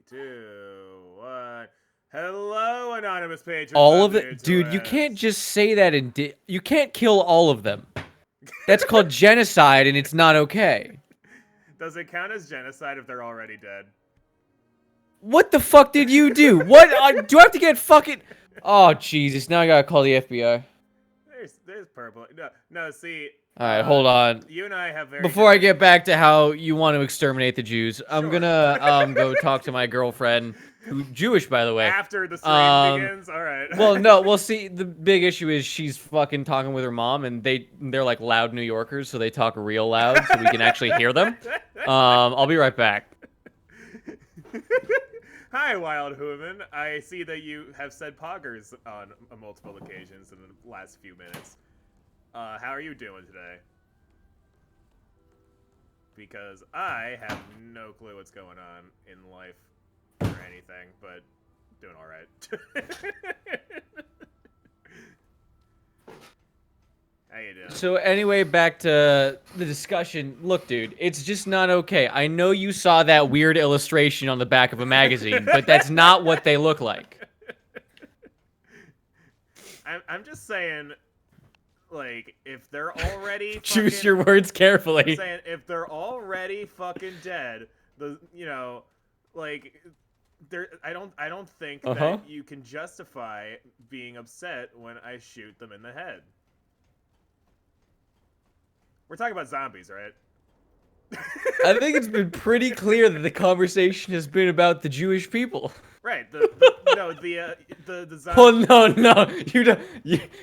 2, 1. Hello, anonymous patrons. All of it, dude. You can't just say that and you can't kill all of them. That's called genocide, and it's not okay. Does it count as genocide if they're already dead? What the fuck did you do? What? Do I have to get fucking... Oh, Jesus. Now I gotta call the FBI. There's purple. No, see... Alright, hold on. You and I have very... Before I get back to how you want to exterminate the Jews, I'm gonna go talk to my girlfriend, who's Jewish, by the way. After the stream begins? Alright. Well, no, well, see, the big issue is she's fucking talking with her mom, and they're like loud New Yorkers, so they talk real loud so we can actually hear them. I'll be right back. Hi, Wild Human. I see that you have said poggers on multiple occasions in the last few minutes. How are you doing today? Because I have no clue what's going on in life or anything, but doing all right. How you doing? So anyway, back to the discussion. Look, dude, it's just not okay. I know you saw that weird illustration on the back of a magazine, but that's not what they look like. I'm just saying... Like, if they're already choose your words carefully. I'm saying, if they're already fucking dead, like, I don't think that you can justify being upset when I shoot them in the head. We're talking about zombies, right? I think it's been pretty clear that the conversation has been about the Jewish people. Right. The zombies. Well, no.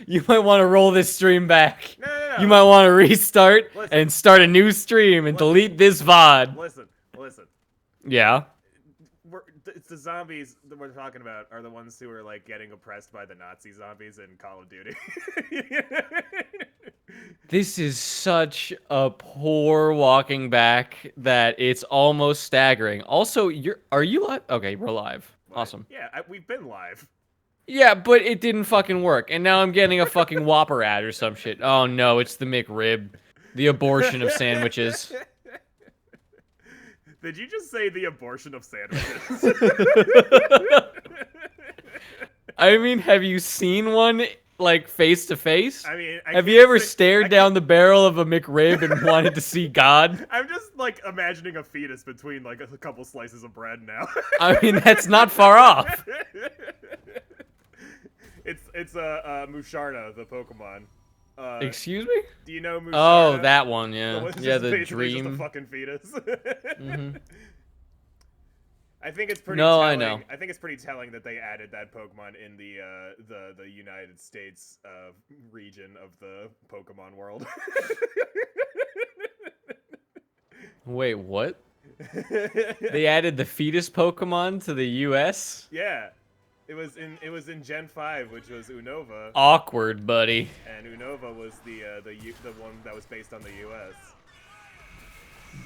You might want to roll this stream back. No. You might want to restart and start a new stream and delete this VOD. Listen. Yeah. It's the zombies that we're talking about are the ones who are like getting oppressed by the Nazi zombies in Call of Duty. This is such a poor walking back that it's almost staggering. Also, are you live? Okay, we're live. What? Awesome. Yeah, we've been live. Yeah, but it didn't fucking work, and now I'm getting a fucking Whopper ad or some shit. Oh no, it's the McRib, the abortion of sandwiches. Did you just say the abortion of sandwiches? I mean, have you seen one, like, face to face? I mean, have you ever stared down the barrel of a McRib and wanted to see God? I'm just, like, imagining a fetus between, like, a couple slices of bread now. I mean, that's not far off. It's Musharna, the Pokemon. Excuse me? Do you know Musharna? Oh, that one, yeah. Yeah, the dream. Just a fucking fetus. Mm-hmm. I think it's pretty telling. I know. I think it's pretty telling that they added that Pokemon in the United States region of the Pokemon world. Wait, what? They added the fetus Pokemon to the US? Yeah. It was in Gen 5, which was Unova. Awkward, buddy. And Unova was the one that was based on the US.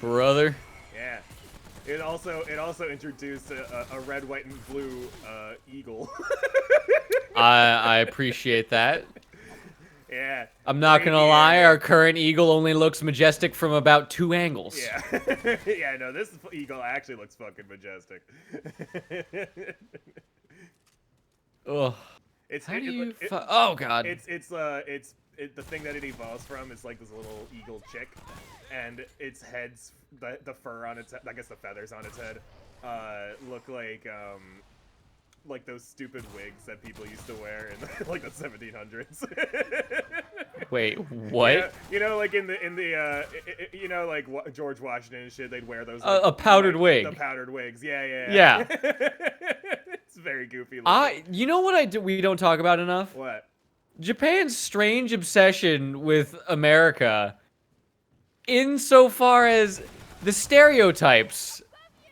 Brother. Yeah. It also introduced a red, white, and blue eagle. I appreciate that. Yeah. I'm not gonna lie, our current eagle only looks majestic from about 2 angles. Yeah. Yeah, no, this eagle actually looks fucking majestic. Ugh. Oh god. It's the thing that it evolves from is like this little eagle chick, and its head's the fur on its head, I guess the feathers on its head, look like those stupid wigs that people used to wear in like the 1700s. Wait, what? Yeah, you know, like in the you know, like George Washington and shit, they'd wear those. Like, a powdered wig. The powdered wigs. Yeah. Yeah. It's very goofy looking. You know what we don't talk about enough? What? Japan's strange obsession with America, insofar as the stereotypes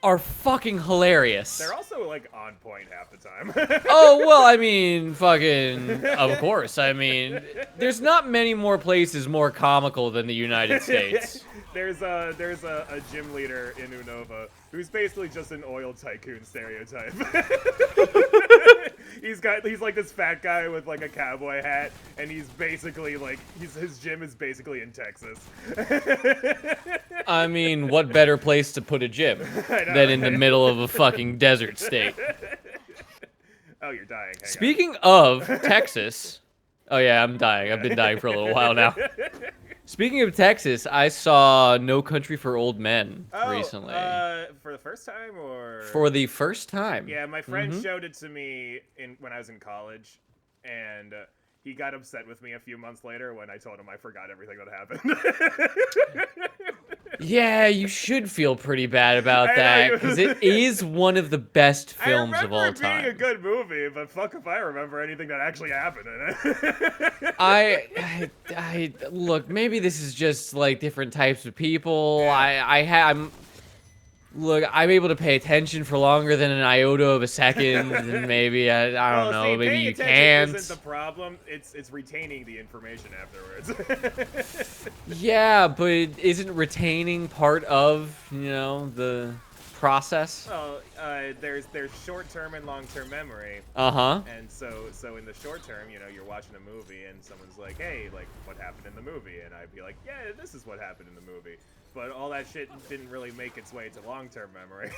are fucking hilarious. They're also, like, on point half the time. Oh, well, I mean, fucking, of course. I mean, there's not many more places more comical than the United States. there's a gym leader in Unova who's basically just an oil tycoon stereotype. He's like this fat guy with like a cowboy hat, and he's basically like his gym is basically in Texas. I mean, what better place to put a gym than in the middle of a fucking desert state? Oh, you're dying. Hang Speaking of Texas, oh yeah, I'm dying. I've been dying for a little while now. Speaking of Texas, I saw No Country for Old Men recently. For the first time, or for the first time. Yeah, my friend showed it to me when I was in college, and he got upset with me a few months later when I told him I forgot everything that happened. Yeah, you should feel pretty bad about that, because it is one of the best films of all time. I remember it being a good movie, but fuck if I remember anything that actually happened in it. I look, maybe this is just like different types of people. Yeah. Look, I'm able to pay attention for longer than an iota of a second, and maybe I don't know. See, maybe you can't. Isn't the problem. It's retaining the information afterwards. Yeah, but isn't retaining part of the process? Well, there's short-term and long-term memory. And so in the short term, you're watching a movie and someone's like, hey, like, what happened in the movie? And I'd be like, yeah, this is what happened in the movie. But all that shit didn't really make its way to long-term memory.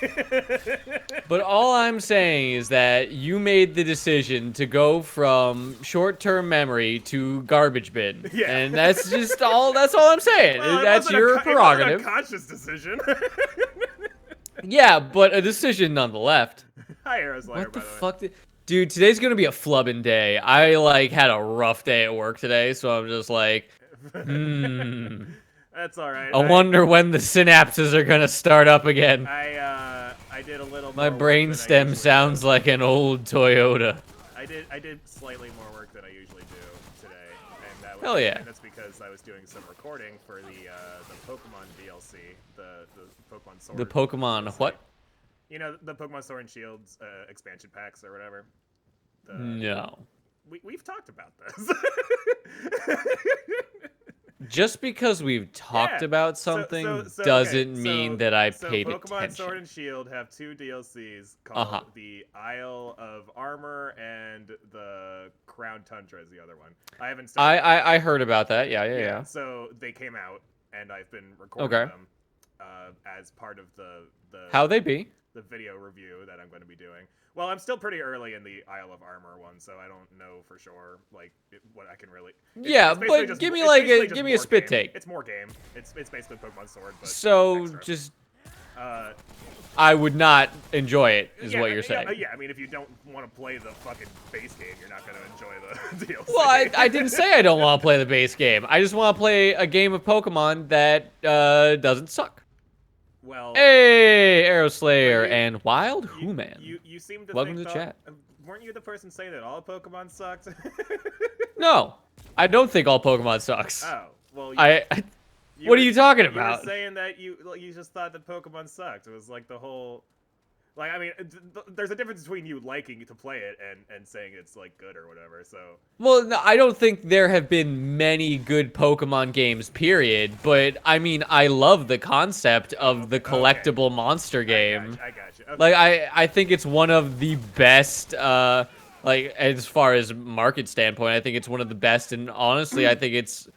But all I'm saying is that you made the decision to go from short-term memory to garbage bin. Yeah. And that's just all. That's all I'm saying. Well, that's your prerogative. It wasn't a conscious decision. Yeah, but a decision nonetheless. Hi, Arrow's Lair, What the by the way. fuck? Dude, today's gonna be a flubbing day. I had a rough day at work today, so I'm just like, That's all right. I wonder when the synapses are gonna start up again. I did a little. My more brainstem sounds like an old Toyota. I did slightly more work than I usually do today, and that was, Hell yeah. And that's because I was doing some recording for the Pokemon DLC, the Pokemon Sword. The Pokemon DLC. what? The Pokemon Sword and Shields expansion packs or whatever. No. We've talked about this. Just because we've talked about something doesn't mean that I paid Pokemon attention. Sword and Shield have two DLCs called the Isle of Armor and the Crown Tundra is the other one. I haven't started. I heard about that. Yeah. So they came out, and I've been recording them as part of the How they be? The video review that I'm going to be doing. Well, I'm still pretty early in the Isle of Armor one, so I don't know for sure what I can really. But give me a spit take. It's more game. It's basically Pokemon Sword, but so extra. Just. I would not enjoy it, is yeah, what you're saying. Yeah, I mean, if you don't want to play the fucking base game, you're not going to enjoy the DLC. Well, I didn't say I don't want to play the base game. I just want to play a game of Pokemon that doesn't suck. Well, hey, Aeroslayer and Wild Who-Man. You seem to Welcome think to the chat. Weren't you the person saying that all Pokemon sucked? No, I don't think all Pokemon sucks. Oh, well. What are you talking about? You were saying that you just thought that Pokemon sucked. It was like the whole. Like, I mean, there's a difference between you liking to play it and saying it's, like, good or whatever, so... Well, no, I don't think there have been many good Pokemon games, period, but, I mean, I love the concept of the collectible monster game. I got you. Okay. Like, I think it's one of the best, like, as far as market standpoint, I think it's one of the best, and honestly, I think it's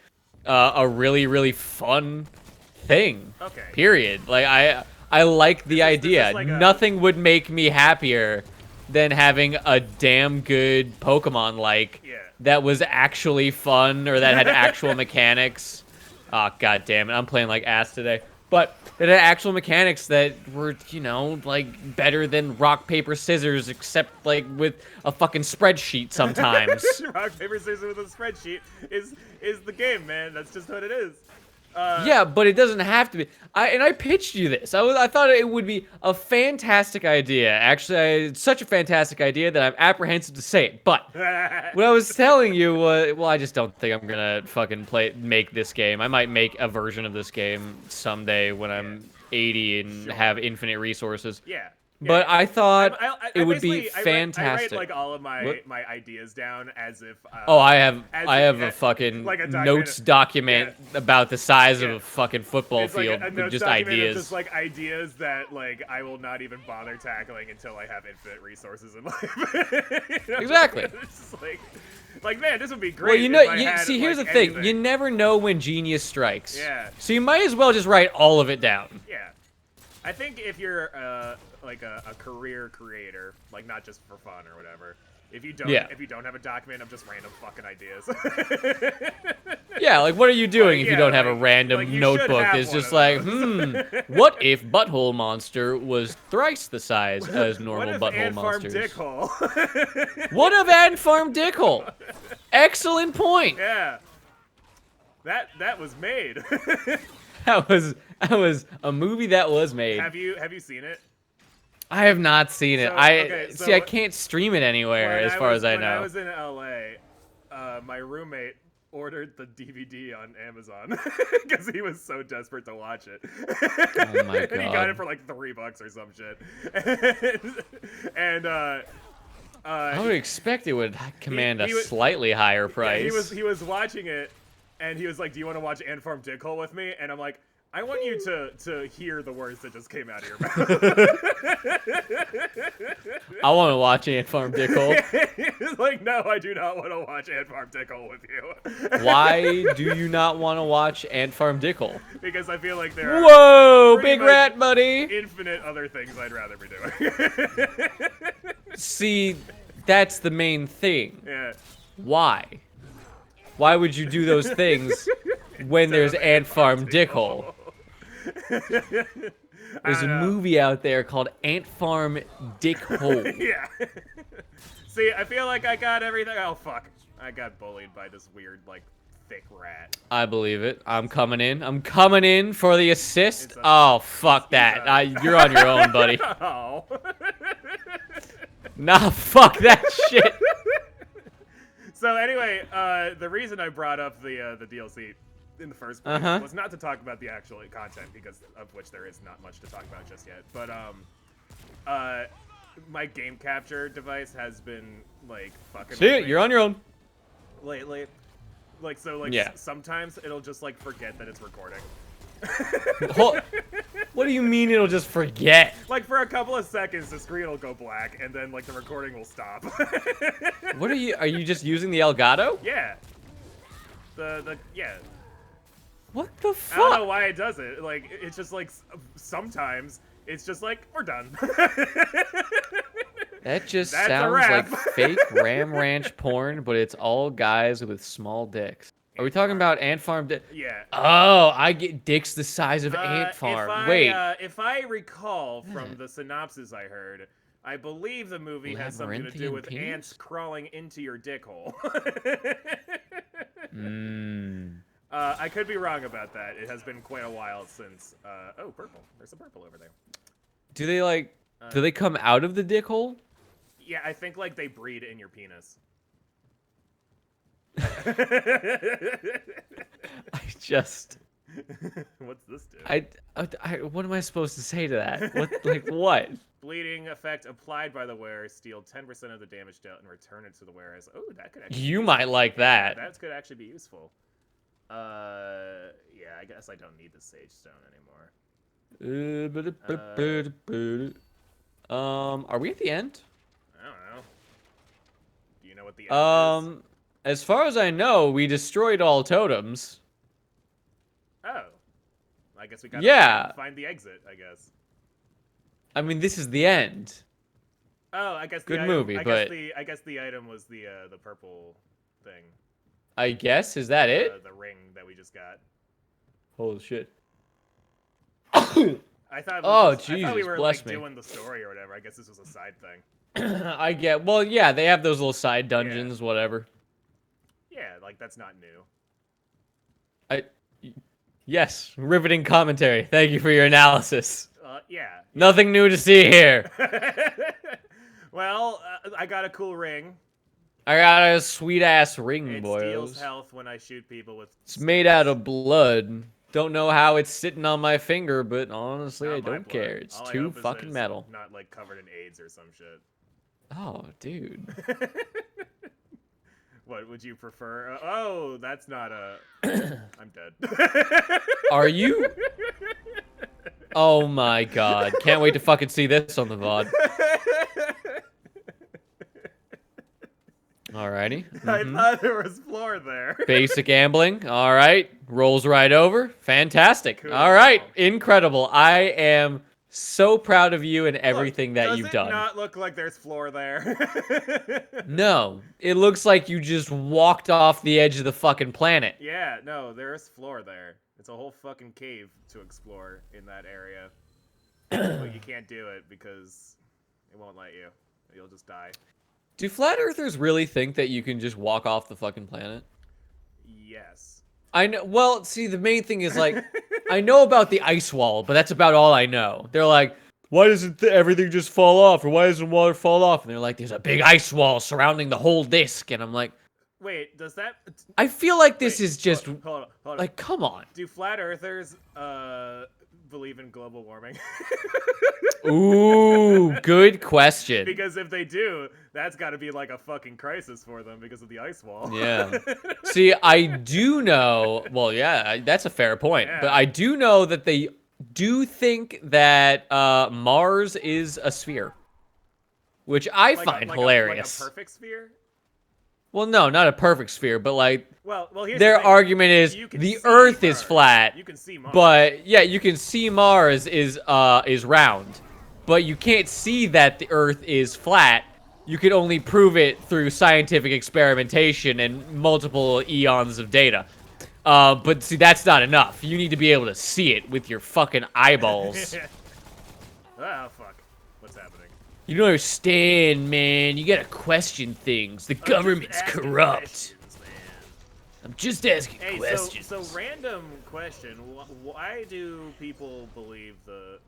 a really, really fun thing, period. Like, I like the idea. Like Nothing would make me happier than having a damn good Pokemon that was actually fun or that had actual mechanics. Oh, god damn it. I'm playing like ass today. But that had actual mechanics that were, like better than rock, paper, scissors, except like with a fucking spreadsheet sometimes. Rock, paper, scissors with a spreadsheet is the game, man. That's just what it is. Yeah, but it doesn't have to be. I pitched you this. I thought it would be a fantastic idea. Actually, it's such a fantastic idea that I'm apprehensive to say it. But what I was telling you was, well, I just don't think I'm gonna fucking make this game. I might make a version of this game someday when I'm 80 and have infinite resources. Yeah. but I thought it would be basically- fantastic. I write like all of my What? ideas down as if. Oh, I have a as fucking like a notes document about the size of a fucking football It's like field a with notes just document of ideas. just like ideas that like I will not even bother tackling until I have infinite resources in life. You know? Exactly. It's just like man, this would be great. Well, you know, if I had, see, here's like, the thing: anything. you never know when genius strikes. Yeah. So you might as well just write all of it down. Yeah, I think if you're like a career creator, like not just for fun or whatever, if you don't have a document of just random fucking ideas. Yeah, like what are you doing if you don't have a like random you should notebook have that's one just of like, those. what if Butthole Monster was thrice the size as normal what if Butthole Ant Farm Monsters? Dickhole? What if Ant Farm Dickhole? Excellent point. Yeah. That was made. That was a movie that was made. Have you seen it? I have not seen it. So See, I can't stream it anywhere as far as I know. When I was in LA, my roommate ordered the DVD on Amazon because he was so desperate to watch it. Oh my god! And he got it for like $3 or some shit. And I would expect it would command a slightly higher price. Yeah, he was watching it, and he was like, "Do you want to watch Ant Farm Dickhole with me?" And I'm like, I want you to hear the words that just came out of your mouth. I want to watch Ant Farm Dickhole. He's like, no, I do not want to watch Ant Farm Dickhole with you. Why do you not want to watch Ant Farm Dickhole? Because I feel like there are Whoa, big rat, buddy. infinite other things I'd rather be doing. See, that's the main thing. Yeah. Why? Why would you do those things when there's Ant Farm Dickhole? There's a movie out there called Ant Farm Dickhole. Yeah. See, I feel like I got everything. Oh, fuck. I got bullied by this weird, like, thick rat. I believe it. I'm coming in. I'm coming in for the assist. Oh, fuck that. You're on your own, buddy. Oh. Nah, fuck that shit. So anyway, the reason I brought up the DLC in the first place was not to talk about the actual content, because of which there is not much to talk about just yet. But my game capture device has been like fucking. See, you're on your own. Lately, like sometimes it'll just like forget that it's recording. What do you mean it'll just forget? Like for a couple of seconds, the screen will go black, and then like the recording will stop. What are you just using the Elgato? Yeah. Yeah. What the fuck? I don't know why it does it. Like, it's just like sometimes it's just like we're done. That just That's sounds a wrap. like fake Ram Ranch porn, but it's all guys with small dicks. Are we talking about Ant Farm? Yeah. Oh, I get dicks the size of Ant Farm. Wait. If I recall from the synopsis I heard, I believe the movie has something to do with ants crawling into your dick hole. I could be wrong about that. It has been quite a while since. Oh, purple. There's some purple over there. Do they like? Do they come out of the dick hole? Yeah, I think like they breed in your penis. I just. What's this do? What am I supposed to say to that? What? Bleeding effect applied by the wearer. Steal 10% of the damage dealt and return it to the wearer. Oh, that could actually. You might like that. Yeah, that could actually be useful. Yeah, I guess I don't need the Sage Stone anymore. Are we at the end? I don't know. Do you know what the end is? As far as I know, we destroyed all totems. Oh. I guess we gotta find the exit, I guess. I mean, this is the end. Oh, I guess Good the movie, item, but I guess the item was the purple thing. I guess, is that it? The ring that we just got. Holy shit. I thought. I thought we were bless like me. doing the story or whatever. I guess this was a side thing. I get. Well, yeah, they have those little side dungeons, whatever. Yeah, like that's not new. Yes, riveting commentary. Thank you for your analysis. Yeah. Nothing new to see here. Well, I got a cool ring. I got a sweet ass ring, it boys. It steals health when I shoot people with. It's made out of blood. Don't know how it's sitting on my finger, but honestly, Not I my don't blood. care. It's All I too hope is that fucking it's metal. not like covered in AIDS or some shit. Oh, dude. What would you prefer? Oh, that's not a. I'm dead. Are you? Oh my god. Can't wait to fucking see this on the VOD. Alrighty. I thought there was floor there. Basic gambling. All right. Rolls right over. Fantastic. Cool. All right. Incredible. I am so proud of you and everything that you've done. Does it not look like there's floor there? No. It looks like you just walked off the edge of the fucking planet. Yeah, no, there's floor there. It's a whole fucking cave to explore in that area. But you can't do it because it won't let you. You'll just die. Do flat earthers really think that you can just walk off the fucking planet? Yes. I know. Well, see, the main thing is like, I know about the ice wall, but that's about all I know. They're like, why doesn't everything just fall off, or why doesn't water fall off? And they're like, there's a big ice wall surrounding the whole disc, and I'm like, wait, does that? I feel like this is just hold on. like, come on. Do flat earthers believe in global warming? Ooh, good question. Because if they do, that's got to be like a fucking crisis for them because of the ice wall. Yeah. See, I do know. Well, yeah, that's a fair point. Yeah. But I do know that they do think that Mars is a sphere, which I find hilarious. Like a perfect sphere? Well, no, not a perfect sphere, but like well, here's their the thing. argument is the Earth is flat. You can see Mars. But yeah, you can see Mars is round, but you can't see that the Earth is flat. You can only prove it through scientific experimentation and multiple eons of data. But see, that's not enough. You need to be able to see it with your fucking eyeballs. Oh, fuck. What's happening? You don't understand, man. You gotta question things. The government's corrupt. I'm just asking questions. So random question. Why do people believe the...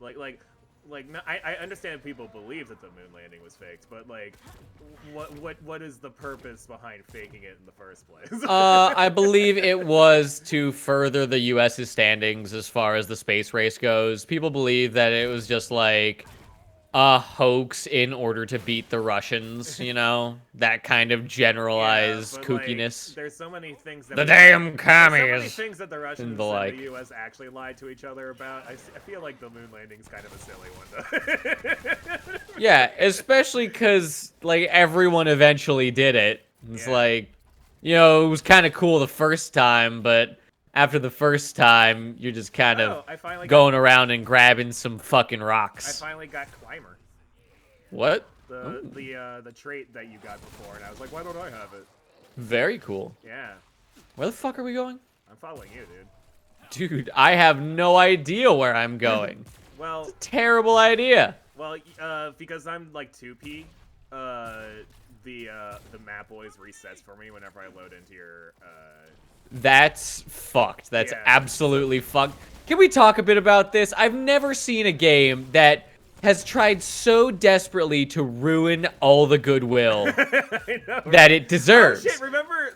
I understand people believe that the moon landing was faked, but like, what is the purpose behind faking it in the first place? I believe it was to further the U.S.'s standings as far as the space race goes. People believe that it was just like a hoax in order to beat the Russians, you know? That kind of generalized kookiness. Like, there's so many things that... The damn commies! So many things that the Russians and like. the U.S. actually lied to each other about. I feel like the moon landing's kind of a silly one, though. Yeah, especially because, like, everyone eventually did it. It's like, you know, it was kind of cool the first time, but... After the first time, you're just kind of going around and grabbing some fucking rocks. I finally got Climber. What? The trait that you got before, and I was like, why don't I have it? Very cool. Yeah. Where the fuck are we going? I'm following you, dude. Dude, I have no idea where I'm going. Well, it's a terrible idea. Well, because I'm like 2P, the map always resets for me whenever I load into your That's fucked. That's absolutely fucked. Can we talk a bit about this? I've never seen a game that has tried so desperately to ruin all the goodwill that it deserves. Oh, shit, remember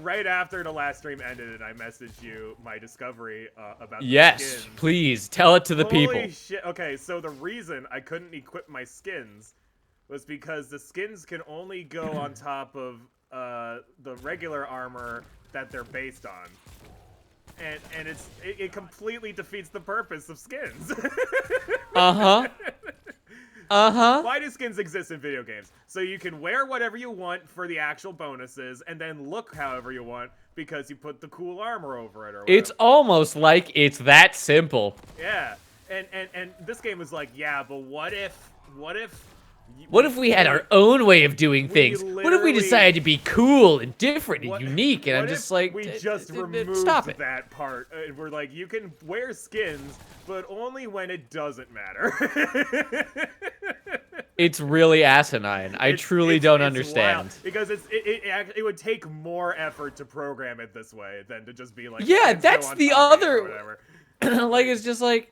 right after the last stream ended and I messaged you my discovery about the skins? Please, tell it to the people. Holy shit. Okay, so the reason I couldn't equip my skins was because the skins can only go on top of the regular armor that they're based on, and it completely defeats the purpose of skins. Why do skins exist in video games? So you can wear whatever you want for the actual bonuses, and then look however you want because you put the cool armor over it. Or whatever. It's almost like it's that simple. Yeah, and this game was like, yeah, but what if we had our own way of doing things? What if we decided to be cool and different and unique? And I'm just like, we just removed stop it. that part. We're like, you can wear skins, but only when it doesn't matter. It's really asinine. I truly don't understand. Wild, because it would take more effort to program it this way than to just be like, yeah, that's the other. Like, it's just like.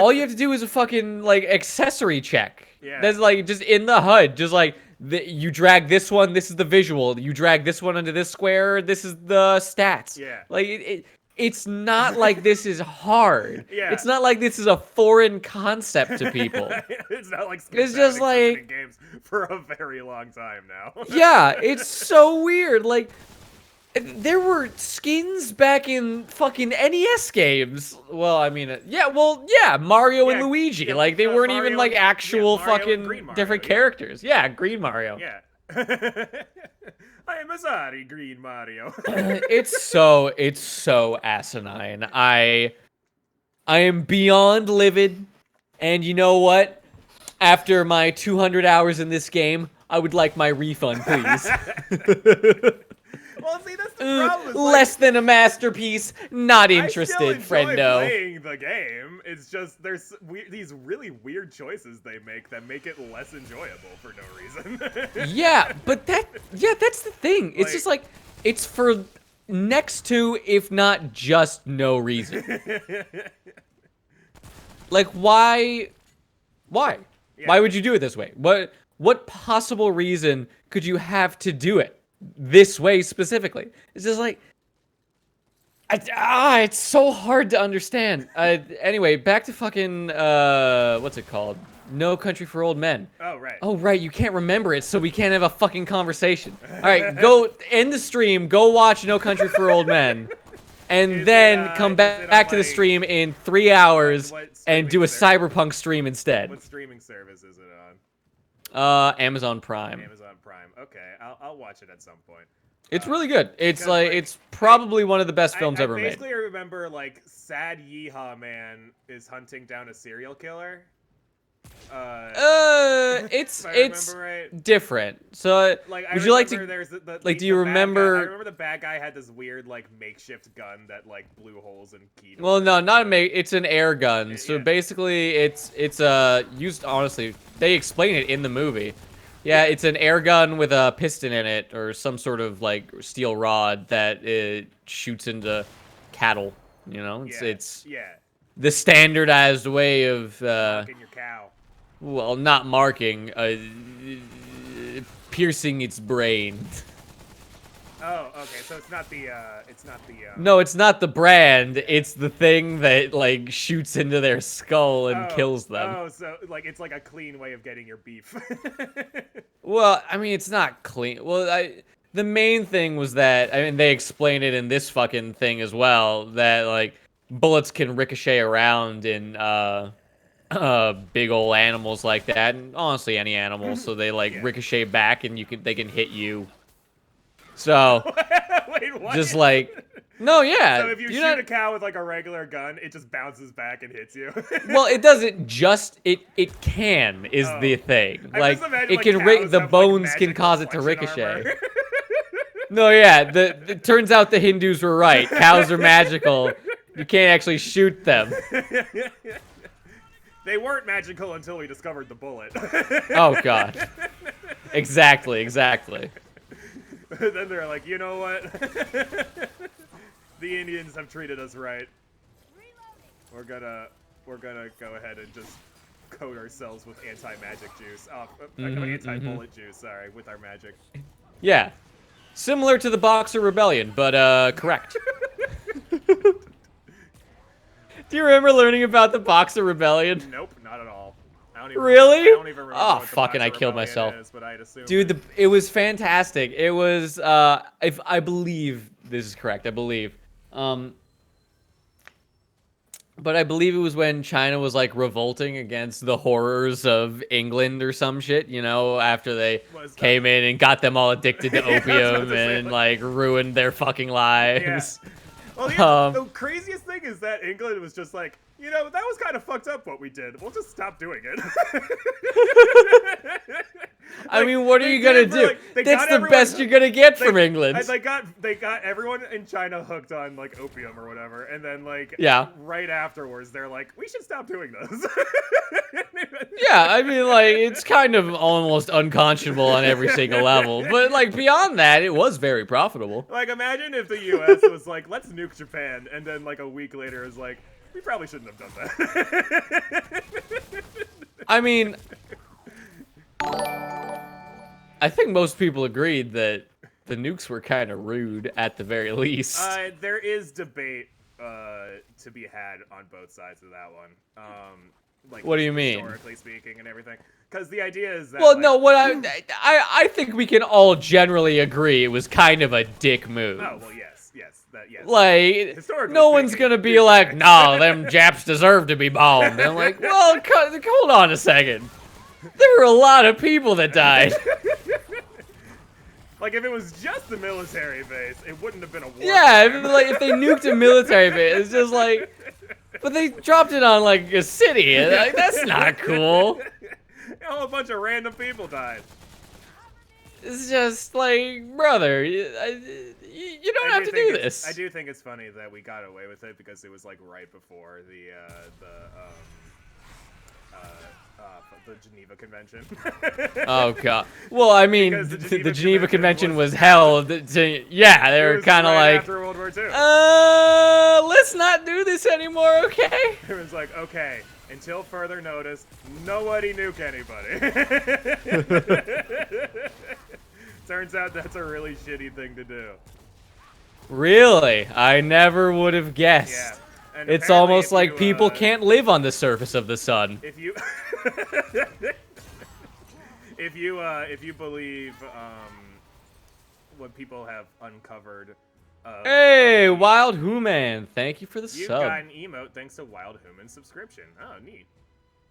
All you have to do is a fucking, like, accessory check. Yeah. That's, like, just in the HUD. Just, like, you drag this one, this is the visual. You drag this one into this square, this is the stats. Yeah. Like, it's not like this is hard. Yeah. It's not like this is a foreign concept to people. It's not like It's just like in games for a very long time now. yeah, it's so weird. Like there were skins back in fucking NES games. Well, I mean, yeah, Mario and Luigi. Yeah, like they weren't Mario even like actual Mario and fucking Green Mario, different characters. Yeah, Green Mario. Yeah. I am a sorry, Green Mario. It's so asinine. I am beyond livid. And you know what? After my 200 hours in this game, I would like my refund, please. Well, see, that's the problem. Less than a masterpiece. Not interested, I still enjoy friendo. playing the game. It's just there's these really weird choices they make that make it less enjoyable for no reason. Yeah, but that's the thing. It's just like it's for next to, if not just, no reason. Like why? Yeah. Why would you do it this way? What possible reason could you have to do it this way specifically? It's just like, it's so hard to understand. Anyway, back to fucking, what's it called? No Country for Old Men. Oh, right. Oh, right, you can't remember it, so we can't have a fucking conversation. All right, go end the stream, go watch No Country for Old Men, and then come back to the stream in 3 hours and do a Cyberpunk stream instead. What streaming service is it on? Amazon Prime. Amazon Prime. Okay, I'll watch it at some point. It's really good. It's like it's probably one of the best films ever made. I basically remember like Sad Yeehaw Man is hunting down a serial killer. It's right. different. So like, would you like to do you remember? I remember the bad guy had this weird like makeshift gun that like blew holes and keyed. Well, no, not a it's an air gun. So basically, it's used. Honestly, they explain it in the movie. Yeah, it's an air gun with a piston in it or some sort of like steel rod that it shoots into cattle. You know, it's the standardized way of marking your cow. Well, not marking, piercing its brain. Oh, okay. So it's not the No, it's not the brand. It's the thing that like shoots into their skull and kills them. Oh, so like it's like a clean way of getting your beef. Well, I mean, it's not clean. Well, the main thing was that, I mean, they explain it in this fucking thing as well, that like bullets can ricochet around in big old animals like that, and honestly any animal, so they like ricochet back and they can hit you. So wait, what? Just like no, yeah. So if you shoot a cow with like a regular gun, it just bounces back and hits you. Well, it doesn't just it can is the thing. Like it can the bones can cause it to ricochet. No, yeah, it turns out the Hindus were right. Cows are magical. You can't actually shoot them. They weren't magical until we discovered the bullet. Oh god. Exactly. Then they're like, you know what? The Indians have treated us right. We're gonna go ahead and just coat ourselves with anti-magic juice. Anti-bullet juice, sorry, with our magic. Yeah. Similar to the Boxer Rebellion, but correct. Do you remember learning about the Boxer Rebellion? Nope, not at all. Really? I don't even remember what the fucking! I Boxer killed Rebellion myself. is, but I'd assume Dude, it was fantastic. It was, if I believe this is correct, I believe. But I believe it was when China was like revolting against the horrors of England or some shit, you know, after they came in and got them all addicted to opium and like ruined their fucking lives. Yeah. Well, the craziest thing is that England was just like, you know, that was kind of fucked up what we did. We'll just stop doing it. I mean, what are you gonna do? That's the best you're gonna get from England. They got everyone in China hooked on like opium or whatever, and then like right afterwards they're like, we should stop doing this. Yeah, I mean, like it's kind of almost unconscionable on every single level, but like beyond that, it was very profitable. Like imagine if the U.S. was like, let's nuke Japan, and then like a week later is like, we probably shouldn't have done that. I mean, I think most people agreed that the nukes were kind of rude at the very least. There is debate to be had on both sides of that one. Like, what do you mean? Historically speaking and everything. Because the idea is that. Well, like, no, what I think we can all generally agree it was kind of a dick move. Oh well, yes. Like, Historically no one's speaking, gonna be like, "Nah, them Japs deserve to be bombed." I'm like, well, hold on a second. There were a lot of people that died. Like, if it was just the military base, it wouldn't have been a war. Yeah, crime. if they nuked a military base, it's just like, but they dropped it on like a city. Like, that's not cool. A whole bunch of random people died. It's just like, brother, you don't have to do this. I do think it's funny that we got away with it because it was like right before the Geneva Convention. Oh god. Well, I mean, the Geneva Convention was held. Yeah, they were kind of like, after World War II. let's not do this anymore, okay? It was like, okay, until further notice, nobody nuke anybody. Turns out that's a really shitty thing to do. Really? I never would have guessed. Yeah. And it's almost like people can't live on the surface of the sun. If you if you believe what people have uncovered. Hey, Wild Human, thank you for the you sub. got an emote thanks to Wild Human subscription. Oh, neat.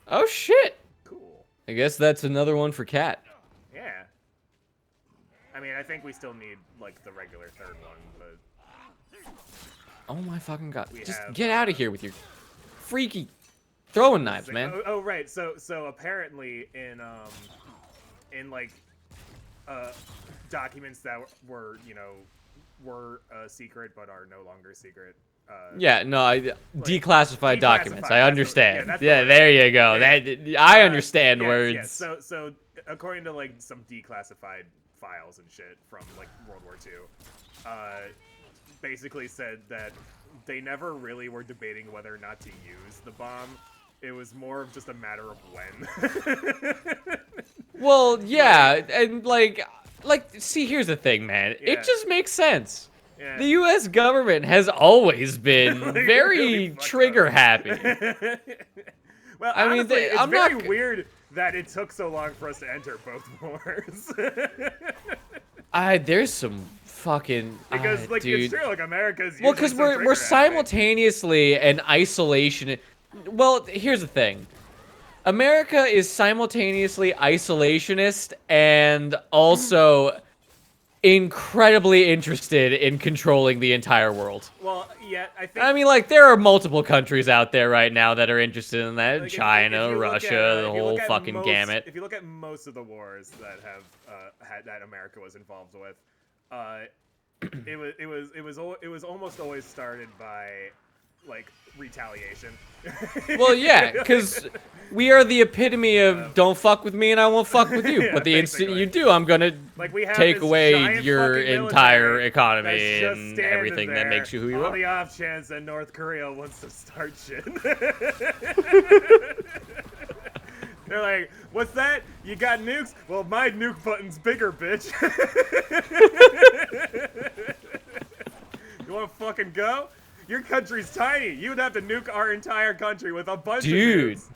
Oh shit. Cool. I guess that's another one for Cat. Yeah. I mean, I think we still need like the regular third one, but. Oh my fucking god! Just have, get out of here with your freaky throwing knives, man. Oh, right. So apparently in like documents that were secret but are no longer secret. Yeah, no, declassified documents. I understand. Yeah, there you go. I understand words. Yeah. So according to like some declassified files and shit from like World War II, basically said that they never really were debating whether or not to use the bomb. It was more of just a matter of when. Well, yeah, and like, see, here's the thing, man. Yeah. It just makes sense. Yeah. The U.S. government has always been like, very really trigger happy. Well, I mean, it's very weird that it took so long for us to enter both wars. There's some fucking because like dude. it's true, like America's well, because we're simultaneously an isolation. Well, here's the thing. America is simultaneously isolationist and also incredibly interested in controlling the entire world. Well, yeah, I mean, like, there are multiple countries out there right now that are interested in that. Like, China, if Russia, the whole fucking gamut. If you look at most of the wars that have that America was involved with, it was almost always started by like retaliation. Well, yeah, because we are the epitome of don't fuck with me and I won't fuck with you. Yeah, but the instant you do, I'm gonna take away your entire economy and everything that makes you who you are. On the off chance that North Korea wants to start shit. They're like, what's that? You got nukes? Well, my nuke button's bigger, bitch. You wanna fucking go? Your country's tiny. You would have to nuke our entire country with a bunch of nukes.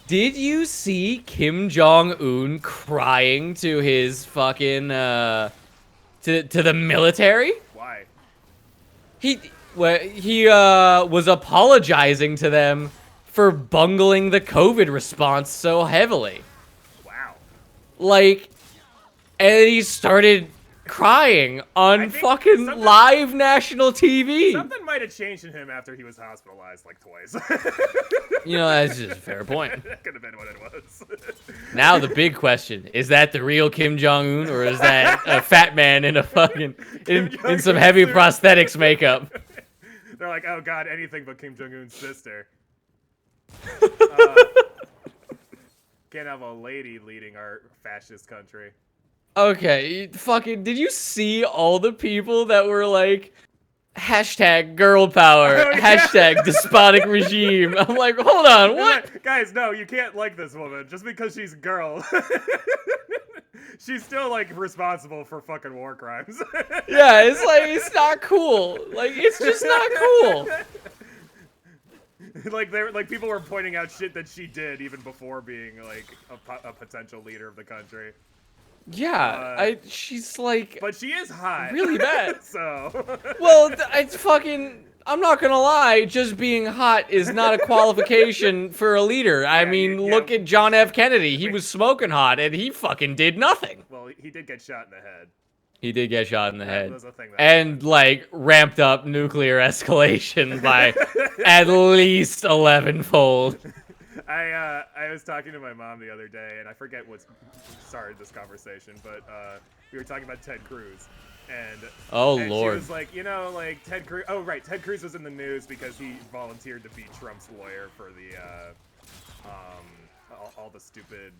Did you see Kim Jong-un crying to his fucking to the military? Why? He was apologizing to them for bungling the COVID response so heavily. Wow. Like, and he started crying on fucking live national TV. Something might have changed in him after he was hospitalized like twice. You know, that's just a fair point. That could have been what it was. Now the big question, is that the real Kim Jong-un or is that a fat man in a fucking in some heavy prosthetics makeup? They're like, oh god, anything but Kim Jong-un's sister. Can't have a lady leading our fascist country. Okay, fucking, did you see all the people that were like, hashtag girl power, hashtag despotic regime? I'm like, hold on, what? Guys, no, you can't like this woman just because she's a girl. She's still like responsible for fucking war crimes. Yeah, it's like it's not cool. Like it's just not cool. like people were pointing out shit that she did even before being like a potential leader of the country. Yeah, she's like, but she is hot, really bad. So, well, it's fucking. I'm not gonna lie, just being hot is not a qualification for a leader. I mean, look at John F. Kennedy. He was smoking hot, and he fucking did nothing. Well, he did get shot in the head. He did get shot in the head. Was a thing that and, happened. like, ramped up nuclear escalation by at least 11-fold. I was talking to my mom the other day, and I forget what started this conversation, but we were talking about Ted Cruz. And Lord, she was like, you know, like Ted Cruz. Oh, right, Ted Cruz was in the news because he volunteered to be Trump's lawyer for the all the stupid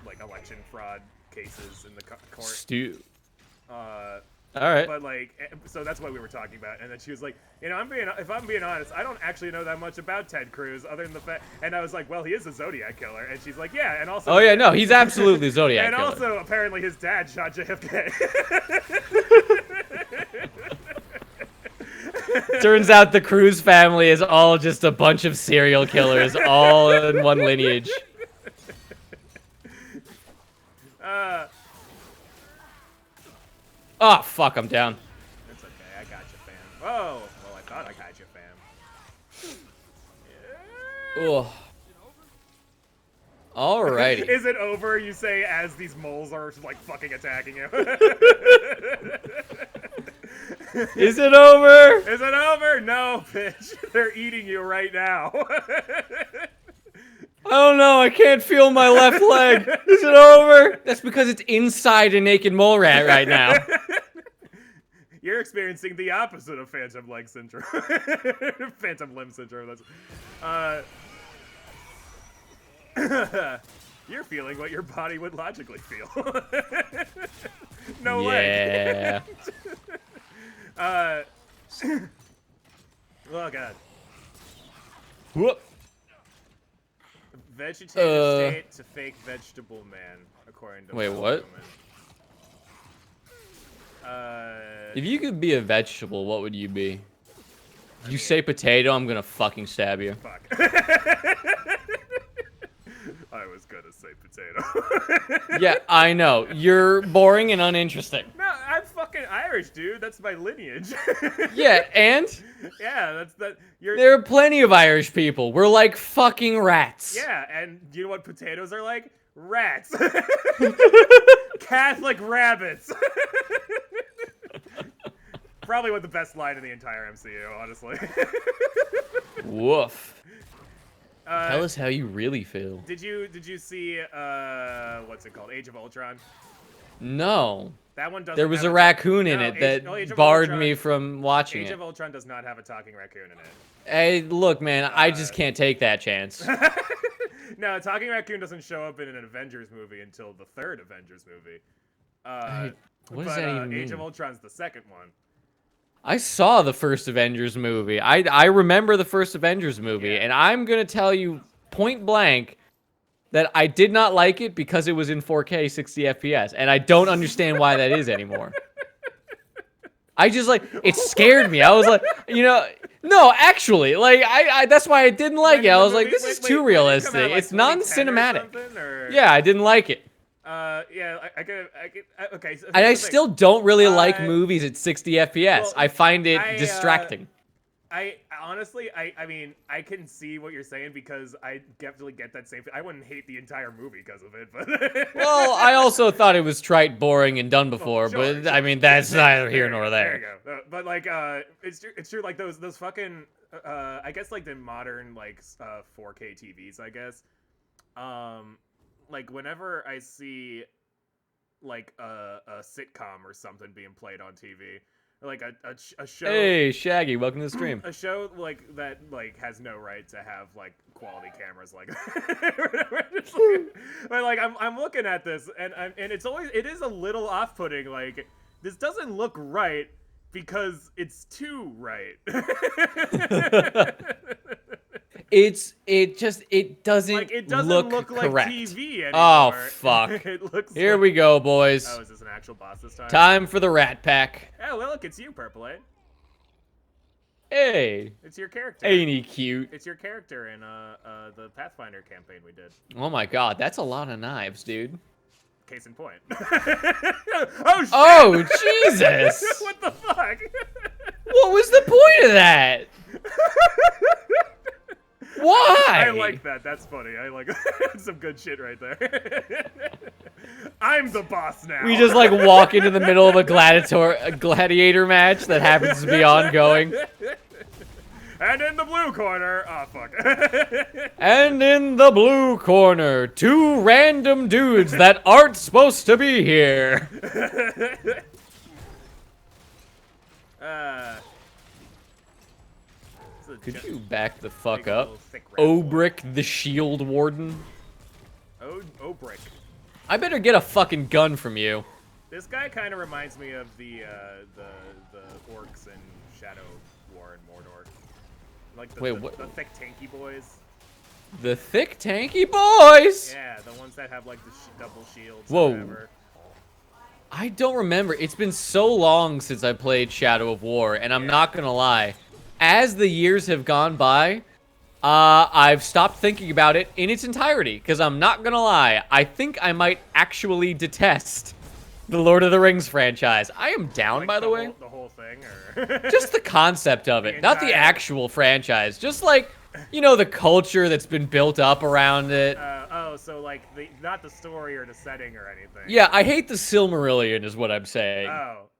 like election fraud cases in the court. All right. But like, so that's what we were talking about, and then she was like, you know, if I'm being honest, I don't actually know that much about Ted Cruz other than the fact. And I was like, well, he is a Zodiac killer, and she's like, yeah, and also. Oh yeah, no, he's absolutely a Zodiac and killer. And also, apparently, his dad shot JFK. Turns out the Cruz family is all just a bunch of serial killers, all in one lineage. Oh, fuck, I'm down. It's okay, I got you, fam. Whoa! Well, I thought I got you, fam. Yeah. Ugh. Alrighty. Is it over, you say, as these moles are, like, fucking attacking you? Is it over? Is it over? No, bitch. They're eating you right now. Oh no, I can't feel my left leg. Is it over? That's because it's inside a naked mole rat right now. You're experiencing the opposite of phantom leg syndrome. Phantom limb syndrome. That's you're feeling what your body would logically feel. No leg. Oh god. Whoop. Vegetative state to fake vegetable man, according to Wait, what? If you could be a vegetable, what would you be? If you say potato, I'm gonna fucking stab you. Fuck. I was gonna say potato. Yeah, I know. You're boring and uninteresting. No, I'm fucking Irish, dude. That's my lineage. Yeah, and? Yeah, There are plenty of Irish people. We're like fucking rats. Yeah, and you know what potatoes are like? Rats. Catholic rabbits. Probably the best line in the entire MCU, honestly. Woof. Tell us how you really feel. Did you see what's it called? Age of Ultron? No. That one doesn't. There was a raccoon in it that barred me from watching it. Age of Ultron does not have a talking raccoon in it. Hey, look, man, I just can't take that chance. No, a talking raccoon doesn't show up in an Avengers movie until the third Avengers movie. What does that even mean? Age of Ultron's the second one. I saw the first Avengers movie. I remember the first Avengers movie, and I'm gonna tell you point blank that I did not like it because it was in 4K 60 FPS, and I don't understand why that is anymore. I just it scared me. I was like, you know, no, actually, like I that's why I didn't like it. I was like, this is too realistic. It's non-cinematic. Yeah, I didn't like it. Yeah, I get okay. So and I still don't really like movies at 60 FPS. Well, I find it distracting. I honestly, I mean, I can see what you're saying because I definitely get that same. I wouldn't hate the entire movie because of it, but. Well, I also thought it was trite, boring, and done before, but I mean, that's neither here nor there. There you go. But like, it's true. Like those fucking, I guess like the modern 4K TVs, I guess. Like whenever I see like a sitcom or something being played on TV, or like a show. Hey, Shaggy, welcome to the stream. A show like that has no right to have like quality cameras like that. But like I'm looking at this and it is a little off-putting. Like this doesn't look right because it's too right. it doesn't Like, it doesn't look like correct. TV anymore. Oh fuck. It looks Here like... we go, boys. Oh, is this an actual boss this time? Time for the Rat Pack. Oh, well, look, it's you, Purple, eh? Hey. It's your character. Ain't he cute? It's your character in the Pathfinder campaign we did. Oh my god, that's a lot of knives, dude. Case in point. Oh, shit! Oh, Jesus! What the fuck? What was the point of that? Why? I like that. That's funny. I like some good shit right there. I'm the boss now. We just like walk into the middle of a gladiator match that happens to be ongoing. And in the blue corner, oh fuck. And in the blue corner, two random dudes that aren't supposed to be here. Could you back the fuck up? Obrick the Shield Warden. Obrick. I better get a fucking gun from you. This guy kind of reminds me of the orcs in Shadow War in Mordor. Like the thick tanky boys. The thick tanky boys. Yeah, the ones that have like the double shields. Whoa. Or whatever. I don't remember. It's been so long since I played Shadow of War, and I'm not gonna lie. As the years have gone by, I've stopped thinking about it in its entirety, because I'm not gonna lie, I think I might actually detest the Lord of the Rings franchise. I am down, by the way. The whole thing, or just the concept of it, not the actual franchise. Just like, you know, the culture that's been built up around it. So like not the story or the setting or anything. Yeah, I hate the Silmarillion is what I'm saying.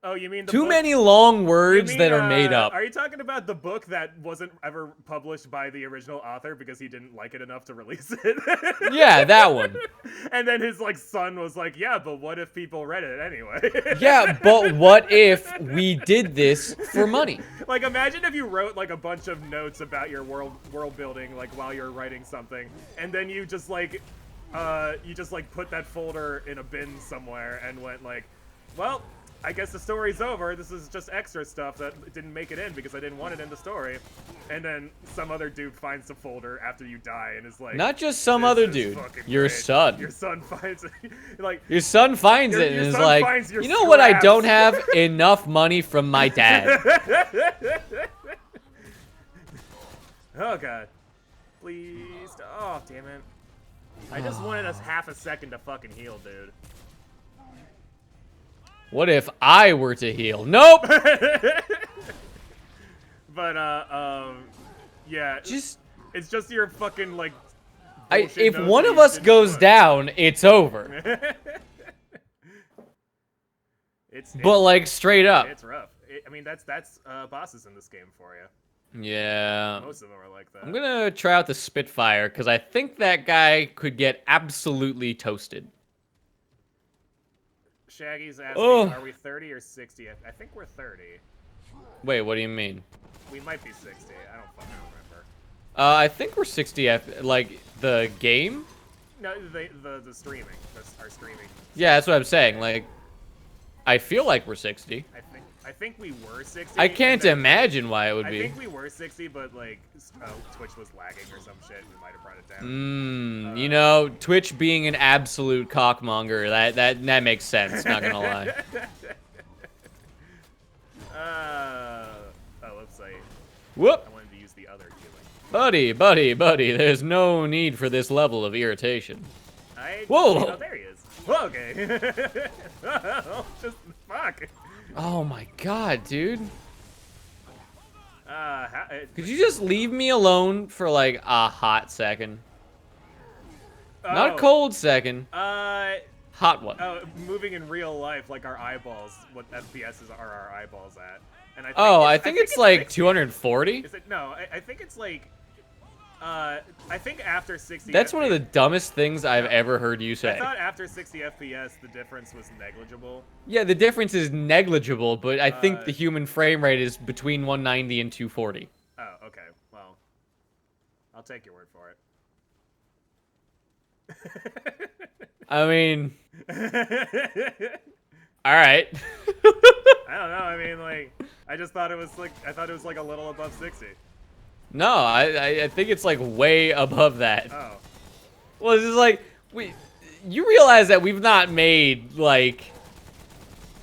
Oh, you mean the too book? many long words that are made up. Are you talking about the book that wasn't ever published by the original author because he didn't like it enough to release it? Yeah, that one. And then his like son was like, yeah, but what if people read it anyway? Yeah, but what if we did this for money? Like, imagine if you wrote like a bunch of notes about your world building like while you're writing something, and then you just like put that folder in a bin somewhere and went like, well, I guess the story's over. This is just extra stuff that didn't make it in because I didn't want it in the story. And then some other dude finds the folder after you die and is like, not just some other dude, your great. son. Your son finds it. Like, your son finds it and is like, you know what? I don't have enough money from my dad. Oh god, please! Oh damn it! I just wanted us half a second to fucking heal, dude. What if I were to heal? Nope. But yeah. It's just your fucking like. If one of us goes down, it's over. But like straight up. It's rough. I mean, that's bosses in this game for you. Yeah. Most of them are like that. I'm gonna try out the Spitfire because I think that guy could get absolutely toasted. Shaggy's asking, are we 30 or 60? I think we're 30. Wait, what do you mean? We might be 60. I don't fucking remember. I think we're 60. Like the game? No, the streaming. Our streaming. Yeah, that's what I'm saying. Like, I feel like we're 60. I think we were 60. I can't imagine why it would be. I think we were 60, but like Twitch was lagging or some shit. We might have brought it down. You know, Twitch being an absolute cockmonger, that makes sense. Not gonna lie. Website. Whoop. I wanted to use the other healing. Buddy. There's no need for this level of irritation. Whoa. Oh, there he is. Whoa, okay. Just fuck. Oh my god, dude. Could you just leave me alone for like a hot second? Not a cold second. Hot one. Oh, moving in real life, like our eyeballs, what FPSs are our eyeballs at? And I think it's like 60. 240? Is it? No, I think it's like... I think after 60 That's FPS, one of the dumbest things I've ever heard you say. I thought after 60 FPS, the difference was negligible. Yeah, the difference is negligible, but I think the human frame rate is between 190 and 240. Oh, okay. Well, I'll take your word for it. I mean... Alright. I don't know, I mean, like, I just thought it was like, a little above 60. No, I think it's like way above that. Oh. Well, it's just like you realize that we've not made like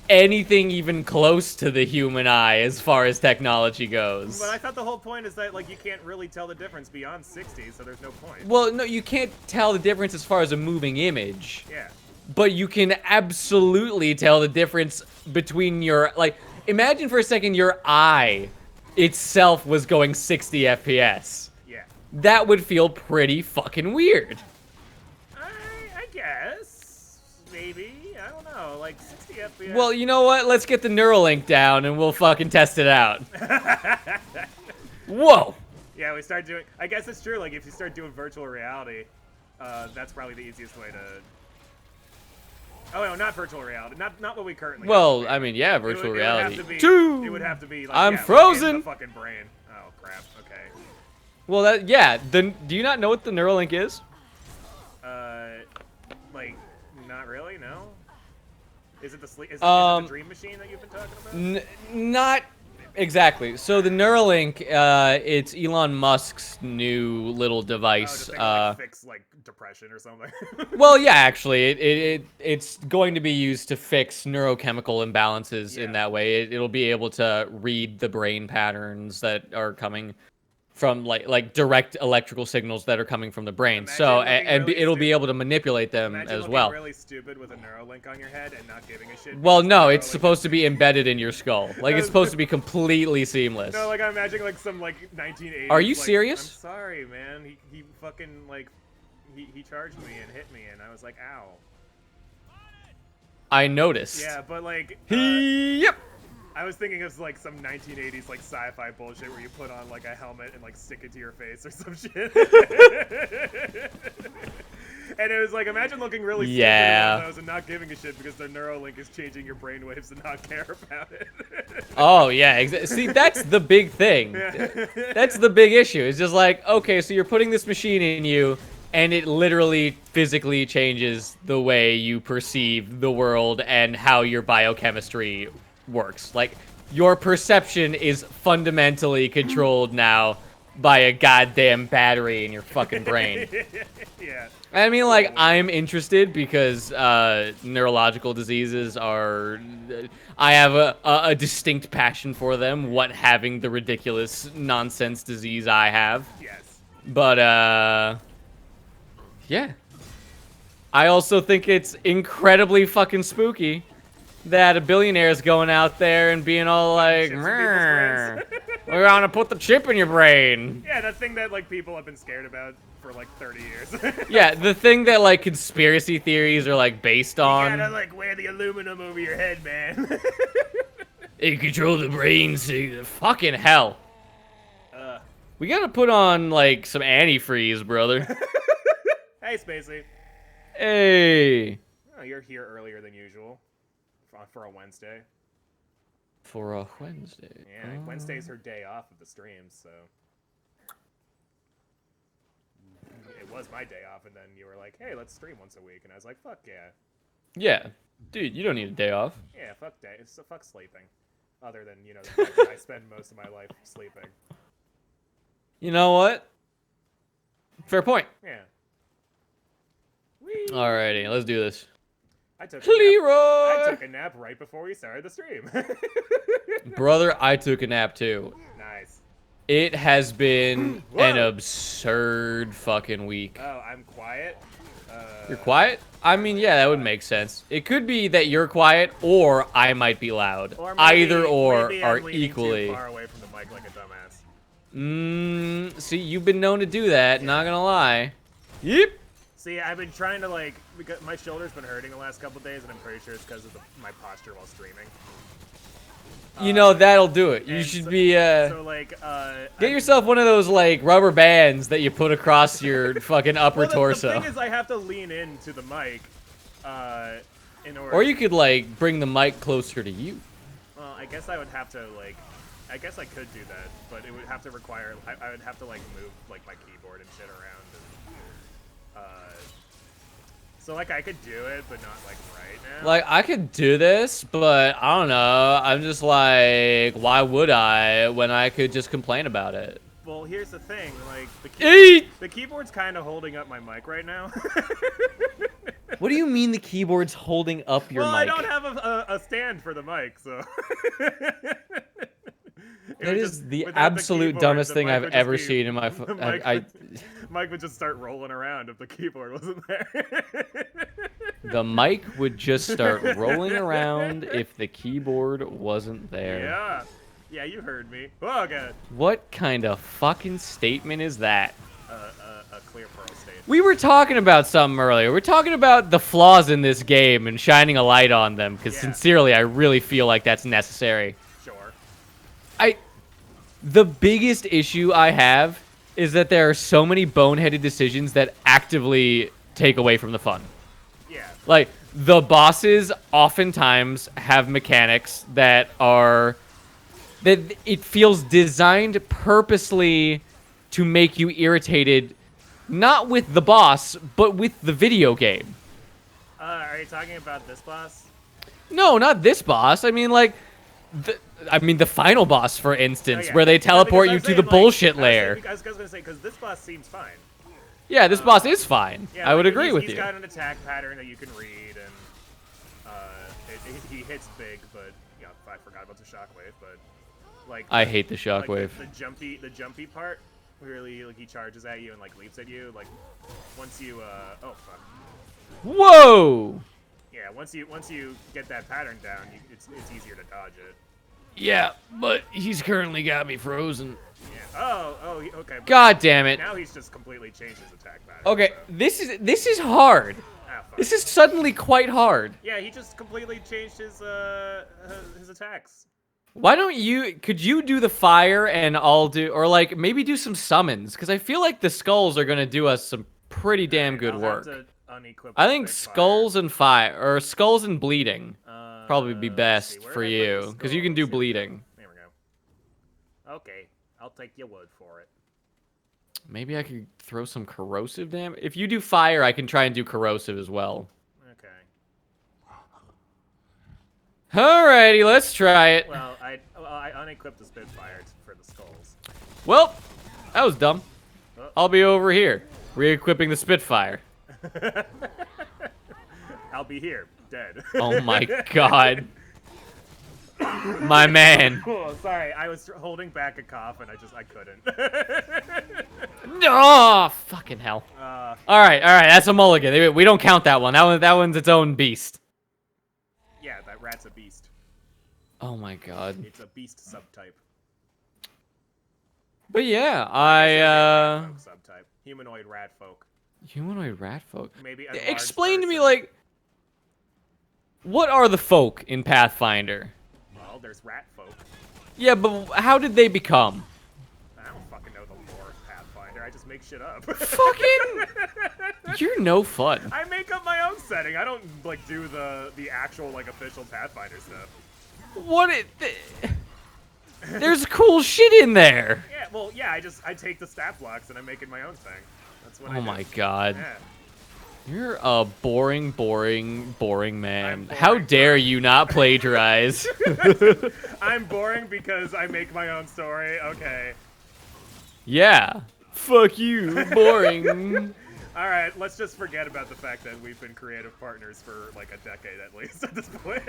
anything even close to the human eye as far as technology goes. But I thought the whole point is that like you can't really tell the difference beyond 60, so there's no point. Well, no, you can't tell the difference as far as a moving image. Yeah. But you can absolutely tell the difference between your, like, imagine for a second your eye itself was going 60 FPS. Yeah. That would feel pretty fucking weird. I guess. Maybe. I don't know. Like 60 FPS. Well, you know what? Let's get the Neuralink down and we'll fucking test it out. Whoa. Yeah, we start doing... I guess it's true. Like, if you start doing virtual reality, that's probably the easiest way to... Oh, no, not virtual reality. Not what we currently Well, I mean, yeah, virtual reality. It would have to be, like, I'm yeah, frozen. Like, in the fucking brain. Oh, crap. Okay. Well, that, yeah. Do you not know what the Neuralink is? Like, not really, no? Is it the sleep? Is it the dream machine that you've been talking about? Not exactly. So the Neuralink, it's Elon Musk's new little device. Oh, to like, fix like depression or something. Well, yeah, actually, it's going to be used to fix neurochemical imbalances in that way. It'll be able to read the brain patterns that are coming from like direct electrical signals that are coming from the brain. Imagine so really it'll be able to manipulate them as well. Really stupid with a Neuralink on your head and not giving a shit. Well, no, it's supposed to be embedded in your skull. Like it's supposed to be completely seamless. No, like I'm imagining like some like 1980s. Are you like, serious? I'm sorry, man. He fucking like he charged me and hit me and I was like, ow. I noticed. Yeah, but like. Yep. I was thinking of like some 1980s like sci-fi bullshit where you put on like a helmet and like stick it to your face or some shit. And it was like, imagine looking really stupid in those and not giving a shit because the Neuralink is changing your brainwaves and not care about it. Oh yeah, see that's the big thing. That's the big issue. It's just like, okay, so you're putting this machine in you and it literally physically changes the way you perceive the world and how your biochemistry works. Like, your perception is fundamentally controlled now by a goddamn battery in your fucking brain. Yeah. I mean, like, I'm interested because neurological diseases are... I have a distinct passion for them, what having the ridiculous nonsense disease I have. Yes. But, yeah. I also think it's incredibly fucking spooky that a billionaire is going out there and being all like, we're gonna put the chip in your brain. Yeah, that thing that like people have been scared about for like 30 years. Yeah, the thing that like conspiracy theories are like based on. You gotta like wear the aluminum over your head, man. It control the brain, so fucking hell. We gotta put on like some antifreeze, brother. Hey, Spacey. Hey. Oh, you're here earlier than usual. For a Wednesday. For a Wednesday. Yeah, Wednesday's her day off of the streams, so. It was my day off, and then you were like, hey, let's stream once a week. And I was like, fuck yeah. Yeah. Dude, you don't need a day off. Yeah, fuck day. So fuck sleeping. Other than, you know, the fact that I spend most of my life sleeping. You know what? Fair point. Yeah. Alrighty, let's do this. I took a nap right before we started the stream. Brother, I took a nap too. Nice. It has been an absurd fucking week. Oh, I'm quiet? You're quiet? I mean, yeah, that would make sense. It could be that you're quiet, or I might be loud. Or maybe, either or maybe are I'm equally. too far away from the mic like a dumbass. See, you've been known to do that, not gonna lie. Yep. See, I've been trying to, like, because my shoulder's been hurting the last couple days, and I'm pretty sure it's because of my posture while streaming. You know, that'll do it. You should be, So, like, get yourself one of those, like, rubber bands that you put across your fucking upper torso. The thing is, I have to lean into the mic, in order... Or you could, like, bring the mic closer to you. Well, I guess I would have to, like... I guess I could do that, but it would have to require... I would have to, like, move, like, my keyboard and shit around. So, like, I could do it, but not, like, right now. Like, I could do this, but I don't know. I'm just like, why would I when I could just complain about it? Well, here's the thing, like, the keyboard's kind of holding up my mic right now. What do you mean the keyboard's holding up your mic? Well, I don't have a stand for the mic, so... That is the absolute dumbest thing I've ever seen in my... Mic would just start rolling around if the keyboard wasn't there. The mic would just start rolling around if the keyboard wasn't there. Yeah. Yeah, you heard me. Oh, God. What kind of fucking statement is that? A ClearPearl statement. We were talking about something earlier. We're talking about the flaws in this game and shining a light on them, because sincerely, I really feel like that's necessary. Sure. The biggest issue I have is that there are so many boneheaded decisions that actively take away from the fun. Yeah. Like, the bosses oftentimes have mechanics that are... that it feels designed purposely to make you irritated, not with the boss, but with the video game. Are you talking about this boss? No, not this boss. I mean, like... the final boss, for instance, where they teleport you to the bullshit lair. I was gonna say, because this boss seems fine. Yeah, this boss is fine. Yeah, I would agree with you. He's you. got an attack pattern that you can read, and he hits big, but yeah, I forgot about the shockwave. But like, I hate the shockwave. Like the jumpy part, where he charges at you and like leaps at you. Like once you oh fuck. Whoa! Yeah, once you get that pattern down, it's easier to dodge it. Yeah, but he's currently got me frozen. Yeah. Oh, okay. God damn it! Now he's just completely changed his attack pattern. Okay, so. this is hard. This is suddenly quite hard. Yeah, he just completely changed his attacks. Why don't you? Could you do the fire and I'll do, or like maybe do some summons? Because I feel like the skulls are gonna do us some pretty damn good work. I think skulls and fire, or skulls and bleeding, probably be best for you, because you can do bleeding. There we go. Okay, I'll take your word for it. Maybe I could throw some corrosive damage. If you do fire, I can try and do corrosive as well. Okay. Alrighty, let's try it. Well, I unequipped the Spitfire for the skulls. Well, that was dumb. I'll be over here, re-equipping the Spitfire. I'll be here, dead. Oh my god. My man. Cool, sorry, I was holding back a cough and I couldn't. Oh, fucking hell. Alright, that's a mulligan. We don't count that one. That one's its own beast. Yeah, that rat's a beast. Oh my god. It's a beast subtype. But yeah, subtype. Humanoid rat folk. Humanoid rat folk? Maybe explain to me, like, what are the folk in Pathfinder? Well, there's rat folk. Yeah, but how did they become? I don't fucking know the lore of Pathfinder. I just make shit up. Fucking... You're no fun. I make up my own setting. I don't, like, do the actual, like, official Pathfinder stuff. There's cool shit in there. Yeah, well, yeah, I take the stat blocks and I make it my own thing. That's what I do. Oh my god. Yeah. You're a boring man. How dare you not plagiarize? I'm boring because I make my own story. Okay. Yeah. Fuck you. Boring. All right, let's just forget about the fact that we've been creative partners for like a decade at least at this point.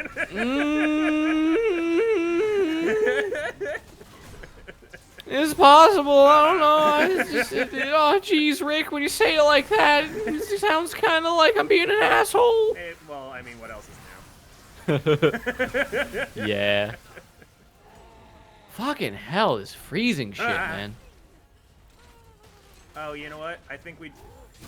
It's possible. I don't know. It's just, oh, geez, Rick, when you say it like that, it sounds kind of like I'm being an asshole. Well, I mean, what else is new? Yeah. Fucking hell, this freezing shit, man. Oh, you know what? I think we...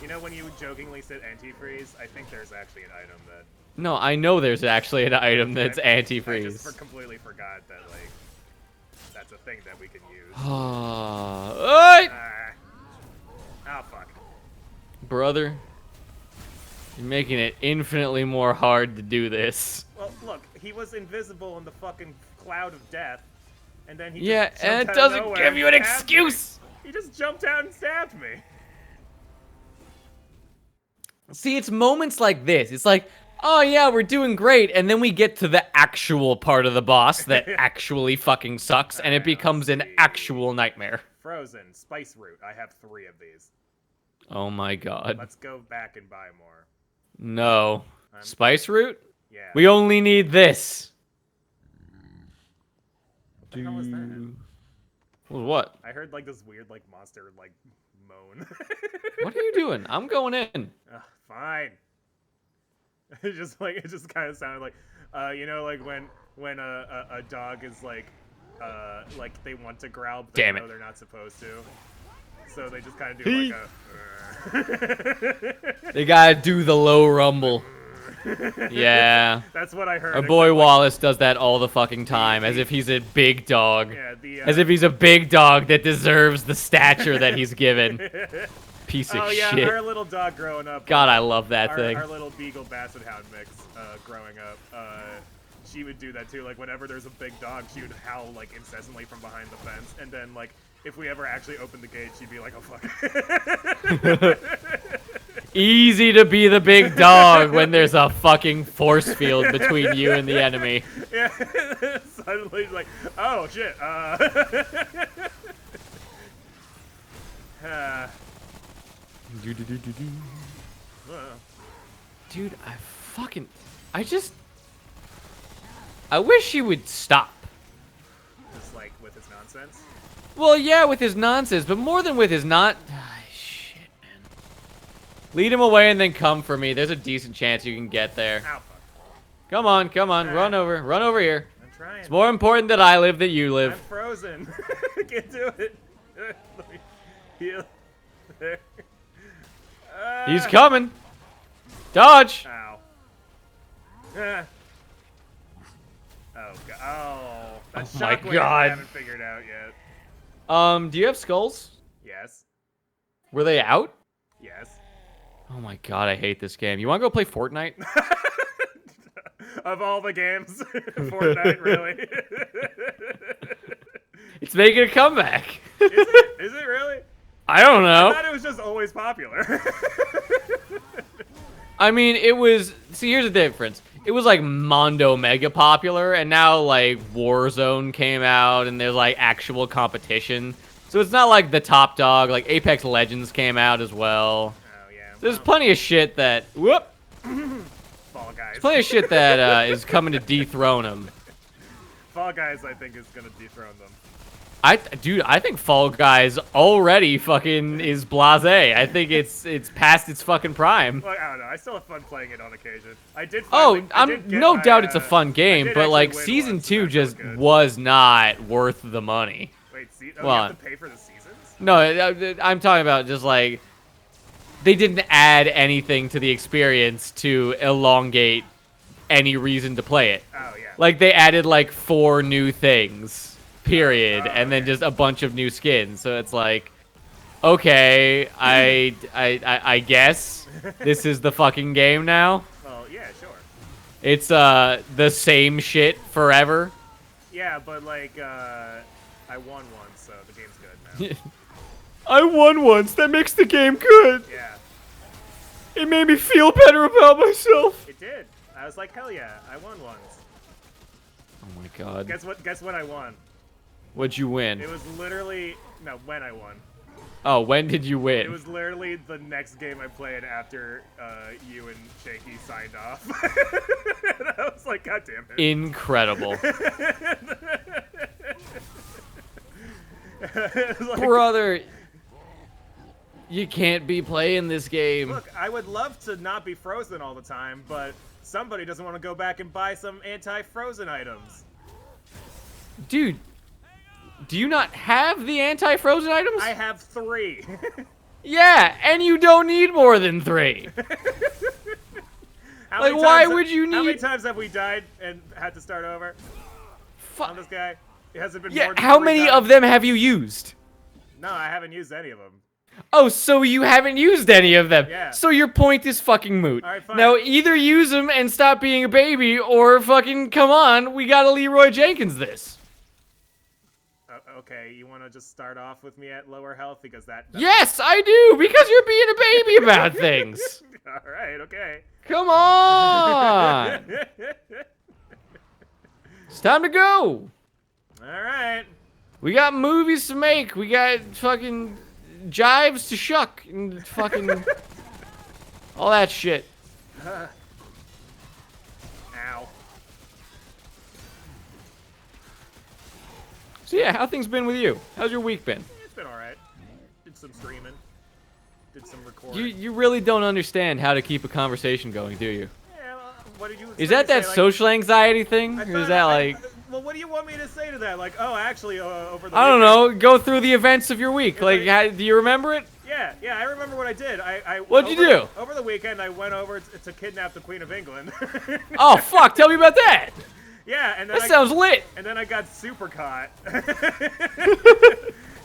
You know when you jokingly said antifreeze? I think there's actually an item that... No, I know there's actually an item that's antifreeze. I just completely forgot that, like, that's a thing that we can use. Oh, fuck. Brother, you're making it infinitely more hard to do this. Well, look, he was invisible in the fucking cloud of death, and then he just and it doesn't give you an excuse! He just jumped out and stabbed me. See, it's moments like this. It's like, oh yeah, we're doing great. And then we get to the actual part of the boss that actually fucking sucks, and it becomes an actual nightmare. Frozen, spice root. I have 3 of these. Oh my god. Let's go back and buy more. No. Spice root? Yeah. We only need this. What the hell was that? Well, what? I heard like this weird like monster like moan. What are you doing? I'm going in. Fine. It just kind of sounded like, you know, like when a dog is like they want to growl, but they know they're not supposed to. So they just kind of do like a. They gotta do the low rumble. Yeah. That's what I heard. Our boy Wallace does that all the fucking time, as if he's a big dog. Yeah, as if he's a big dog that deserves the stature that he's given. Piece of shit. Oh yeah, our little dog growing up. God, I love that thing. Our little Beagle Basset Hound mix growing up. She would do that too. Like whenever there's a big dog, she would howl like incessantly from behind the fence, and then like if we ever actually opened the gate, she'd be like, "Oh fuck." Easy to be the big dog when there's a fucking force field between you and the enemy. Yeah. Suddenly, like, oh shit. Dude, I wish he would stop. Just like with his nonsense? Well, yeah, with his nonsense, but more than with his shit, man. Lead him away and then come for me. There's a decent chance you can get there. Ow, fuck. Come on, run over here. I'm trying. It's more important that I live than you live. I'm frozen. I can't do it. Let me heal. There. He's coming. Dodge. Ow. Oh, God. Oh, that my shockwave God. I haven't figured out yet. Do you have skulls? Yes. Were they out? Yes. Oh my god, I hate this game. You want to go play Fortnite? Of all the games, Fortnite, really? It's making a comeback. Is it? Is it really? I don't know. I thought it was just always popular. I mean, it was... See, here's the difference. It was, like, Mondo mega popular, and now, like, Warzone came out, and there's, like, actual competition. So it's not, like, the top dog. Like, Apex Legends came out as well. Oh, yeah. There's plenty of shit that... Whoop! Fall Guys. There's plenty of shit that is coming to dethrone him. Fall Guys, I think, is gonna dethrone them. Dude, I think Fall Guys already fucking is blasé. I think it's past its fucking prime. Well, I don't know. I still have fun playing it on occasion. I did. No doubt it's a fun game, but like season 2 just was not worth the money. Wait, you have to pay for the seasons? No, I'm talking about just like they didn't add anything to the experience to elongate any reason to play it. Oh yeah. Like they added like 4 new things. Period, and then just a bunch of new skins. So it's like, okay, I guess this is the fucking game now. Well, yeah, sure. It's the same shit forever. Yeah, but like I won once, so the game's good now. I won once. That makes the game good. Yeah. It made me feel better about myself. It did. I was like, hell yeah, I won once. Oh my god. Guess what I won? What'd you win? It was literally when I won. Oh, when did you win? It was literally the next game I played after you and Shaky signed off. And I was like, God damn it. Incredible. Like, brother, you can't be playing this game. Look, I would love to not be frozen all the time, but somebody doesn't want to go back and buy some anti-frozen items. Dude, do you not have the anti-frozen items? I have 3. Yeah, and you don't need more than 3. Like, why would you need... How many times have we died and had to start over? On this guy? It hasn't been more than how 3 many times. of them have you used? No, I haven't used any of them. Oh, so you haven't used any of them. Yeah. So your point is fucking moot. All right, fine. Now, either use them and stop being a baby, or fucking, come on, we gotta Leroy Jenkins this. okay, you want to just start off with me at lower health because that's Yes, I do, because you're being a baby about things. All right, okay. Come on. It's time to go. All right. We got movies to make. We got fucking jives to shuck and fucking all that shit. Ow. So yeah, how things been with you? How's your week been? It's been all right. Did some streaming. Did some recording. You really don't understand how to keep a conversation going, do you? Yeah, well, what did you Is that say, social anxiety thing? Or is that like... Well, what do you want me to say to that? Like, oh, actually, over the I don't weekend- know. Go through the events of your week. Like, do you remember it? Yeah, I remember what I did. What'd you do? Over the weekend, I went over to kidnap the Queen of England. Oh, fuck. Tell me about that. Yeah, and then That sounds lit. And then I got super caught.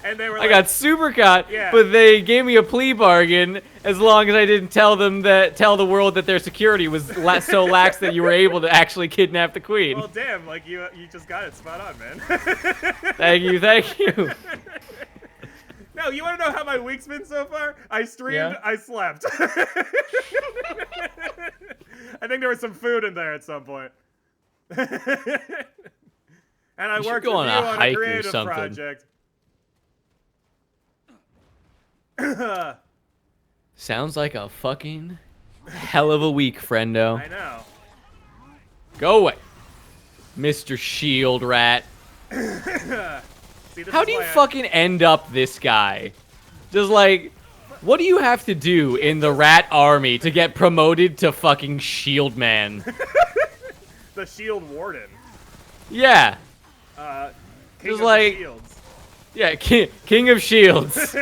And they were I got super caught, Yeah. but they gave me a plea bargain as long as I didn't tell the world that their security was so lax that you were able to actually kidnap the queen. Well, damn, like you just got it spot on, man. Thank you. No, you want to know how my week's been so far? I streamed, Yeah? I slept. I think there was some food in there at some point. And I You should worked go with on you a on a hike or creative something. project. Sounds like a fucking hell of a week, friendo. I know. Go away, Mr. Shield Rat. See, this How is do you why fucking end up this guy? Just like, what do you have to do in the rat army to get promoted to fucking Shield Man? the Shield Warden. Yeah. King Just of like- the Shields. Yeah, King of Shields.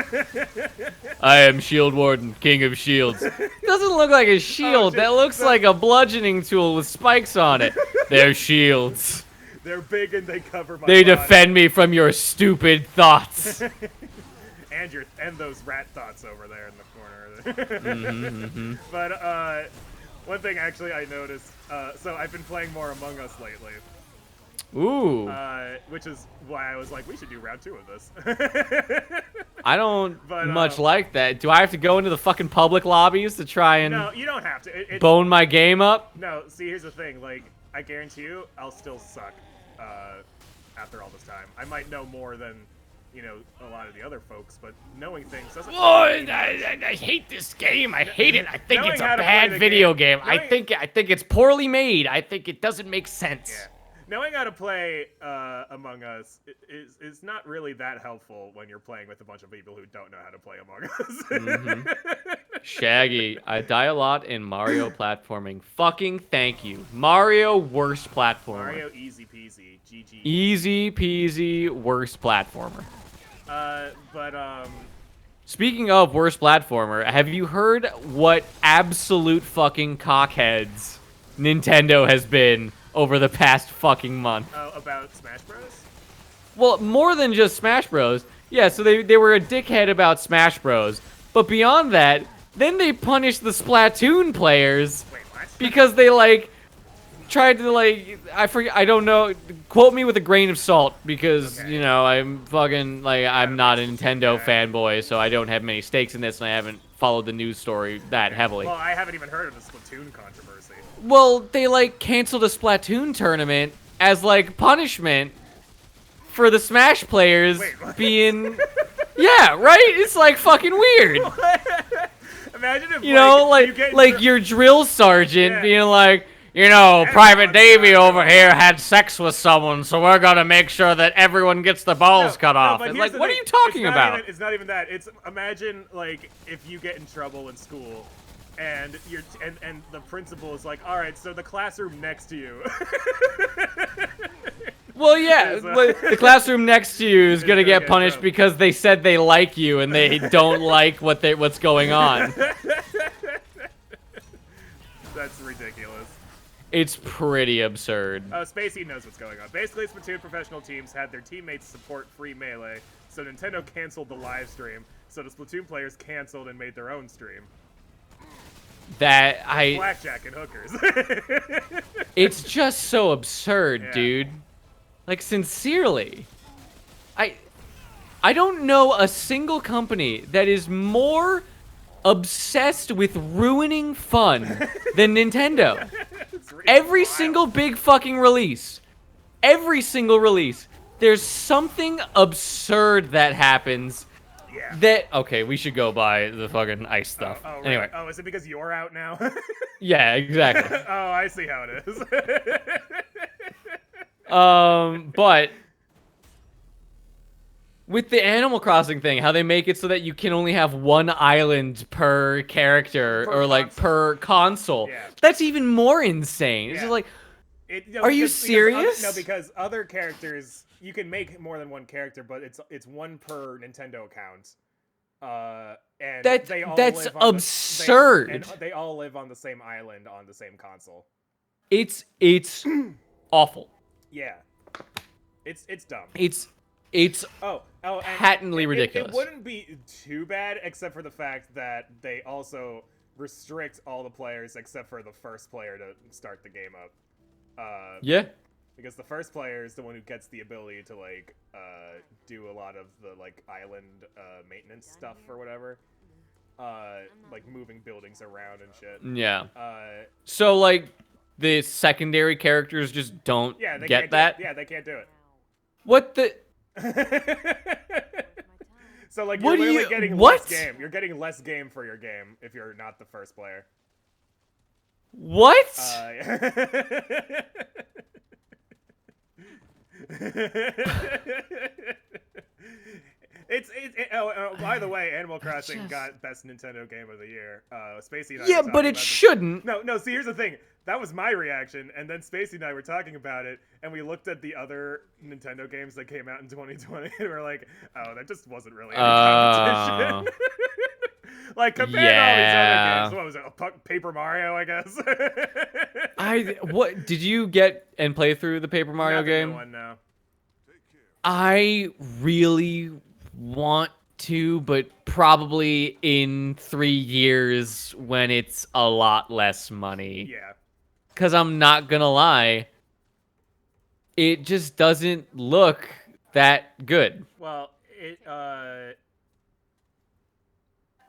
I am Shield Warden, King of Shields. Doesn't look like a shield. shit. That looks like a bludgeoning tool with spikes on it. They're shields. They're big and they cover my They body. defend me from your stupid thoughts. and those rat thoughts over there in the corner. But one thing actually I noticed. So I've been playing more Among Us lately. Ooh. Which is why I was like, we should do round 2 of this. I don't But, much like that. Do I have to go into the fucking public lobbies to try and No, you don't have to. bone my game up? No, see, here's the thing. Like, I guarantee you, I'll still suck after all this time. I might know more than, a lot of the other folks, but knowing things doesn't... Oh, I hate this game. I hate it. I think Knowing it's a how to play bad the video game. game. I think it's poorly made. I think it doesn't make sense. Yeah. Knowing how to play Among Us is not really that helpful when you're playing with a bunch of people who don't know how to play Among Us. Shaggy, I die a lot in Mario platforming. Fucking thank you. Mario, worst platformer. Mario, easy peasy. GG. Easy peasy, worst platformer. Speaking of worst platformer, have you heard what absolute fucking cockheads Nintendo has been over the past fucking month? Oh, about Smash Bros? Well, more than just Smash Bros. Yeah, so they were a dickhead about Smash Bros. But beyond that, then they punished the Splatoon players Wait, what? because they, tried to, I forget, I don't know, quote me with a grain of salt because, Okay. I'm fucking, I'm not a Nintendo Yeah. fanboy, so I don't have many stakes in this and I haven't followed the news story that heavily. Well, I haven't even heard of the Splatoon controversy. Well, they, canceled a Splatoon tournament as, punishment for the Smash players Wait, what? being... Yeah, right? It's, fucking weird. Imagine if, You get your drill sergeant Yeah. being like, Private Davy over here had sex with someone, so we're gonna make sure that everyone gets the balls cut off. but It's here's like, the what are thing. you talking It's not about? even- it's not even that. It's imagine if you get in trouble in school, and and the principal is like, all right, so the classroom next to you. Well, yeah, Is, the classroom next to you is gonna gonna get get punished drunk. because they said they like you and they don't like what's going on. That's ridiculous. It's pretty absurd. Spacey knows what's going on. Basically, Splatoon professional teams had their teammates support free Melee, so Nintendo canceled the live stream, so the Splatoon players canceled and made their own stream. Blackjack and hookers. It's just so absurd, Yeah. dude. Sincerely. I don't know a single company that is more obsessed with ruining fun than Nintendo. Really Every wild. single big fucking release, every single release, there's something absurd that happens. Yeah. Okay, we should go buy the fucking ice stuff. Oh, really? Anyway. Oh, is it because you're out now? Yeah, exactly. Oh, I see how it is. But with the Animal Crossing thing, how they make it so that you can only have one island per character Per or like console. per console. Yeah. That's even more insane. It's Yeah. just like, No, are you because serious? no, because other characters, you can make more than one character, but it's one per Nintendo account. And they all that's live on absurd. and they all live on the same island on the same console. It's awful. Yeah, it's dumb. It's and patently ridiculous. It wouldn't be too bad, except for the fact that they also restrict all the players except for the first player to start the game up. Yeah. Because the first player is the one who gets the ability to like do a lot of the like island maintenance stuff or whatever, like moving buildings around and shit. Yeah. So like the secondary characters just don't get that. Yeah, they can't do it. What the? So like What you're do literally you- getting what? less game. You're getting less game for your game if you're not the first player. What? By the way, Animal Crossing got Best Nintendo Game of the Year. Spacey and I Yeah, were but talking it about this. shouldn't. No. See, here's the thing. That was my reaction, and then Spacey and I were talking about it, and we looked at the other Nintendo games that came out in 2020, and we're like, oh, that just wasn't really any competition. Like compared to all these other games, what was it? Paper Mario, I guess. What did you get and play through the Paper Mario Not the game? new one, no. I really want to, but probably in 3 years when it's a lot less money. Yeah. Because I'm not gonna lie, it just doesn't look that good. Well, it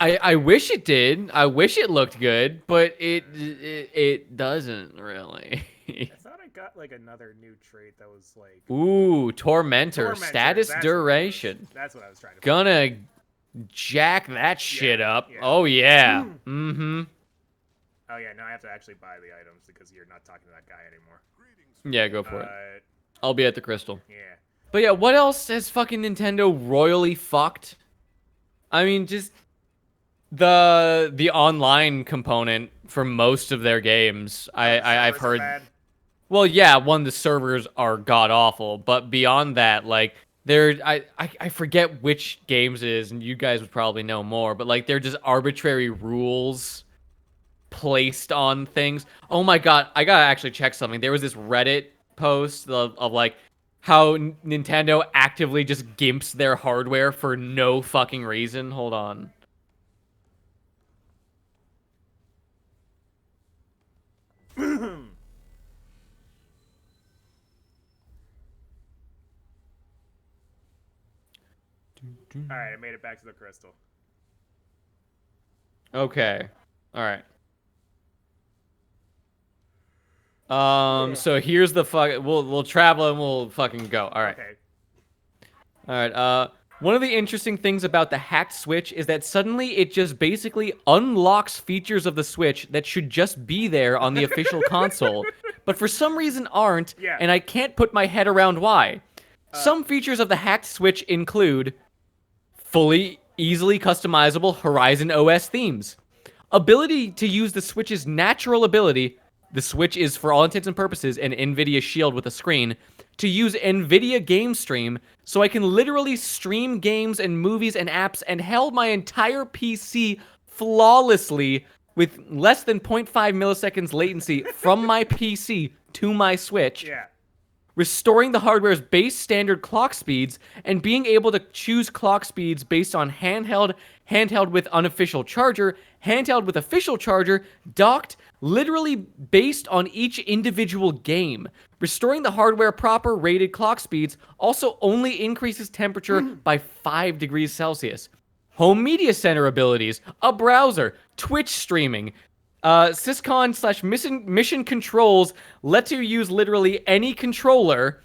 I wish it did. I wish it looked good, but it doesn't really. I thought I got like another new trait that was like Ooh, Tormentor, Tormentor, status that's duration. That's what I was trying to Gonna jack that shit up. yeah. Oh yeah. Mm-hmm. Oh yeah, now I have to actually buy the items because you're not talking to that guy anymore. Yeah, go for it. I'll be at the crystal. Yeah. But yeah, what else has fucking Nintendo royally fucked? I mean, just the online component for most of their games. I've Servers are heard. bad. Well, yeah, the servers are god awful, but beyond that, like I forget which games it is, and you guys would probably know more, but like they're just arbitrary rules placed on things. Oh my god, I gotta actually check something. There was this Reddit post of like how Nintendo actively just gimps their hardware for no fucking reason. Hold on. Alright, I made it back to the crystal. Okay. All right. So here's the we'll travel and we'll fucking go. All right. Okay. All right. One of the interesting things about the hacked Switch is that suddenly it just basically unlocks features of the Switch that should just be there on the official console, but for some reason aren't, Yeah. and I can't put my head around why. Some features of the hacked Switch include fully easily customizable Horizon OS themes, ability to use the Switch's natural ability. The Switch is, for all intents and purposes, an NVIDIA Shield with a screen, to use NVIDIA Game Stream, so I can literally stream games and movies and apps and held my entire PC flawlessly with less than 0.5 milliseconds latency from my PC to my Switch. Yeah. Restoring the hardware's base standard clock speeds, and being able to choose clock speeds based on handheld with unofficial charger, handheld with official charger, docked, literally based on each individual game. Restoring the hardware proper rated clock speeds also only increases temperature by 5 degrees Celsius. Home media center abilities, a browser, Twitch streaming, Syscon/mission controls let you use literally any controller.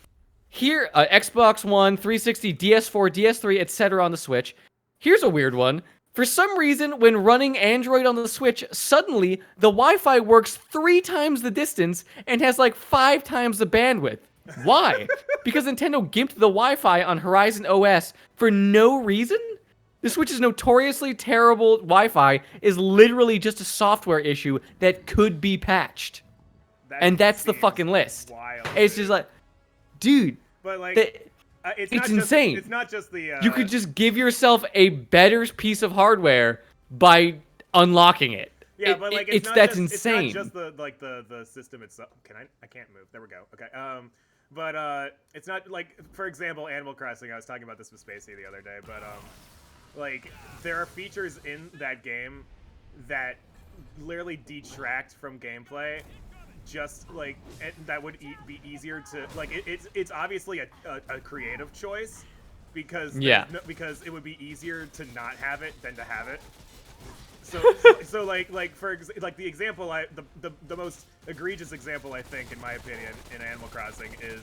Here, Xbox One, 360, DS4, DS3, etc. on the Switch. Here's a weird one. For some reason, when running Android on the Switch, suddenly the Wi-Fi works 3 times the distance and has like 5 times the bandwidth. Why? Because Nintendo gimped the Wi-Fi on Horizon OS for no reason? The Switch's notoriously terrible Wi-Fi is literally just a software issue that could be patched. And that's the fucking list. Wild, it's just like, dude, but like, it's insane. It's not just the. You could just give yourself a better piece of hardware by unlocking it. Yeah, but like, that's insane. It's not just the system itself. I can't move. There we go. Okay. But it's not like, for example, Animal Crossing. I was talking about this with Spacey the other day, but like, there are features in that game that literally detract from gameplay. Just like that would be easier to like. It's obviously a creative choice because because it would be easier to not have it than to have it. So like the example the most egregious example I think in my opinion in Animal Crossing is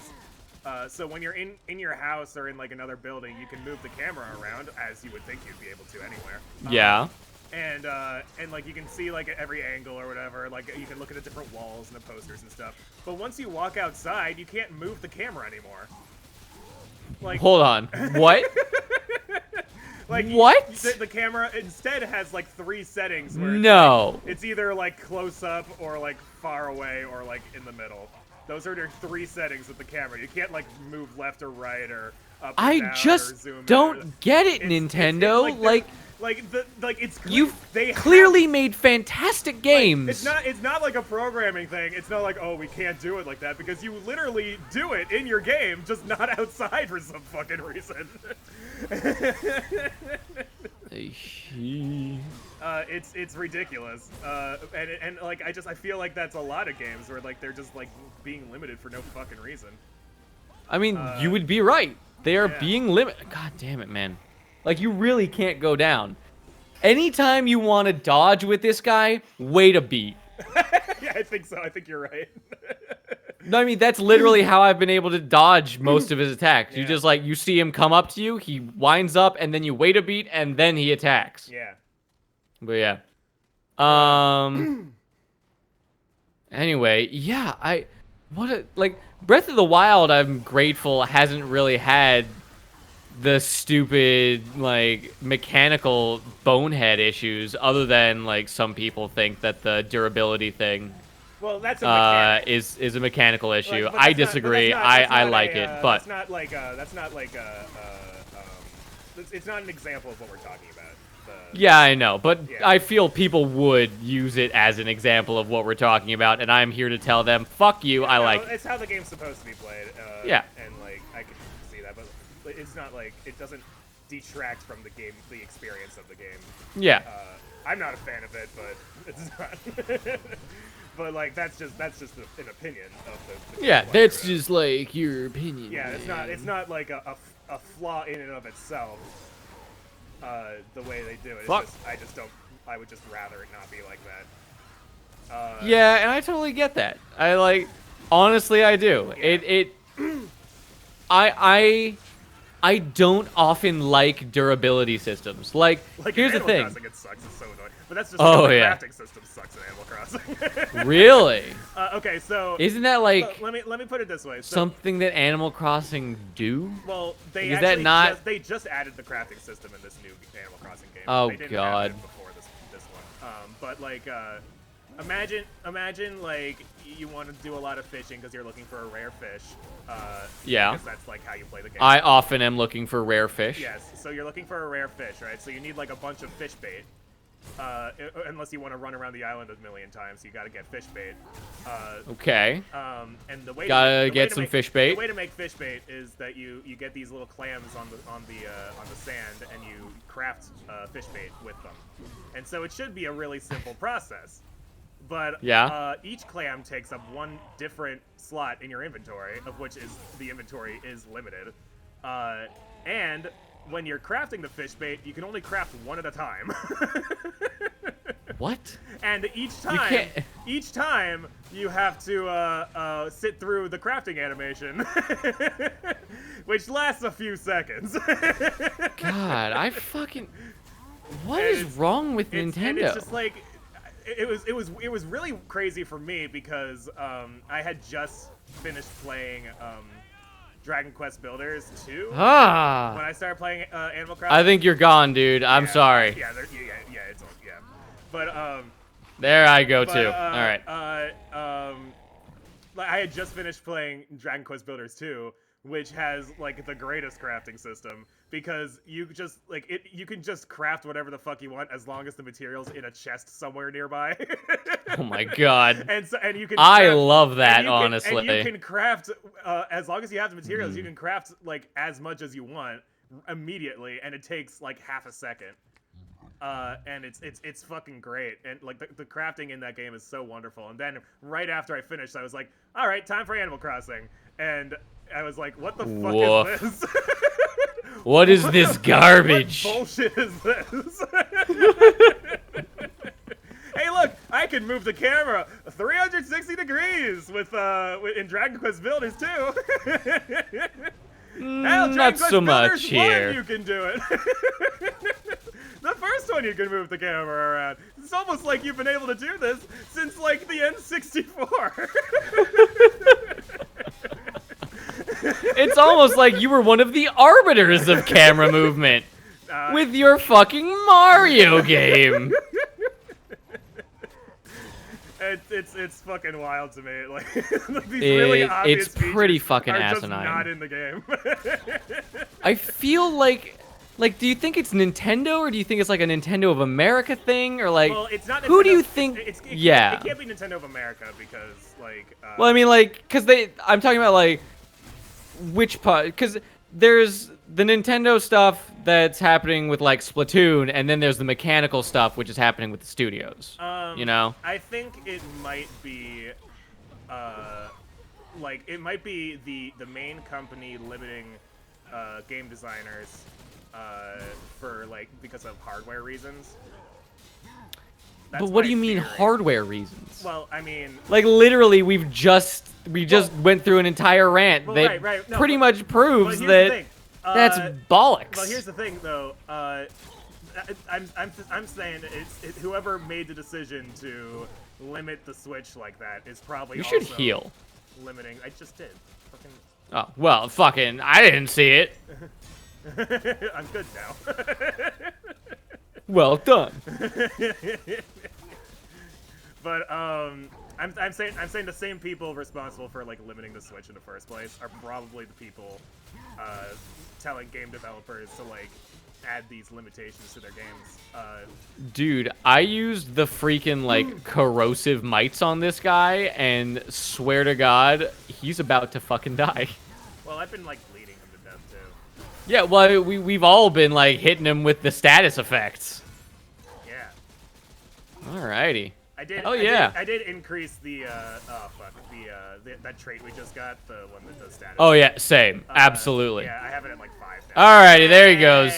so when you're in your house or in like another building, you can move the camera around as you would think you'd be able to anywhere. Yeah. And like you can see like at every angle or whatever, like you can look at the different walls and the posters and stuff. But once you walk outside, you can't move the camera anymore. Like, hold on, what? Like what? The camera instead has like 3 settings. Where it's either like close up or like far away or like in the middle. Those are your 3 settings with the camera. You can't like move left or right or up or down I just or zoom don't in. get it, Nintendo. They clearly made fantastic games. Like, it's not like a programming thing. It's not like, oh, we can't do it like that, because you literally do it in your game, just not outside for some fucking reason. It's ridiculous. And like I feel like that's a lot of games where like they're just like being limited for no fucking reason. I mean, you would be right. They are being limited. God damn it, man. Like, you really can't go down. Anytime you want to dodge with this guy, wait a beat. Yeah, I think so. I think you're right. No, I mean, that's literally how I've been able to dodge most of his attacks. Yeah. You just, like, you see him come up to you, he winds up, and then you wait a beat, and then he attacks. Yeah. But, yeah. Anyway, yeah, Breath of the Wild, I'm grateful, hasn't really had the stupid, like, mechanical bonehead issues, other than, like, some people think that the durability thing that's a is a mechanical issue. But I disagree. I like it, but it's not an example of what we're talking about. Yeah, I know, but I feel people would use it as an example of what we're talking about, and I'm here to tell them, fuck you, I like it. It's how the game's supposed to be played. Yeah. And, like, I can see that, but it's not like, it doesn't detract from the game, the experience of the game. Yeah. I'm not a fan of it, but it's not. But, like, that's just an opinion of the yeah, that's just, like, your opinion. Yeah, it's not like a flaw in and of itself. The way they do it. I would just rather it not be like that. Yeah, and I totally get that. Honestly, I do. Yeah. I don't often like durability systems. Like here's the thing. Crossing, it sucks. It's so annoying. But that's just the crafting system sucks in Animal Crossing. Really? Okay, so isn't that like let me put it this way. Something that Animal Crossing do? Well, they they just added the crafting system in this new Animal Crossing game. Oh they didn't God. Have it before this one. But like imagine like you want to do a lot of fishing because you're looking for a rare fish. Yeah. Because that's like how you play the game. I often am looking for rare fish. Yes. So you're looking for a rare fish, right? So you need like a bunch of fish bait. Unless you want to run around the island a million times, you got to get fish bait. Okay. And the way fish bait. The way to make fish bait is that you get these little clams on the sand and you craft fish bait with them. And so it should be a really simple process. but Yeah. each clam takes up one different slot in your inventory, of which is the inventory is limited. And when you're crafting the fish bait, you can only craft one at a time. What? And each time you have to sit through the crafting animation, which lasts a few seconds. God, I fucking. What is wrong with Nintendo? And it's just like, it was really crazy for me because I had just finished playing Dragon Quest Builders 2 when I started playing Animal Crossing. I think you're gone, dude. I'm sorry. Yeah, it's but there I go too. All right. I had just finished playing Dragon Quest Builders 2, which has like the greatest crafting system because you just you can just craft whatever the fuck you want as long as the material's in a chest somewhere nearby. Oh my god. And you can. I love that, honestly. And you can craft as long as you have the materials. You can craft like as much as you want immediately, and it takes like half a second. And it's fucking great, and like the crafting in that game is so wonderful. And then right after I finished, I was like, all right, time for Animal Crossing, and I was like, what the fuck is this? What is this garbage? What bullshit is this? Hey, look, I can move the camera 360 degrees with in Dragon Quest Builders too. Not so much here. You can do it. The first one you can move the camera around. It's almost like you've been able to do this since like the N64. It's almost like you were one of the arbiters of camera movement with your fucking Mario game. It's fucking wild to me. Like these really obvious it's pretty fucking are asinine. Just not in the game. I feel like, do you think it's Nintendo, or do you think it's like a Nintendo of America thing, or like, well, it's not Nintendo, who do you think? It yeah, can't be Nintendo of America because like. Well, I mean, like, I'm talking about like which part, because there's the Nintendo stuff that's happening with like Splatoon, and then there's the mechanical stuff which is happening with the studios. You know? I think it might be, like it might be the main company limiting game designers for like because of hardware reasons. But what do you mean hardware reasons? Well, I mean, like literally, we just went through an entire rant that pretty much proves that that's bollocks. Well, here's the thing, though. I'm saying it's whoever made the decision to limit the Switch like that is probably. You should also heal. Limiting. I just did. Fucking. Oh well, fucking. I didn't see it. I'm good now. Well done. But I'm saying the same people responsible for like limiting the Switch in the first place are probably the people telling game developers to like add these limitations to their games. Dude, I used the freaking like corrosive mites on this guy, and swear to God, he's about to fucking die. Well, I've been like bleeding him to death too. Yeah, well, we've all been like hitting him with the status effects. Yeah. Alrighty. I did. Oh yeah. I did increase the that trait we just got, the one that does status. Oh yeah, same. Absolutely. Yeah, I have it at like 5 now. Alrighty, there he goes.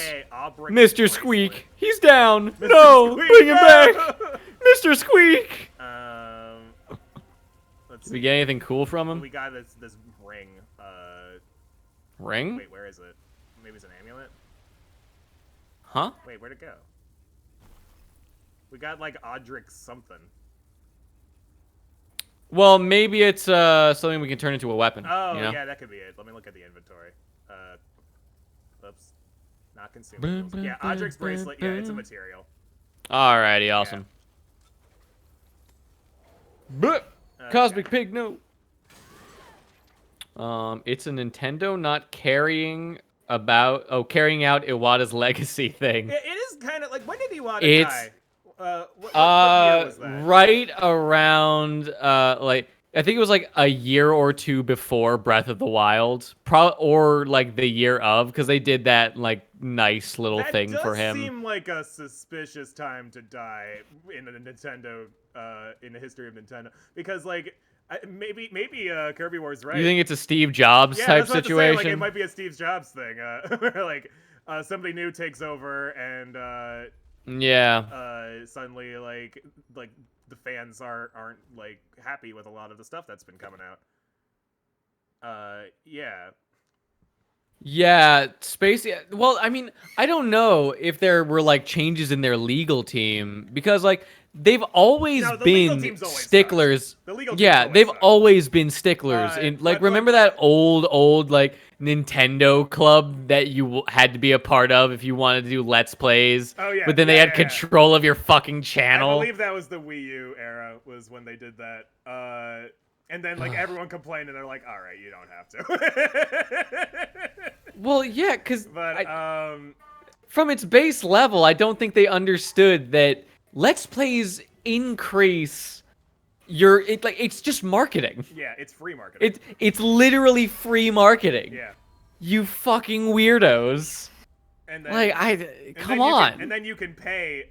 Mr. Squeak. He's down. No, bring him back. Mr. Squeak. Let's Did we get anything cool from him? We got this ring. Ring? Wait, where is it? Maybe it's an amulet? Huh? Wait, where'd it go? We got like Audric something. Well, maybe it's something we can turn into a weapon. Oh, you know? yeah, that could be it. Let me look at the inventory. Oops. Not consumables. Yeah, Audric's bracelet. Yeah, it's a material. Alrighty, awesome. Yeah. Cosmic Pig, no. It's a Nintendo not carrying out Iwata's legacy thing. Yeah, it is kind of like, when did Iwata die? What year was that? Right around like I think it was like a year or two before Breath of the Wild, or like the year of, because they did that like nice little thing for him. That does seem like a suspicious time to die in a Nintendo, in the history of Nintendo, because like maybe Kirby War's right. You think it's a Steve Jobs type situation? Like, it might be a Steve Jobs thing, where like somebody new takes over and suddenly like the fans aren't like happy with a lot of the stuff that's been coming out. Yeah, Space. Well, I mean, I don't know if there were like changes in their legal team, because like they've always been sticklers. They've always been sticklers. In like, remember that old like Nintendo club that you had to be a part of if you wanted to do Let's Plays? Oh yeah. But then they had control of your fucking channel. I believe that was the Wii U era was when they did that. And then like everyone complained, and they're like, "All right, you don't have to." Well, yeah, because from its base level, I don't think they understood that Let's Plays increase it's just marketing. Yeah, it's free marketing. It's literally free marketing. Yeah. You fucking weirdos. And then, come on. And then you can pay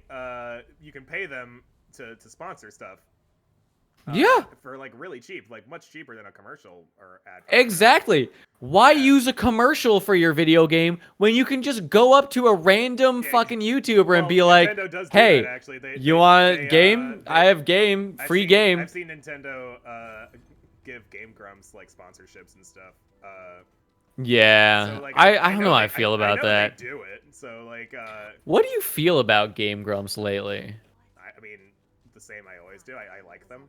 them to sponsor stuff. For like really cheap, like much cheaper than a commercial or ad. Exactly. Why use a commercial for your video game when you can just go up to a random fucking YouTuber and be like, "Hey, you want game? I have game, free game." I've seen Nintendo give Game Grumps like sponsorships and stuff. Yeah, so, like, I don't know how I feel about that. They do it, so like. What do you feel about Game Grumps lately? I mean, the same I always do. I like them.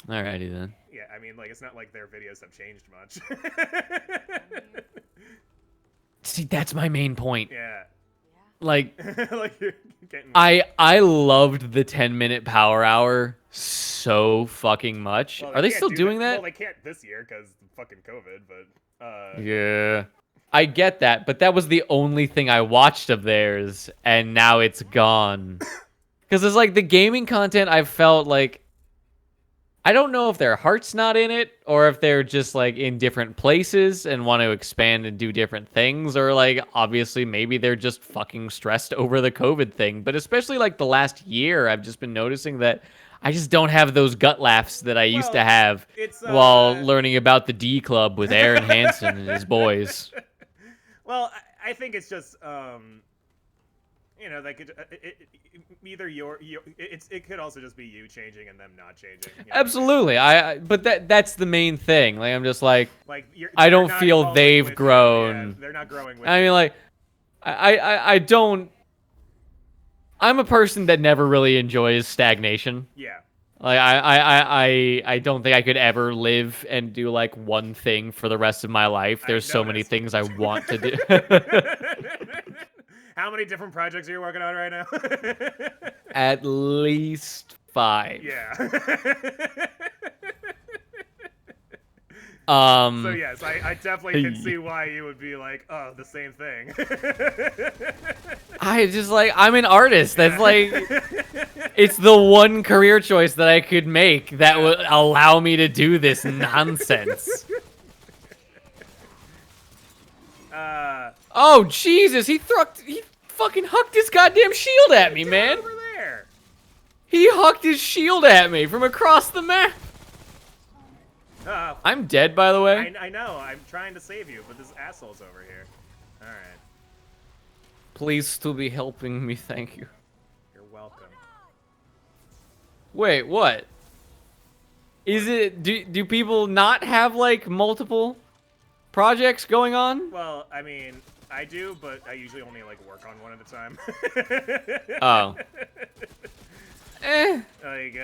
Alrighty then. Yeah, I mean, like, it's not like their videos have changed much. See, that's my main point. Yeah. Like, like you're getting... I loved the 10-minute Power Hour so fucking much. Well, Are they still doing that? Well, they can't this year because fucking COVID, but yeah. I get that, but that was the only thing I watched of theirs, and now it's gone. Because it's like the gaming content, I felt like, I don't know if their heart's not in it, or if they're just like in different places and want to expand and do different things, or like obviously maybe they're just fucking stressed over the COVID thing. But especially like the last year, I've just been noticing that I just don't have those gut laughs that I used to have while learning about the D Club with Aaron Hansen and his boys. Well, I think it's just, you know, like either it could also just be you changing and them not changing. You know? Absolutely, but that's the main thing. Like, I'm just like I don't feel they've grown. Yeah, they're not growing. I mean, like, I don't. I'm a person that never really enjoys stagnation. Yeah. Like I don't think I could ever live and do like one thing for the rest of my life. There's so many things I want to do. How many different projects are you working on right now? At least 5. Yeah. So yes, I definitely can see why you would be like, oh, the same thing. I just like, I'm an artist. That's like, it's the one career choice that I could make that would allow me to do this nonsense. Oh Jesus! He fucking hucked his goddamn shield at me, man. Over there. He hucked his shield at me from across the map. I'm dead, by the way. I know. I'm trying to save you, but this asshole's over here. All right. Please to be helping me, thank you. You're welcome. Wait, what? Is it? Do people not have like multiple projects going on? Well, I mean, I do, but I usually only like work on one at a time. Oh. Like,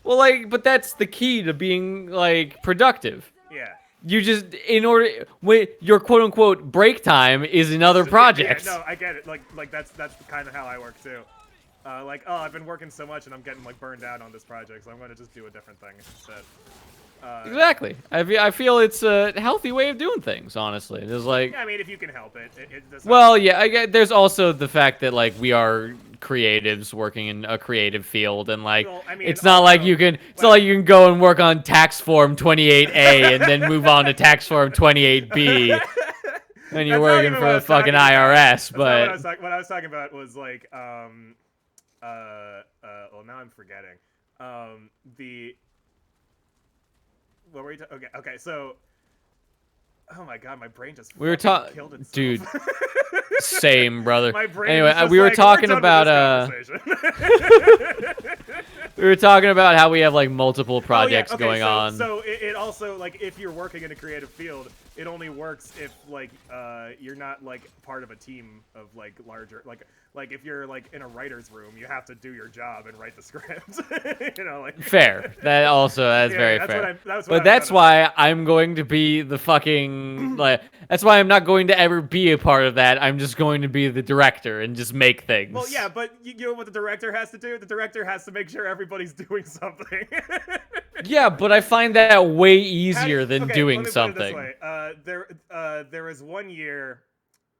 well, like, but that's the key to being like productive. Yeah. You just, in order, when your quote unquote break time is another project. Yeah, no, I get it. Like that's kind of how I work too. Like, oh, I've been working so much and I'm getting like burned out on this project, so I'm gonna just do a different thing instead. Exactly. I feel it's a healthy way of doing things, honestly. There's like... Yeah, I mean, if you can help it. Well, yeah, there's also the fact that, like, we are creatives working in a creative field, and like Well, I mean, it's not like you can go and work on tax form 28A and then move on to tax form 28B when you're working for the fucking IRS. But what I was talking about was like well, now I'm forgetting. What were you okay, so oh my god, my brain just killed itself. Dude. Same, brother. My brain anyway, we were like, talking about we were talking about how we have like multiple projects going on. So it also, like, if you're working in a creative field, it only works if like you're not like part of a team of like larger like if you're like in a writer's room, you have to do your job and write the script. You know, like fair. That's very fair. But that's why I'm going to be the fucking like. That's why I'm not going to ever be a part of that. I'm just going to be the director and just make things. Well, yeah, but you know what the director has to do? The director has to make sure everybody's doing something. Yeah, but I find that way easier than doing something. Put it this way. There was one year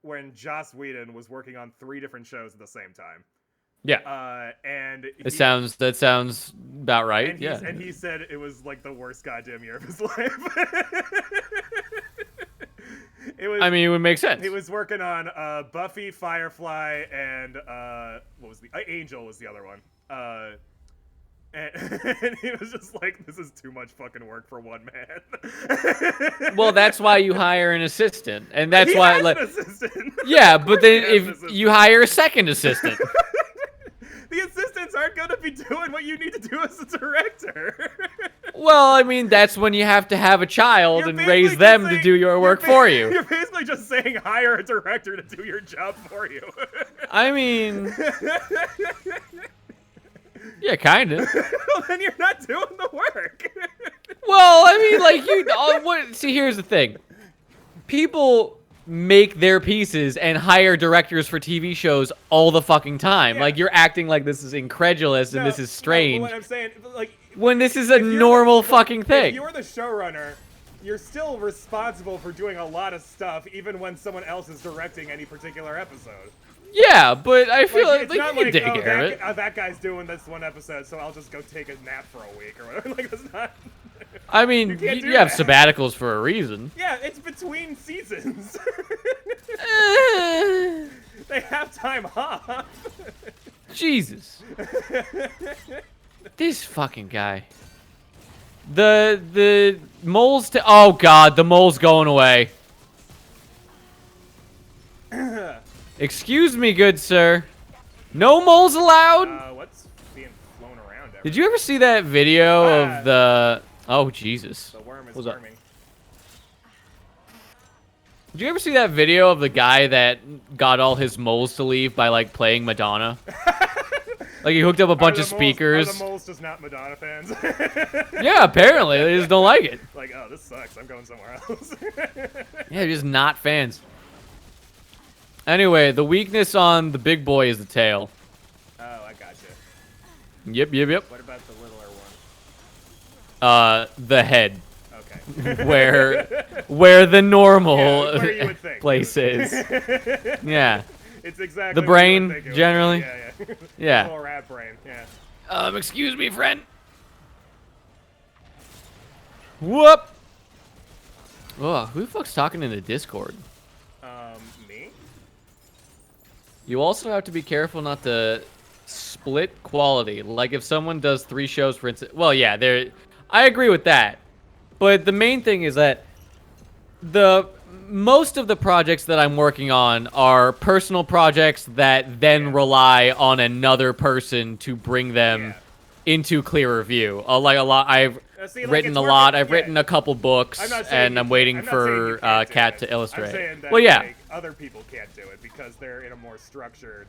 when Joss Whedon was working on 3 different shows at the same time. Yeah. And that sounds about right. And he said it was like the worst goddamn year of his life. I mean, it would make sense. He was working on Buffy, Firefly, and what was Angel was the other one. And he was just like, this is too much fucking work for one man. Well, that's why you hire an assistant, and that's why an assistant. Yeah, but then if you hire a second assistant. The assistants aren't going to be doing what you need to do as a director. Well, I mean, that's when you have to have a child and raise them to do your work for you. You're basically just saying hire a director to do your job for you. I mean... Yeah, kind of. Well, then you're not doing the work. Well, I mean, like, see, here's the thing. People make their pieces and hire directors for TV shows all the fucking time. Yeah. Like, you're acting like this is incredulous and this is strange. No, what I'm saying, like, when this is a normal fucking thing. If you're the showrunner, you're still responsible for doing a lot of stuff, even when someone else is directing any particular episode. Yeah, but I feel like you can take care of it. That guy's doing this one episode, so I'll just go take a nap for a week or whatever. Like, that's not... I mean, you have sabbaticals for a reason. Yeah, it's between seasons. They have time off. Jesus. This fucking guy. The mole's oh god, the mole's going away. Excuse me, good sir. No moles allowed? What's being flown around everywhere? Did you ever see that video of the... Oh, Jesus. The worm is worming. Did you ever see that video of the guy that got all his moles to leave by, like, playing Madonna? Like, he hooked up a bunch of speakers. Are the moles just not Madonna fans? Yeah, apparently. They just don't like it. Like, oh, this sucks. I'm going somewhere else. Yeah, they're just not fans. Anyway, the weakness on the big boy is the tail. Oh, I gotcha. Yep. What about the littler one? The head. Okay. where the normal where you would think. place is. Yeah. It's exactly the brain, generally. Yeah. Yeah. Little rat brain. Yeah. Excuse me, friend. Whoop. Oh, who the fuck's talking in the Discord? Me? You also have to be careful not to split quality. Like if someone does 3 shows, for instance. Well, yeah, I agree with that. But the main thing is that most of the projects that I'm working on are personal projects that then rely on another person to bring them into clearer view. Like a lot, I've written a lot. I've written a couple books, and I'm waiting for Kat to illustrate. I'm saying that, well, yeah. Like, other people can't do it because they're in a more structured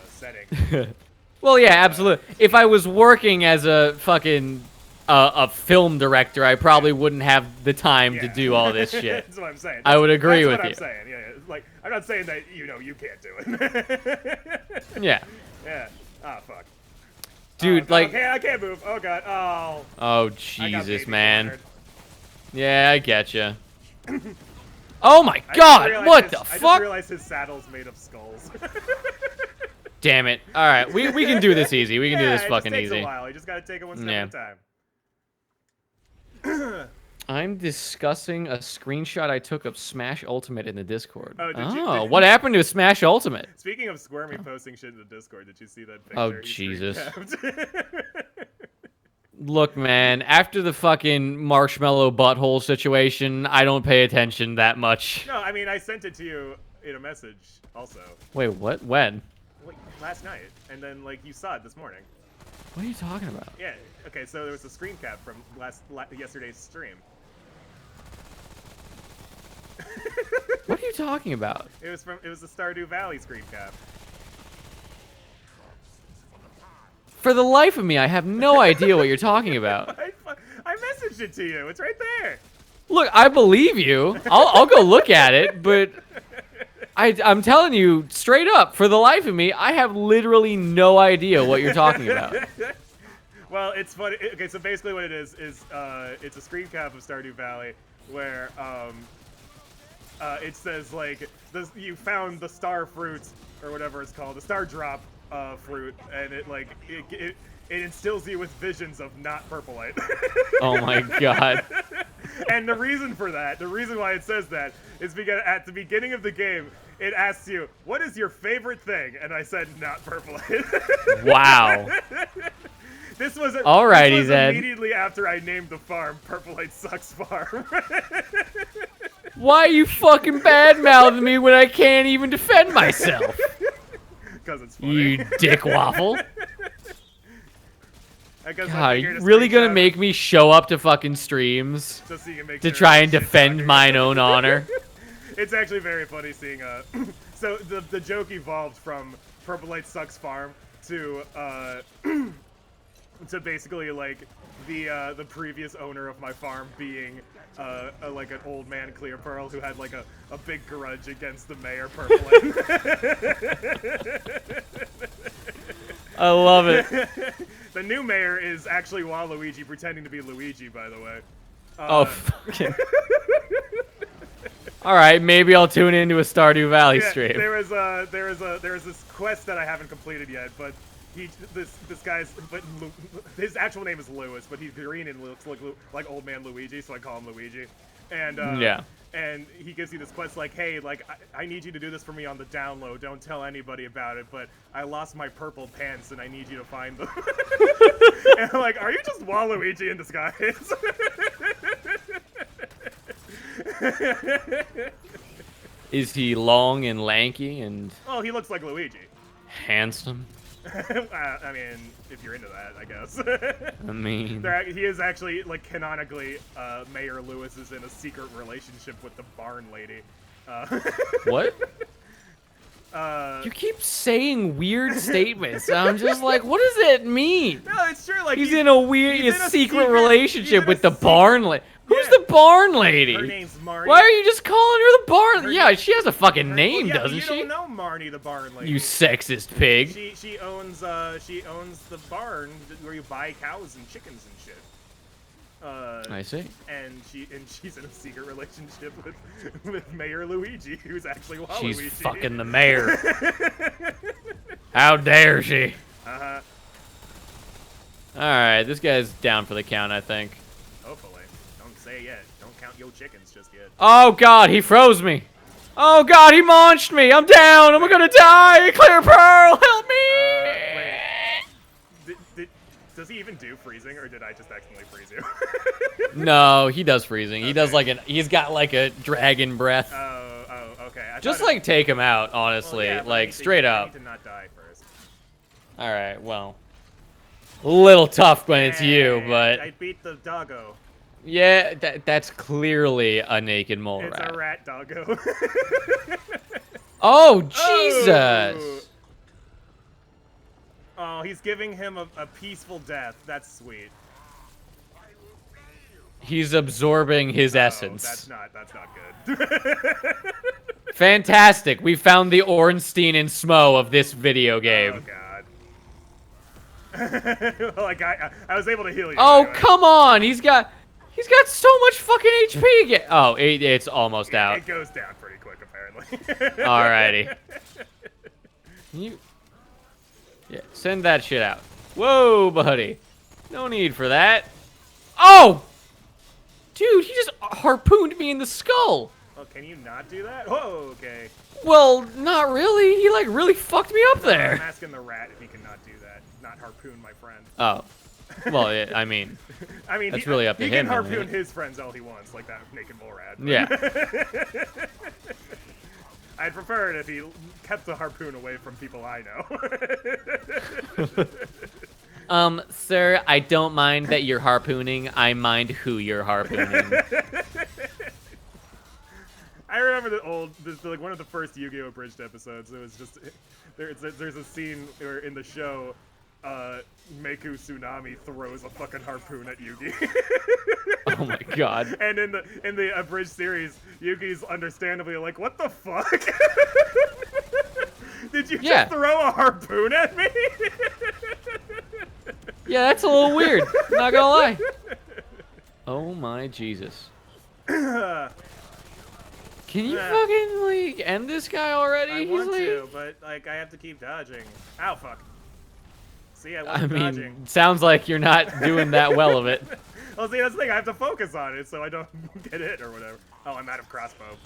setting. Well, yeah, absolutely. If I was working as a fucking a film director, I probably wouldn't have the time to do all this shit. That's what I'm saying. I would agree with you. That's what I'm saying. Yeah. Like, I'm not saying that you can't do it. Yeah. Yeah. Oh fuck. Dude, like. Okay, I can't move. Oh god. Oh. Oh Jesus, man. Cornered. Yeah, I getcha. Oh my god! What the fuck? I just realized his saddle's made of skulls. damn it. All right, we can do this easy. We can do this it fucking just takes easy. a while. You just gotta take it one step at a time. I'm discussing a screenshot I took of Smash Ultimate in the Discord. Oh, What happened to Smash Ultimate? Speaking of Squirmy posting shit in the Discord, did you see that picture? Oh, he Jesus. screen-capped? Look, man, after the fucking marshmallow butthole situation, I don't pay attention that much. No, I mean, I sent it to you in a message also. Wait, what? When? Like, last night. And then, like, you saw it this morning. What are you talking about? Yeah, okay, so there was a screen cap from yesterday's stream. What are you talking about? It was the Stardew Valley screen cap. For the life of me, I have no idea what you're talking about. I messaged it to you. It's right there. Look, I believe you. I'll go look at it, but I'm telling you straight up, for the life of me, I have literally no idea what you're talking about. Well, it's funny. Okay, so basically what it is it's a screen cap of Stardew Valley where it says like you found the star fruit or whatever it's called, the star drop fruit, and it instills you with visions of not purplite. Oh my god. And the reason for that, the reason why it says that, is because at the beginning of the game, it asks you, what is your favorite thing? And I said, not purplite. Wow. This was immediately after I named the farm Purplite Sucks Farm. Why are you fucking bad-mouthing me when I can't even defend myself? Because it's funny. You dick waffle. God, are you really gonna make me show up to fucking streams so you can make to sure try and defend mine own honor? It's actually very funny seeing so the joke evolved from Purplite Sucks Farm to to basically like the previous owner of my farm being like an old man ClearPearl who had like a big grudge against the mayor Purplite. I love it. The new mayor is actually Waluigi pretending to be Luigi, by the way. Oh, fucking. All right, maybe I'll tune into a Stardew Valley stream. There was this quest that I haven't completed yet, but this guy's his actual name is Lewis, but he's green and looks like old man Luigi, so I call him Luigi. And yeah. And he gives you this quest like, hey, like, I need you to do this for me on the download. Don't tell anybody about it, but I lost my purple pants and I need you to find them. And I'm like, are you just Waluigi in disguise? Is he long and lanky and... Oh, he looks like Luigi. Handsome? I mean, if you're into that, I guess. I mean... He is actually, like, canonically, Mayor Lewis is in a secret relationship with the barn lady. What? You keep saying weird statements. I'm just like, what does that mean? No, it's true. Like he's in a secret relationship with the barn lady. Who's the barn lady? Her name's Marnie. Why are you just calling her the barn? Yeah, she has a fucking name, doesn't she? You don't know Marnie the barn lady. You sexist pig. She owns the barn where you buy cows and chickens and shit. I see. And she's in a secret relationship with Mayor Luigi, who's actually Waluigi. She's fucking the mayor. How dare she? Uh-huh. Alright, this guy's down for the count, I think. Hopefully. Don't say yet. Don't count your chickens just yet. Oh god, he froze me. Oh god, he launched me. I'm down. I'm gonna die. ClearPearl, help me. Wait. Does he even do freezing, or did I just accidentally freeze you? No, he does freezing. Okay. He does like he's got like a dragon breath. Oh, okay. Just like take him out, honestly, well, yeah, like straight up. I need to not die first. All right, well, a little tough when it's you, but I beat the doggo. yeah, that's clearly a naked mole It's rat. a rat doggo. Oh Jesus! Oh, he's giving him a peaceful death. That's sweet. He's absorbing his essence. That's not good. Fantastic. We found the Ornstein and Smo of this video game. Oh god. Like I was able to heal you. Oh anyway. come on! He's got so much fucking HP again. Oh, it's almost out. It goes down pretty quick apparently. Alrighty. Yeah, send that shit out. Whoa, buddy. No need for that. Oh! Dude, he just harpooned me in the skull. Oh, can you not do that? Whoa, okay. Well, not really. He, like, really fucked me up I'm there. asking the rat if he can not do that. Not harpoon my friend. Oh. Well, yeah, I mean, that's really up to him. He can harpoon his friends all he wants, like that naked mole rat. Yeah. I'd prefer it if he kept the harpoon away from people I know. Sir, I don't mind that you're harpooning. I mind who you're harpooning. I remember like one of the first Yu-Gi-Oh! Abridged episodes. It was just there's a scene where in the show, Meku Tsunami throws a fucking harpoon at Yugi. Oh my god. And in the abridged series, Yugi's understandably like, what the fuck? Did you just throw a harpoon at me? Yeah, that's a little weird. Not gonna lie. Oh my Jesus. Can you fucking, like, end this guy already? I want to, but, like, I have to keep dodging. Ow, fuck. See, I wasn't dodging. Sounds like you're not doing that well of it. Well, see, that's the thing. I have to focus on it so I don't get hit or whatever. Oh, I'm out of crossbow.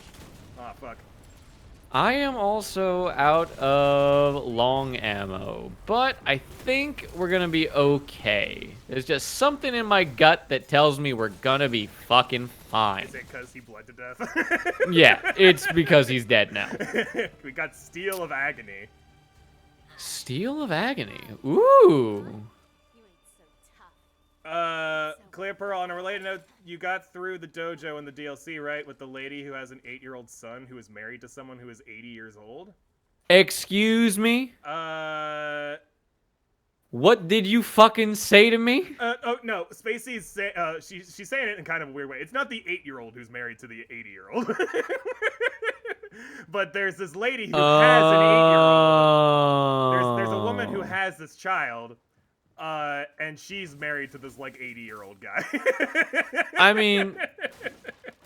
Oh, fuck. I am also out of long ammo, but I think we're gonna be okay. There's just something in my gut that tells me we're gonna be fucking fine. Is it because he bled to death? Yeah, it's because he's dead now. We got Steel of Agony. Steel of Agony. Ooh. ClearPearl, on a related note, you got through the dojo in the DLC, right? With the lady who has an 8-year-old son who is married to someone who is 80 years old? Excuse me? What did you fucking say to me? Oh, no. Spacey's she's saying it in kind of a weird way. It's not the 8-year-old who's married to the 80-year-old. But there's this lady who has an 8-year-old. There's a woman who has this child. And she's married to this, like, 80-year-old guy. I mean,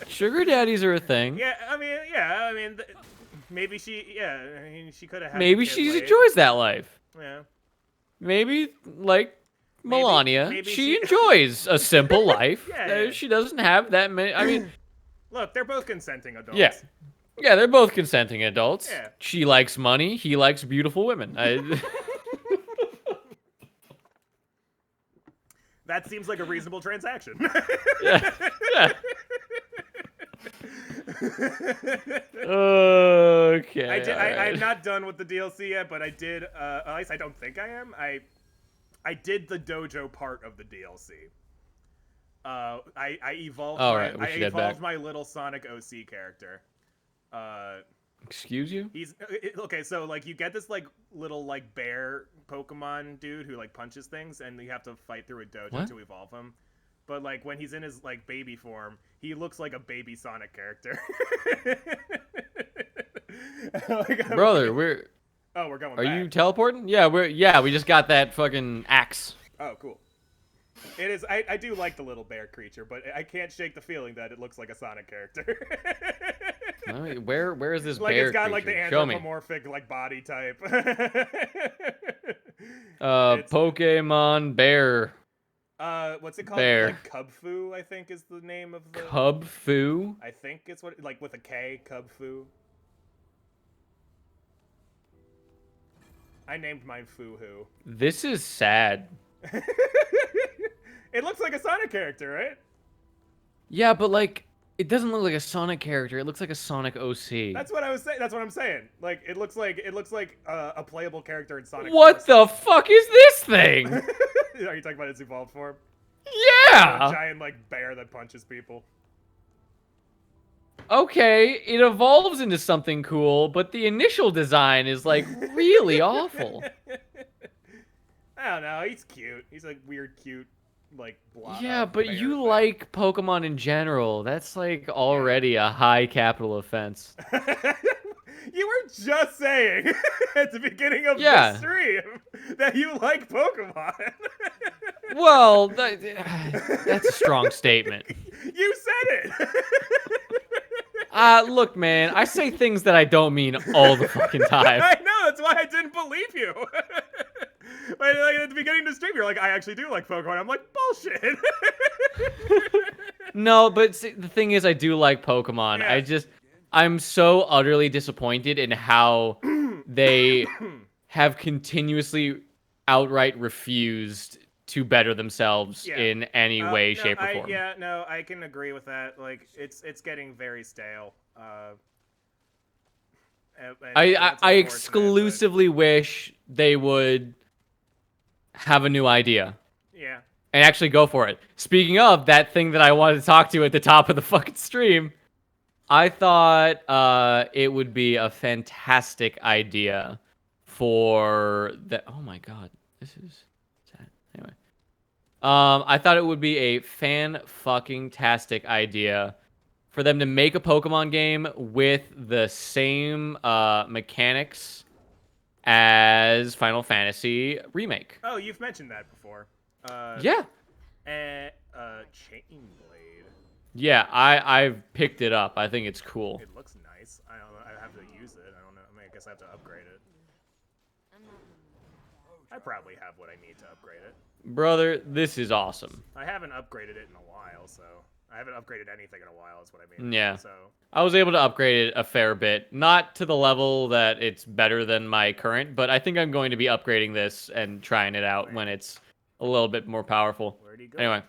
sugar daddies are a thing. Yeah, I mean, maybe she could have had maybe she enjoys that life. Yeah. Maybe, like, Melania, maybe she enjoys a simple life. Yeah. She doesn't have that many, I mean... Look, they're both consenting adults. Yeah. Yeah, they're both consenting adults. Yeah. She likes money, he likes beautiful women. That seems like a reasonable transaction. Yeah. Okay. I'm not done with the DLC yet, but I did. At least I don't think I am. I did the dojo part of the DLC. I evolved. I evolved my little Sonic OC character. Excuse you? He's okay. So like, you get this like little like bear Pokemon dude who like punches things, and you have to fight through a dojo to evolve him. But like when he's in his like baby form, he looks like a baby Sonic character. Brother, we're going. Are you teleporting? Yeah, we just got that fucking axe. Oh, cool. It is. I do like the little bear creature, but I can't shake the feeling that it looks like a Sonic character. Where is this like bear it's got creature? like the anthropomorphic like body type. Pokemon bear. What's it called? Bear. Like Cubfu, I think is the name of the Cubfu? I think it's what, like with a K, Cubfu. I named mine Fuhu. This is sad. It looks like a Sonic character, right? Yeah, but like it doesn't look like a Sonic character. It looks like a Sonic OC. That's what I was saying. That's what I'm saying. Like it looks like a playable character in Sonic. What the fuck is this thing? Are you talking about its evolved form? Yeah. A giant like bear that punches people. Okay, it evolves into something cool, but the initial design is like really awful. I don't know. He's cute. He's like weird, cute, like blob. Yeah, but you like Pokemon in general. That's like already a high capital offense. You were just saying at the beginning of the stream that you like Pokemon. Well, that's a strong statement. You said it. Look, man, I say things that I don't mean all the fucking time. I know, that's why I didn't believe you. But like, at the beginning of the stream, you're like, I actually do like Pokemon. I'm like, bullshit. No, but see, the thing is, I do like Pokemon. Yeah. I'm so utterly disappointed in how they have continuously outright refused to better themselves in any way, shape, or form. No, I can agree with that. Like, it's getting very stale. I exclusively wish they would have a new idea. Yeah. And actually go for it. Speaking of that thing that I wanted to talk to at the top of the fucking stream, I thought it would be a fantastic idea for the. Oh my god, this is sad. Anyway, I thought it would be a fan-fucking-tastic idea for them to make a Pokemon game with the same mechanics as Final Fantasy Remake. Oh, you've mentioned that before. Yeah. Chainblade. Yeah, I've picked it up. I think it's cool. It looks nice. I don't know. I have to use it. I don't know. I mean, I guess I have to upgrade it. I probably have what I need to upgrade it. Brother, this is awesome. I haven't upgraded it in a while, so I haven't upgraded anything in a while. Is what I mean. Yeah. So I was able to upgrade it a fair bit, not to the level that it's better than my current, but I think I'm going to be upgrading this and trying it out when it's a little bit more powerful. Where'd he go? Anyway.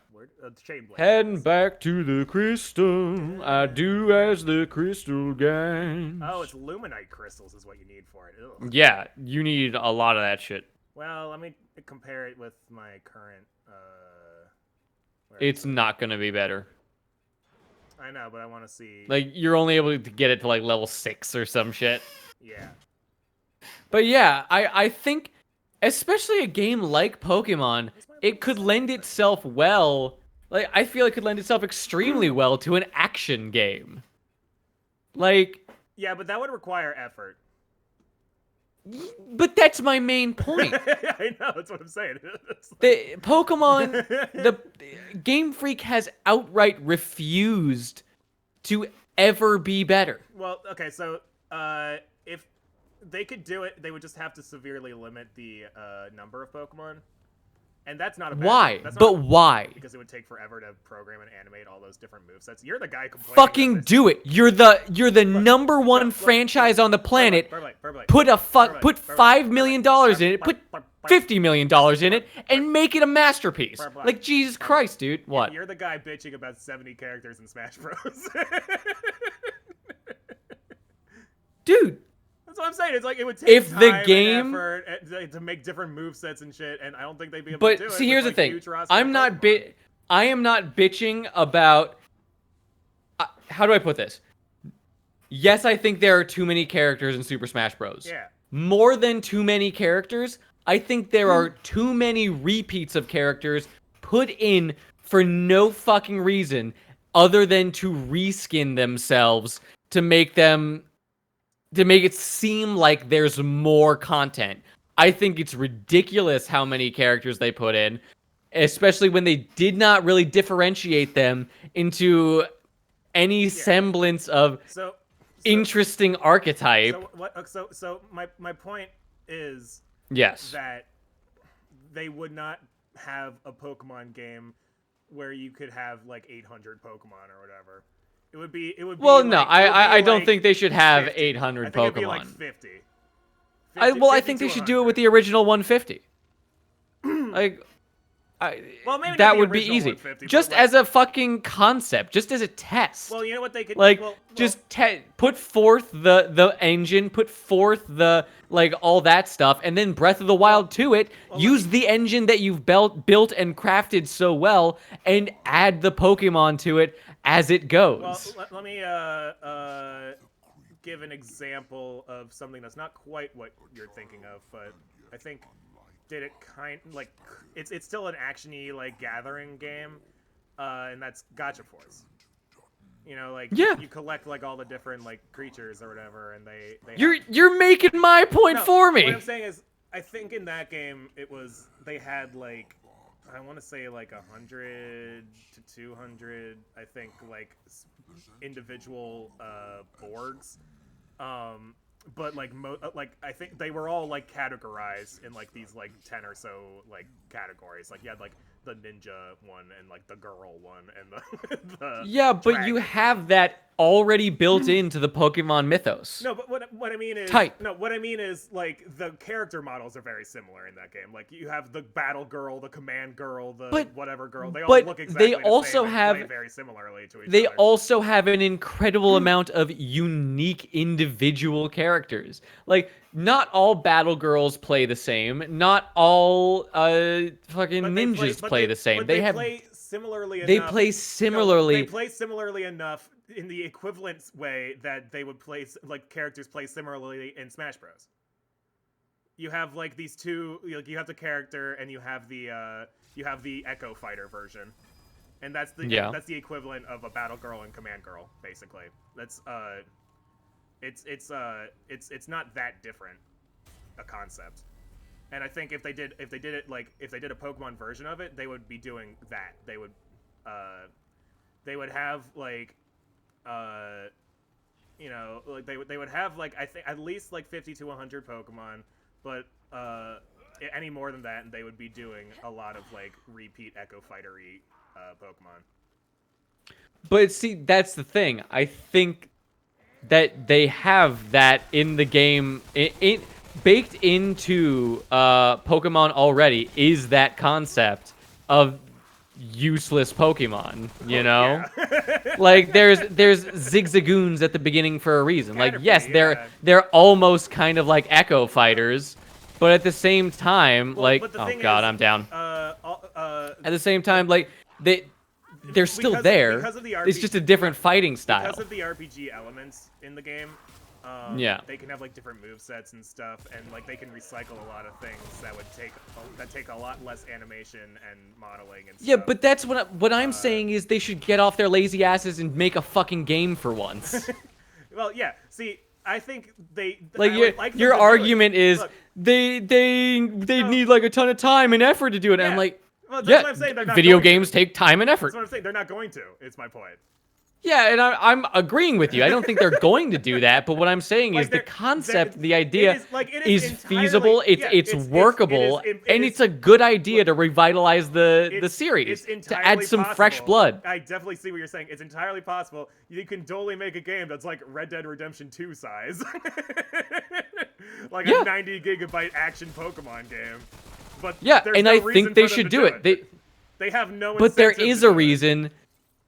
Chainblade. Heading back to the crystal, I do as the crystal gang. Oh, it's Luminite crystals is what you need for it. Ugh. Yeah, you need a lot of that shit. Well, let me compare it with my current. It's not gonna be better. I know, but I want to see. Like, you're only able to get it to like level 6 or some shit. Yeah. But yeah, I think, especially a game like Pokemon, it could lend itself well. Like, I feel it could lend itself extremely well to an action game. Like... Yeah, but that would require effort. But that's my main point. I know, that's what I'm saying. The Pokemon, the Game Freak has outright refused to ever be better. Well, okay, so if they could do it, they would just have to severely limit the number of Pokemon. And that's not a bad Why? Thing. But why? Because it would take forever to program and animate all those different movesets. You're the guy complaining. Fucking do it. You're the number one franchise on the planet. Put $5 million in it. Put $50 million in it and make it a masterpiece. Like, Jesus Christ, dude. What? You're the guy bitching about 70 characters in Smash Bros. Dude. That's what I'm saying. It's like it would take if time the game and effort to make different movesets and shit, and I don't think they'd be able but to do it. But see, here's the thing. I am not bitching about. How do I put this? Yes, I think there are too many characters in Super Smash Bros. Yeah. More than too many characters, I think there are too many repeats of characters put in for no fucking reason other than to reskin themselves to make it seem like there's more content. I think it's ridiculous how many characters they put in, especially when they did not really differentiate them into any semblance of interesting archetype. So my point is that they would not have a Pokemon game where you could have like 800 Pokemon or whatever. It would be well, like, no, I don't think they should have 800 Pokemon. It'd be like 50. I think they should do it with the original 150. Well, maybe that would be easy. Just as a fucking concept, just as a test. Well, you know what they could put forth the engine, put forth the all that stuff, and then Breath of the Wild to it. Use the engine that you've built and crafted so well, and add the Pokemon to it as it goes. Well, let me give an example of something that's not quite what you're thinking of, but I think did it it's still an action-y gathering game, and that's Gacha Force. You know, you collect all the different creatures or whatever, and they you're making my point for me. What I'm saying is, I think in that game they had I want to say 100 to 200, I think individual boards, but like I think they were all like categorized in like these like 10 or so like categories. Like you had like the ninja one and like the girl one and the Yeah, but you dragon. have that already built into the Pokemon mythos. No, but what I mean is Type. no, what I mean is like the character models are very similar in that game. Like you have the battle girl, the command girl, the whatever girl. They all look exactly they the also same and have play very similarly to each they other. also have an incredible amount of unique individual characters. Like not all battle girls play the same. Not all fucking ninjas play the same. They play similarly they enough. play similarly. No, they play similarly enough in the equivalent way that they would play like characters play similarly in Smash Bros. You have like these two, like you have the character and you have the Echo Fighter version, and that's the equivalent of a battle girl and command girl basically. That's it's not that different a concept. And I think if they did a Pokemon version of it, they would be doing that. They would have like like they would have like I think at least like 50 to 100 Pokemon, but any more than that, and they would be doing a lot of like repeat Echo Fighter-y Pokemon. But see, that's the thing. I think that they have that in the game, baked into Pokemon already is that concept of useless Pokemon, you know? Yeah. Like there's Zigzagoons at the beginning for a reason. Like yes, yeah. they're almost kind of like Echo Fighters, but at the same time, like oh god, I'm down. At the same time, like they're still there. Because of the RPG, it's just a different fighting style. Because of the RPG elements in the game, they can have like different movesets and stuff, and like they can recycle a lot of things that take a lot less animation and modeling and stuff. Yeah, but that's what I'm saying is they should get off their lazy asses and make a fucking game for once. Well, yeah. See, I think your argument is look, they need like a ton of time and effort to do it. Yeah. And I'm like, well, that's what I'm saying. They're not video games take time and effort. That's what I'm saying. They're not going to. It's my point. Yeah, and I'm agreeing with you. I don't think they're going to do that. But what I'm saying is the concept, the idea is feasible. It's workable, and it's a good idea to revitalize the series, to add some fresh blood. I definitely see what you're saying. It's entirely possible. You can totally make a game that's like Red Dead Redemption 2 size, like a 90 gigabyte action Pokemon game. But and I think they should do it. They have no. But there is a reason.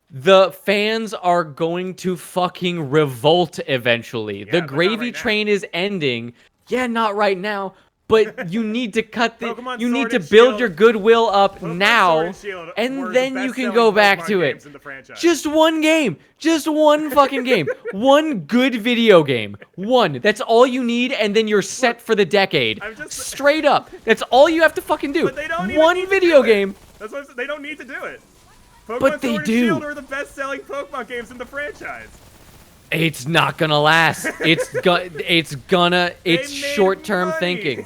The fans are going to fucking revolt eventually. The gravy train is ending. Yeah, not right now. But you need to cut the. You need to build your goodwill up now, and then you can go back to it. Just one game. Just one fucking game. One good video game. One. That's all you need, and then you're set for the decade. Straight up. That's all you have to fucking do. One video game. That's what I'm saying. They don't need to do it. Pokemon but they Sword and do. Shield are the best-selling Pokemon games in the franchise. It's not gonna last. It's short-term thinking.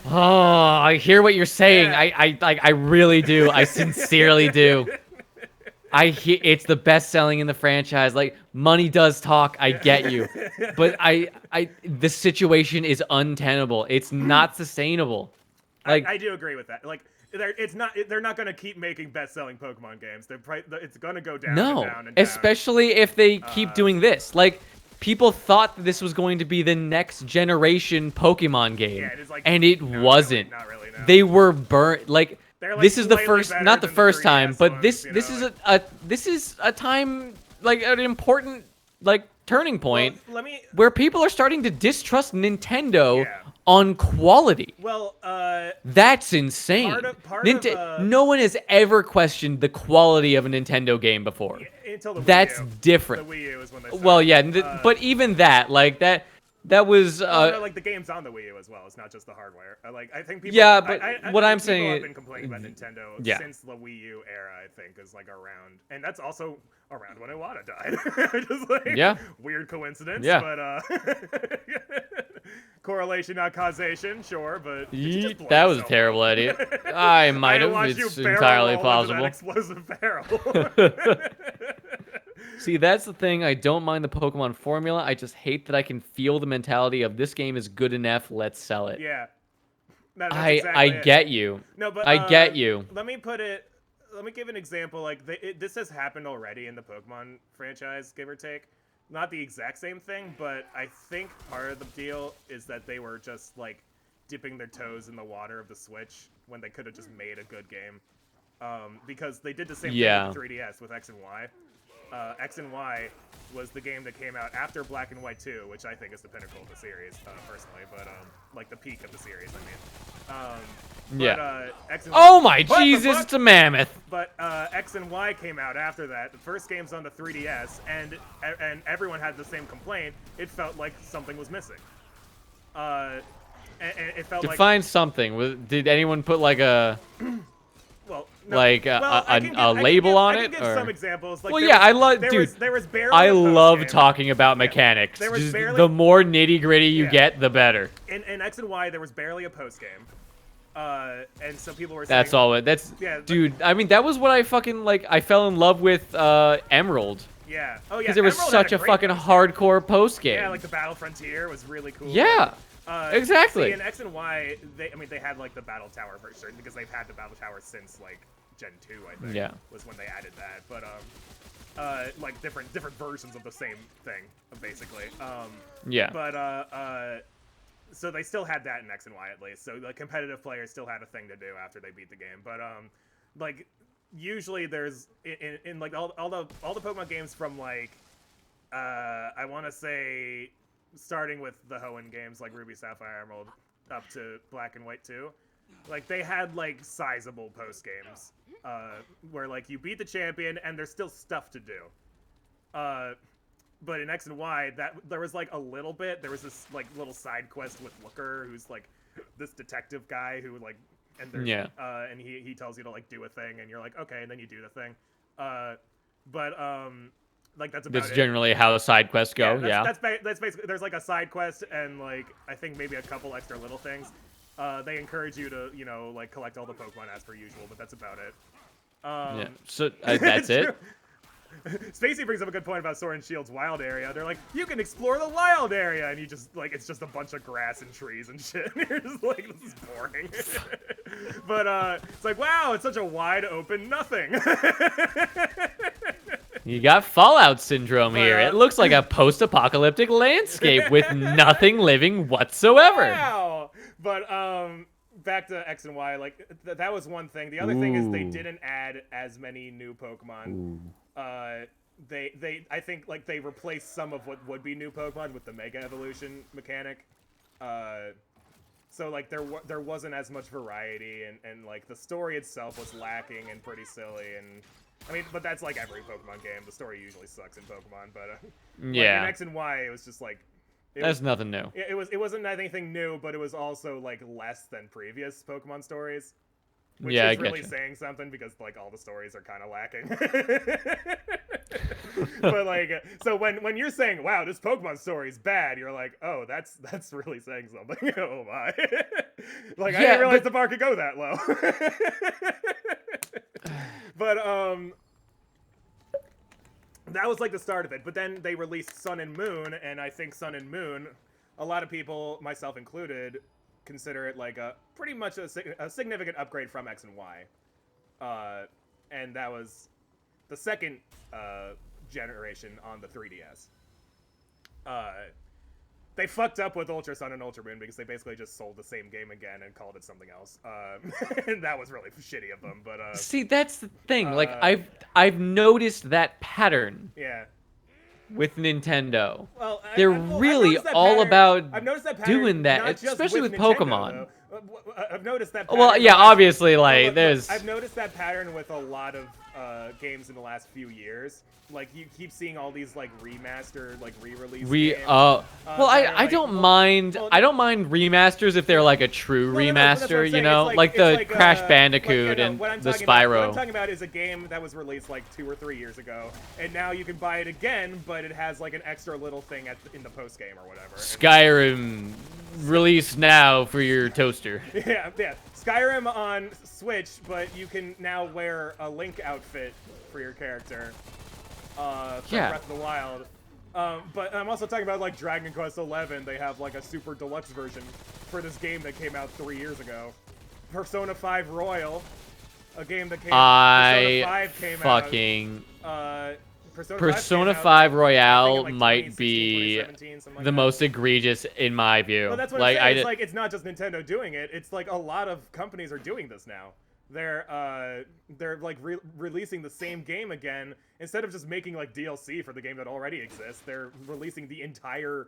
Oh, I hear what you're saying. Yeah. I really do. I sincerely do. It's the best-selling in the franchise. Like money does talk. I get you, but the situation is untenable. It's not sustainable. Like I do agree with that. Like. They're not going to keep making best-selling Pokemon games. It's going to go down and down and down. Especially if they keep doing this. Like, people thought that this was going to be the next generation Pokemon game, and it wasn't. Not really, no. They were burnt. Like this is the first, not the first time, but this is a time, like an important turning point where people are starting to distrust Nintendo. Yeah. On quality. Well, that's insane. No one has ever questioned the quality of a Nintendo game before. Until the Wii that's U. different. The Wii U is when they started. Well, yeah, but even that, like that was. Like the games on the Wii U as well. It's not just the hardware. Like I think people. Yeah, but what I'm saying have been complaining about Nintendo since the Wii U era. I think is like around, and that's also around when Iwata died. Just like weird coincidence. Yeah. But correlation, not causation. Sure, but that was a terrible idea. I might have. It's entirely possible. That explosive barrel. See, that's the thing. I don't mind the Pokemon formula. I just hate that I can feel the mentality of this game is good enough. Let's sell it. Yeah. No, that's I exactly it. get you. No, but I get you. Let me give an example. Like this has happened already in the Pokemon franchise, give or take. Not the exact same thing, but I think part of the deal is that they were just like dipping their toes in the water of the Switch when they could have just made a good game. Because they did the same thing with the 3DS with X and Y. X and Y was the game that came out after Black and White 2, which I think is the pinnacle of the series, personally, but like the peak of the series, I mean. X and Y, oh my Jesus, it's a mammoth. But X and Y came out after that. The first game's on the 3DS, and everyone had the same complaint. It felt like something was missing. And it felt Define something. Did anyone put like a... Well, no. Like a label on it? I can give some examples. Like, well, yeah, I love, dude. There was barely I a love game. talking about mechanics. There was Just barely, the more nitty gritty you get, the better. In X and Y, there was barely a post game, and so people were saying, that's all. That's dude. I mean, that was what I fucking like. I fell in love with Emerald. Yeah. Oh yeah. Because it was such a fucking hardcore post game. Yeah, like the Battle Frontier was really cool. Yeah. Exactly. See, in X and Y, they had like the Battle Tower version because they've had the Battle Tower since like Gen 2, I think. Yeah. Was when they added that, but like different versions of the same thing, basically. Yeah. But so they still had that in X and Y at least. So the competitive players still had a thing to do after they beat the game. But like usually there's in like all the Pokemon games from like I want to say starting with the Hoenn games like Ruby, Sapphire, Emerald up to Black and White 2. Like they had like sizable post games where like you beat the champion and there's still stuff to do. But in X and Y, there was like a little bit. There was this like little side quest with Looker, who's like this detective guy who like and there's and he tells you to like do a thing and you're like okay, and then you do the thing. Like that's about it. Generally how side quests go. That's basically there's like a side quest and like I think maybe a couple extra little things. They encourage you to, you know, like collect all the Pokemon as per usual, but that's about it. Yeah. So that's it. Spacey brings up a good point about Sword and Shield's wild area. They're like, you can explore the wild area, and you just like it's just a bunch of grass and trees and shit. And you're just like, this is boring. But it's like, wow, it's such a wide open nothing. You got Fallout syndrome here. It looks like a post-apocalyptic landscape with nothing living whatsoever. Wow. But back to X and Y, like that was one thing. The other thing is they didn't add as many new Pokemon. They I think like they replaced some of what would be new Pokemon with the Mega Evolution mechanic. So like there wasn't as much variety and like the story itself was lacking and pretty silly and I mean, but that's like every Pokemon game. The story usually sucks in Pokemon, but yeah, like in X and Y, it was just like that's nothing new. It wasn't anything new, but it was also like less than previous Pokemon stories, which is really saying something because like all the stories are kind of lacking. But like, so when you're saying, "Wow, this Pokemon story is bad," you're like, "Oh, that's really saying something." Oh my! Like I didn't realize the bar could go that low. But that was like the start of it. But then they released Sun and Moon, and I think Sun and Moon, a lot of people, myself included, consider it like a pretty much a significant upgrade from X and Y. And that was the second generation on the 3DS. They fucked up with Ultra Sun and Ultra Moon because they basically just sold the same game again and called it something else. And that was really shitty of them. But see, that's the thing. Like I've noticed that pattern. Yeah. With Nintendo, well, they're really all about doing that, especially with Nintendo, Pokemon. I've noticed that pattern. Well, yeah, obviously, like there's. I've noticed that pattern with a lot of games in the last few years. Like you keep seeing all these like remastered, like re-release games. Well, I don't mind. I don't mind remasters if they're like a true remaster. You know, like the Crash Bandicoot and the Spyro. What I'm talking about is a game that was released like 2 or 3 years ago, and now you can buy it again, but it has like an extra little thing in the post game or whatever. Skyrim, release now for your toaster. Yeah. Skyrim on Switch, but you can now wear a Link outfit for your character. from Breath of the Wild. But I'm also talking about like Dragon Quest XI. They have like a super deluxe version for this game that came out 3 years ago. Persona 5 Royal, a game that came. Persona 5 came out. Persona 5 Royale like might be like the most egregious in my view. Well, that's what I'm saying. It's like it's not just Nintendo doing it. It's like a lot of companies are doing this now. They're like releasing the same game again instead of just making like DLC for the game that already exists. They're releasing the entire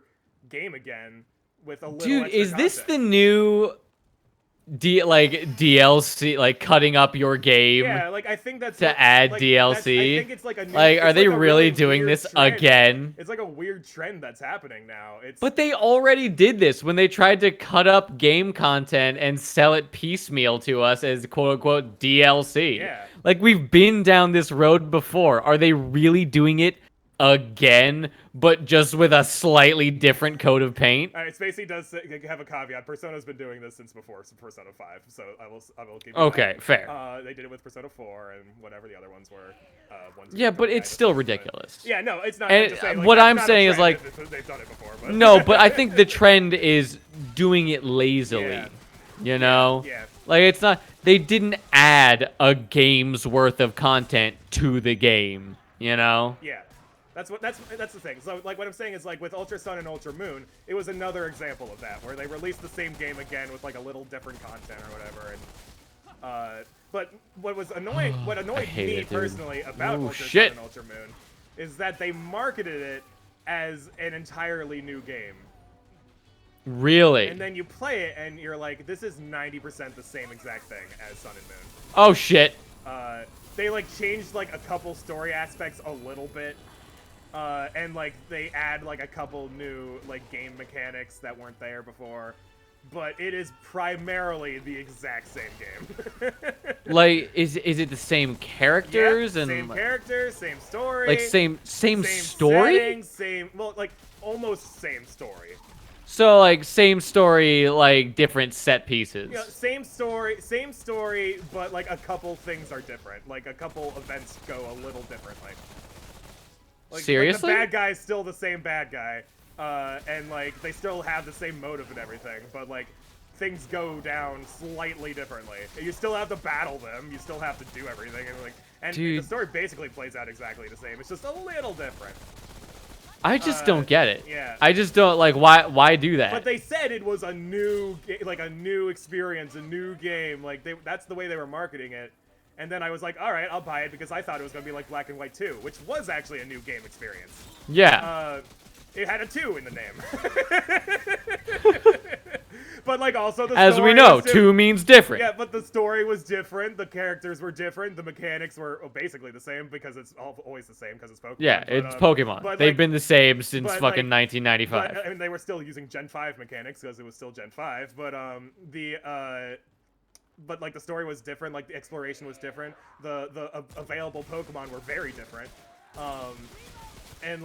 game again with a little. Dude, is this the new DLC, like cutting up your game? Yeah, like I think that's to add DLC. I think it's like a new, like, are they really doing this again? It's like a weird trend that's happening now. But they already did this when they tried to cut up game content and sell it piecemeal to us as quote unquote DLC. Yeah. Like, we've been down this road before. Are they really doing it again, but just with a slightly different coat of paint? All right, Spacey does have a caveat. Persona's been doing this since before Persona 5, so I will keep. Okay, fair. They did it with Persona 4 and whatever the other ones were. Yeah, but it's still ridiculous. Yeah, no, it's not. And saying, like, what I'm saying is like they've done it before. But. No, but I think the trend is doing it lazily. Yeah. You know? Yeah. Like, it's not. They didn't add a game's worth of content to the game. You know? Yeah. That's the thing. So like what I'm saying is like with Ultra Sun and Ultra Moon, it was another example of that where they released the same game again with like a little different content or whatever. And but what was annoying, what annoyed me personally about Ultra Sun and Ultra Moon, is that they marketed it as an entirely new game. Really? And then you play it and you're like, this is 90% the same exact thing as Sun and Moon. Oh shit. They like changed like a couple story aspects a little bit. And like they add like a couple new like game mechanics that weren't there before, but it is primarily the exact same game. Like, is it the same characters? Yep, and same characters, same story. Like same story? Setting, same, well, like almost same story. So like same story, like different set pieces. Yeah, same story, but like a couple things are different. Like a couple events go a little differently. Like, seriously? Like the bad guy's still the same bad guy, and like they still have the same motive and everything, but like things go down slightly differently. You still have to battle them, you still have to do everything, and the story basically plays out exactly the same. It's just a little different. I just don't get it. Yeah. I just don't like why do that? But they said it was a new experience, a new game. Like that's the way they were marketing it. And then I was like, all right, I'll buy it because I thought it was going to be like Black and White 2, which was actually a new game experience. Yeah. It had a 2 in the name. But like also the As we know, 2 means different. Yeah, but the story was different, the characters were different, the mechanics were basically the same because it's always the same because it's Pokemon. Yeah, it's Pokemon. But they've been the same since fucking 1995. But, I mean, they were still using Gen 5 mechanics because it was still Gen 5, but but like the story was different, like the exploration was different, the available Pokemon were very different, and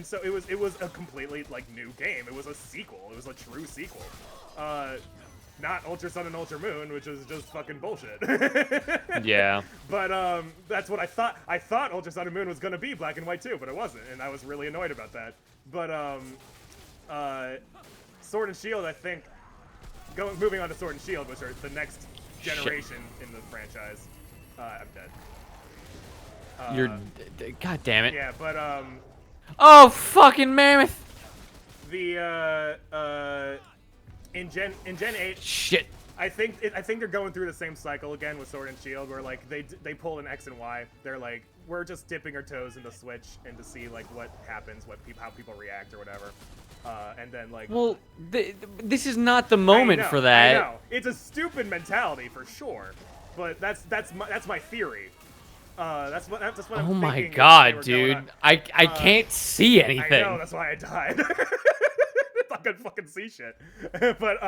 so it was a completely like new game. It was a sequel. It was a true sequel, not Ultra Sun and Ultra Moon, which is just fucking bullshit. Yeah. But that's what I thought. I thought Ultra Sun and Moon was gonna be Black and White 2, but it wasn't, and I was really annoyed about that. But Sword and Shield, I think. Moving on to Sword and Shield, which are the next generation in the franchise. I'm dead. You're... God damn it. Yeah, but, Oh, fucking mammoth! The, in Gen 8... Shit. I think they're going through the same cycle again with Sword and Shield, where, like, they pull an X and Y. They're like, we're just dipping our toes in the Switch and to see, like, what happens, how people react or whatever. And then, like... Well, this is not the moment for that. I know. It's a stupid mentality, for sure. But that's my theory. That's what I'm thinking. Oh my god, dude. I can't see anything. I know, that's why I died. I couldn't fucking see shit. But,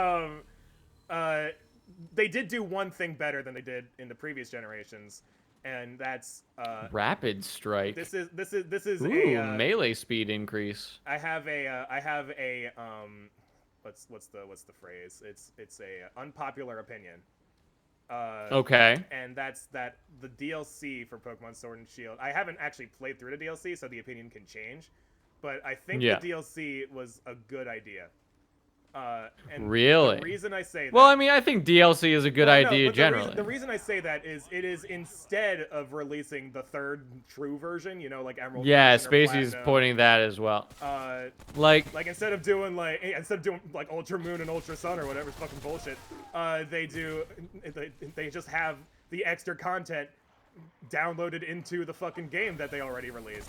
they did do one thing better than they did in the previous generations. And that's Rapid Strike. This is Ooh, a melee speed increase. I have a what's the phrase? It's a unpopular opinion. Okay. And that's that the DLC for Pokemon Sword and Shield. I haven't actually played through the DLC, so the opinion can change. But I think the DLC was a good idea. And really? The reason I say that... Well, I mean, I think DLC is a good idea generally. The reason I say that is it is instead of releasing the third true version, you know, like Emerald. Yeah, Spacey's pointing that as well. Like instead of doing like Ultra Moon and Ultra Sun or whatever fucking bullshit, they just have the extra content downloaded into the fucking game that they already released.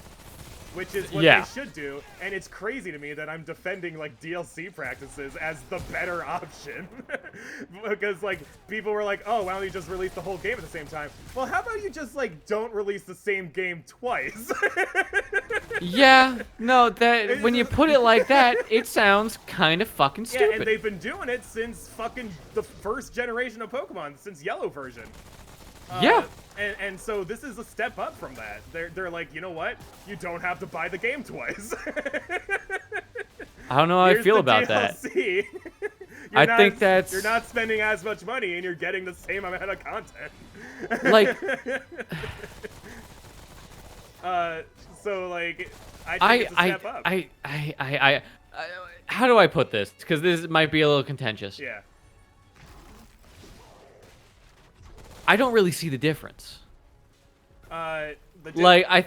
Which is what they should do, and it's crazy to me that I'm defending, like, DLC practices as the better option. Because, like, people were like, oh, why don't you just release the whole game at the same time? Well, how about you just, like, don't release the same game twice? Yeah, no, that when you put it like that, it sounds kind of fucking stupid. Yeah, and they've been doing it since fucking the first generation of Pokemon, since Yellow version. Yeah. And so this is a step up from that. They're like, you know what? You don't have to buy the game twice. I don't know how I feel about that. I think that's... You're not spending as much money and you're getting the same amount of content. Like... so, like, I think it's a step up. How do I put this? Because this might be a little contentious. Yeah. I don't really see the difference. I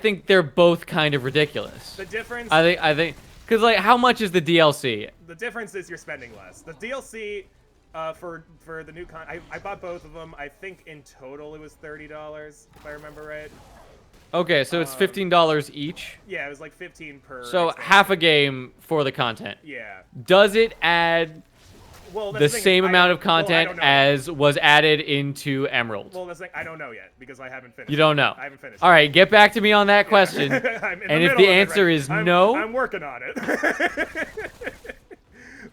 think they're both kind of ridiculous. The difference... I think... Because, like, how much is the DLC? The difference is you're spending less. The DLC, for the new I bought both of them. I think in total it was $30, if I remember right. Okay, so it's $15 each? Yeah, it was like 15 per... So, half a game for the content. Yeah. Does it add... Well, the same amount of content as was added into Emerald? Well, that's like, I don't know yet because I haven't finished. You don't know. I haven't finished. All right, get back to me on that question. And if the answer is no, I'm working on it.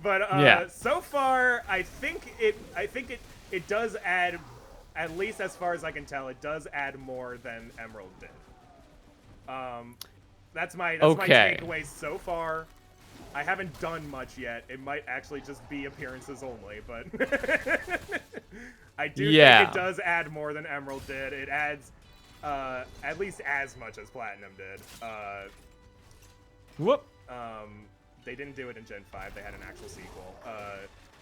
But so far, I think it does add, at least as far as I can tell, it does add more than Emerald did. That's my takeaway so far. I haven't done much yet. It might actually just be appearances only, but I do think it does add more than Emerald did. It adds at least as much as Platinum did. Whoop. They didn't do it in Gen 5. They had an actual sequel.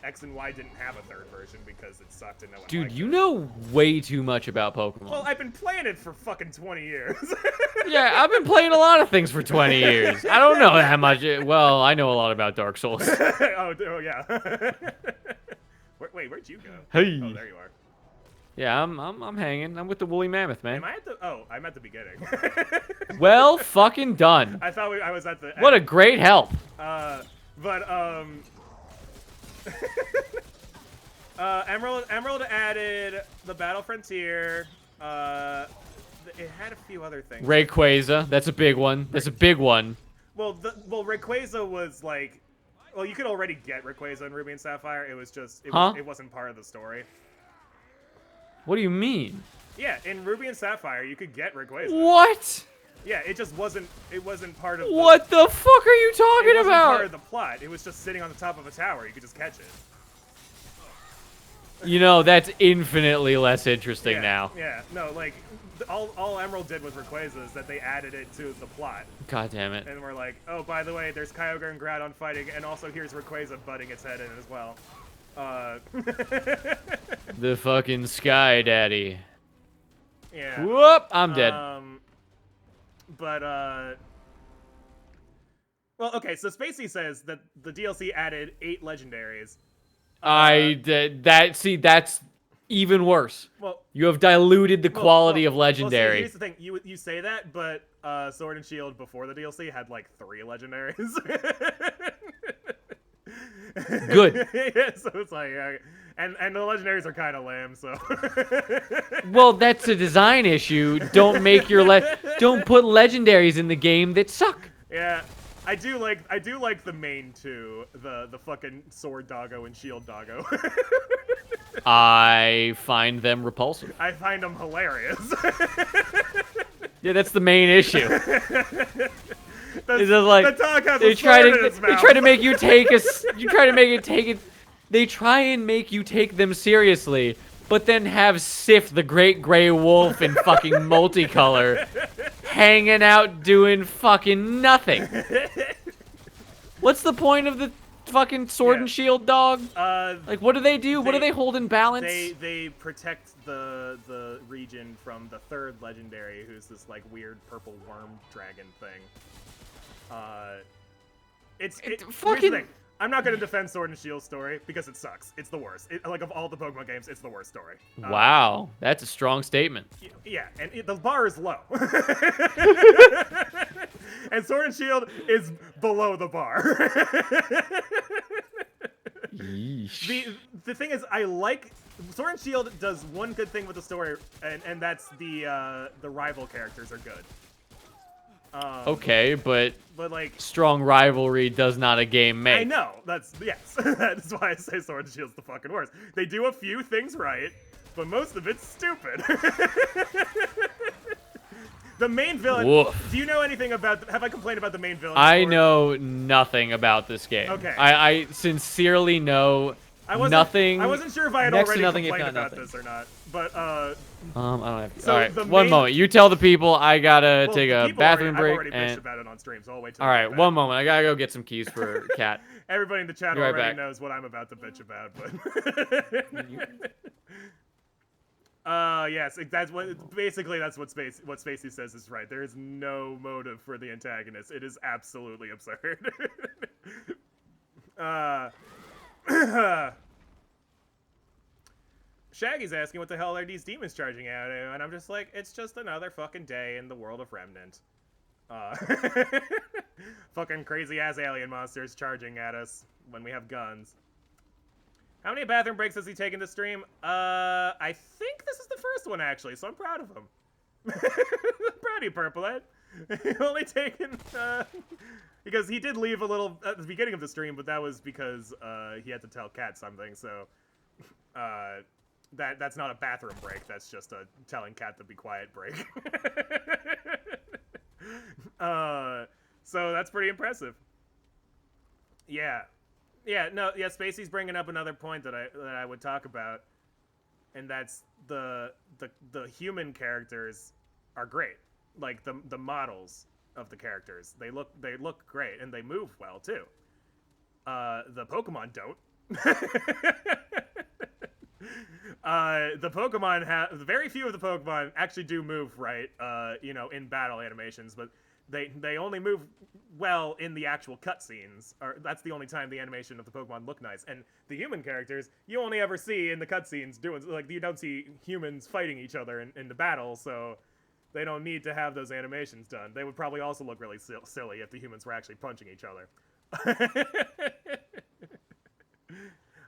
X and Y didn't have a third version because it sucked and no one liked it. Dude, you know way too much about Pokemon. Well, I've been playing it for fucking 20 years. Yeah, I've been playing a lot of things for 20 years. I don't know that much. Well, I know a lot about Dark Souls. oh yeah. Wait, where'd you go? Hey. Oh, there you are. Yeah, I'm hanging. I'm with the woolly mammoth, man. Am I at the... Oh, I'm at the beginning. Well, fucking done. I thought I was at the... What a great help. Emerald added the Battle Frontier. It had a few other things. Rayquaza, that's a big one. That's a big one. Well, Rayquaza was like... Well, you could already get Rayquaza in Ruby and Sapphire. It was just... It wasn't part of the story. What do you mean? Yeah, in Ruby and Sapphire, you could get Rayquaza. What? Yeah, it just wasn't... It wasn't part of... What the fuck are you talking about? It wasn't part of the plot. It was just sitting on the top of a tower. You could just catch it. You know, that's infinitely less interesting now. Yeah, no, like, all Emerald did with Rayquaza is that they added it to the plot. God damn it. And we're like, oh, by the way, there's Kyogre and Groudon fighting, and also here's Rayquaza butting its head in as well. The fucking Sky Daddy. Yeah. Whoop! I'm dead. Well, okay, so Spacey says that the DLC added 8 legendaries. That's even worse. Well, you have diluted the quality of legendary. See, here's the thing. You say that, but Sword and Shield before the DLC had like 3 legendaries. Good. Yeah, so it's like, and the legendaries are kind of lame. So. Well, that's a design issue. Don't make your don't put legendaries in the game that suck. Yeah. I do like the main 2, the fucking Sword Doggo and Shield Doggo. I find them repulsive. I find them hilarious. Yeah, that's the main issue. The dog has a sword in its mouth. They try to make you take They try and make you take them seriously, but then have Sif, the great gray wolf in fucking multicolor, hanging out doing fucking nothing. What's the point of the fucking sword and shield dog? Like, what do they do? What do they hold in balance? They protect the region from the third legendary, who's this like weird purple worm dragon thing. Here's the thing. I'm not gonna defend Sword and Shield story because it sucks. It's the worst. Like of all the Pokemon games, it's the worst story. Wow, that's a strong statement. Yeah, and the bar is low. And Sword and Shield is below the bar. The thing is, I like Sword and Shield does one good thing with the story, and that's the rival characters are good. Okay, but like strong rivalry does not a game make. I know. That's why I say Sword and Shield's the fucking worst. They do a few things right, but most of it's stupid. The main villain. Woof. Do you know anything about? Have I complained about the main villain? I know nothing about this game. Okay. I sincerely know nothing. I wasn't sure if I had already complained about this or not, but I don't have to. So all right, one moment. You tell the people I gotta take a bathroom break. I've already bitched about it on stream, so I'll wait till. All right, one moment. I gotta go get some keys for Cat. Everybody in the chat already knows what I'm about to bitch about, but. Yes, that's what basically that's what Spacey says is right. There is no motive for the antagonist. It is absolutely absurd. Shaggy's asking what the hell are these demons charging out at, and I'm just like, it's just another fucking day in the world of Remnant. Fucking crazy ass alien monsters charging at us when we have guns. How many bathroom breaks has he taken this stream? I think this is the first one, actually, so I'm proud of him. Proud of you, Purplehead. Only taken, because he did leave a little at the beginning of the stream, but that was because, he had to tell Kat something, so, that's not a bathroom break, that's just a telling Kat to be quiet break. So that's pretty impressive. Yeah. Yeah, Spacey's bringing up another point that I would talk about, and that's the human characters are great. Like the models of the characters, they look great and they move well too. The Pokemon don't. The Pokemon very few of the Pokemon actually do move right, in battle animations, but they only move well in the actual cutscenes. Or that's the only time the animation of the Pokemon look nice. And the human characters, you only ever see in the cutscenes doing, like, you don't see humans fighting each other in the battle, so they don't need to have those animations done. They would probably also look really silly if the humans were actually punching each other.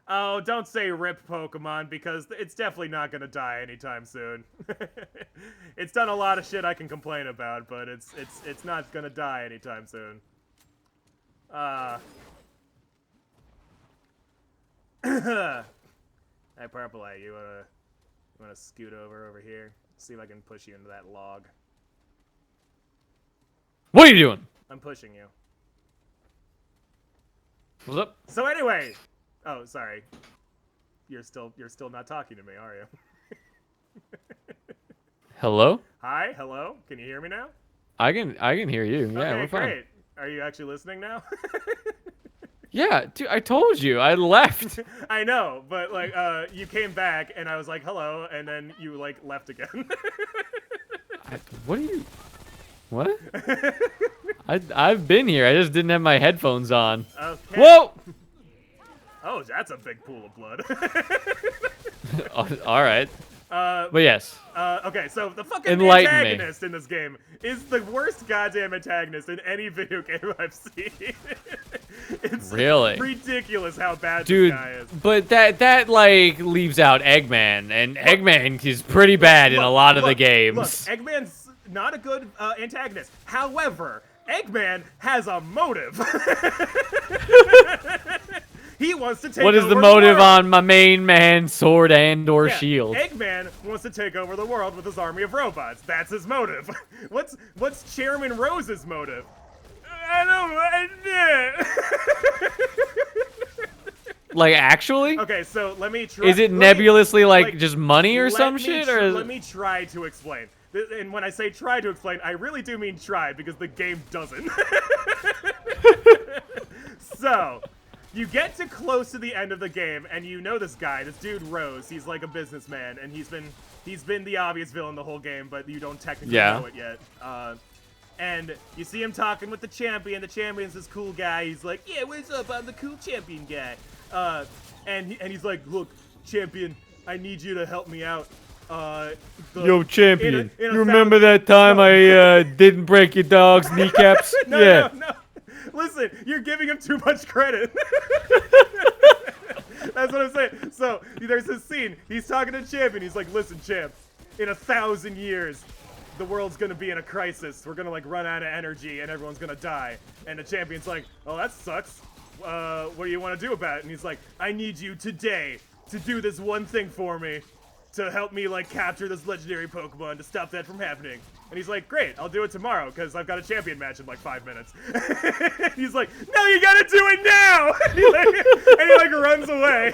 Oh, don't say RIP Pokemon, because it's definitely not gonna die anytime soon. It's done a lot of shit I can complain about, but it's not gonna die anytime soon. Hey, Purple Eye, you wanna scoot over here? See if I can push you into that log. What are you doing? I'm pushing you. What's up? So anyway. Oh, sorry. You're still not talking to me, are you? Hello? Hi, hello. Can you hear me now? I can hear you. Yeah, okay, we're fine. Great. Are you actually listening now? Yeah, dude, I told you. I left. I know, but like you came back and I was like, "Hello," and then you like left again. What are you? What? I've been here. I just didn't have my headphones on. Okay. Whoa! Oh, that's a big pool of blood. All right. But yes. Okay, so the fucking antagonist in this game is the worst goddamn antagonist in any video game I've seen. It's really ridiculous how bad this guy is. But that like leaves out Eggman, and Eggman is pretty bad in a lot of the games. Look, Eggman's not a good antagonist. However, Eggman has a motive. He wants to take over the world. What is the motive on my main man, sword and/or shield? Eggman wants to take over the world with his army of robots. That's his motive. What's Chairman Rose's motive? I don't. Like, actually? Okay, so let me try. Is it nebulously like just money or some shit? Or let me try to explain. And when I say try to explain, I really do mean try because the game doesn't. So, you get to close to the end of the game, and you know this guy, this dude Rose. He's like a businessman, and he's been the obvious villain the whole game, but you don't technically know it yet. And you see him talking with the champion. The champion's this cool guy. He's like, "Yeah, what's up? I'm the cool champion guy." And he's like, "Look, champion, I need you to help me out." Yo, champion, you remember that time I didn't break your dog's kneecaps? No. Listen, you're giving him too much credit. That's what I'm saying. So, there's this scene. He's talking to Champion. He's like, "Listen, Champ, in 1,000 years, the world's gonna be in a crisis. We're gonna, like, run out of energy, and everyone's gonna die." And the Champion's like, "Oh, that sucks. What do you want to do about it?" And he's like, "I need you today to do this one thing for me, to help me, like, capture this legendary Pokemon to stop that from happening." And he's like, "Great, I'll do it tomorrow, because I've got a champion match in, like, 5 minutes." He's like, "No, you gotta do it now!" And he, like, runs away.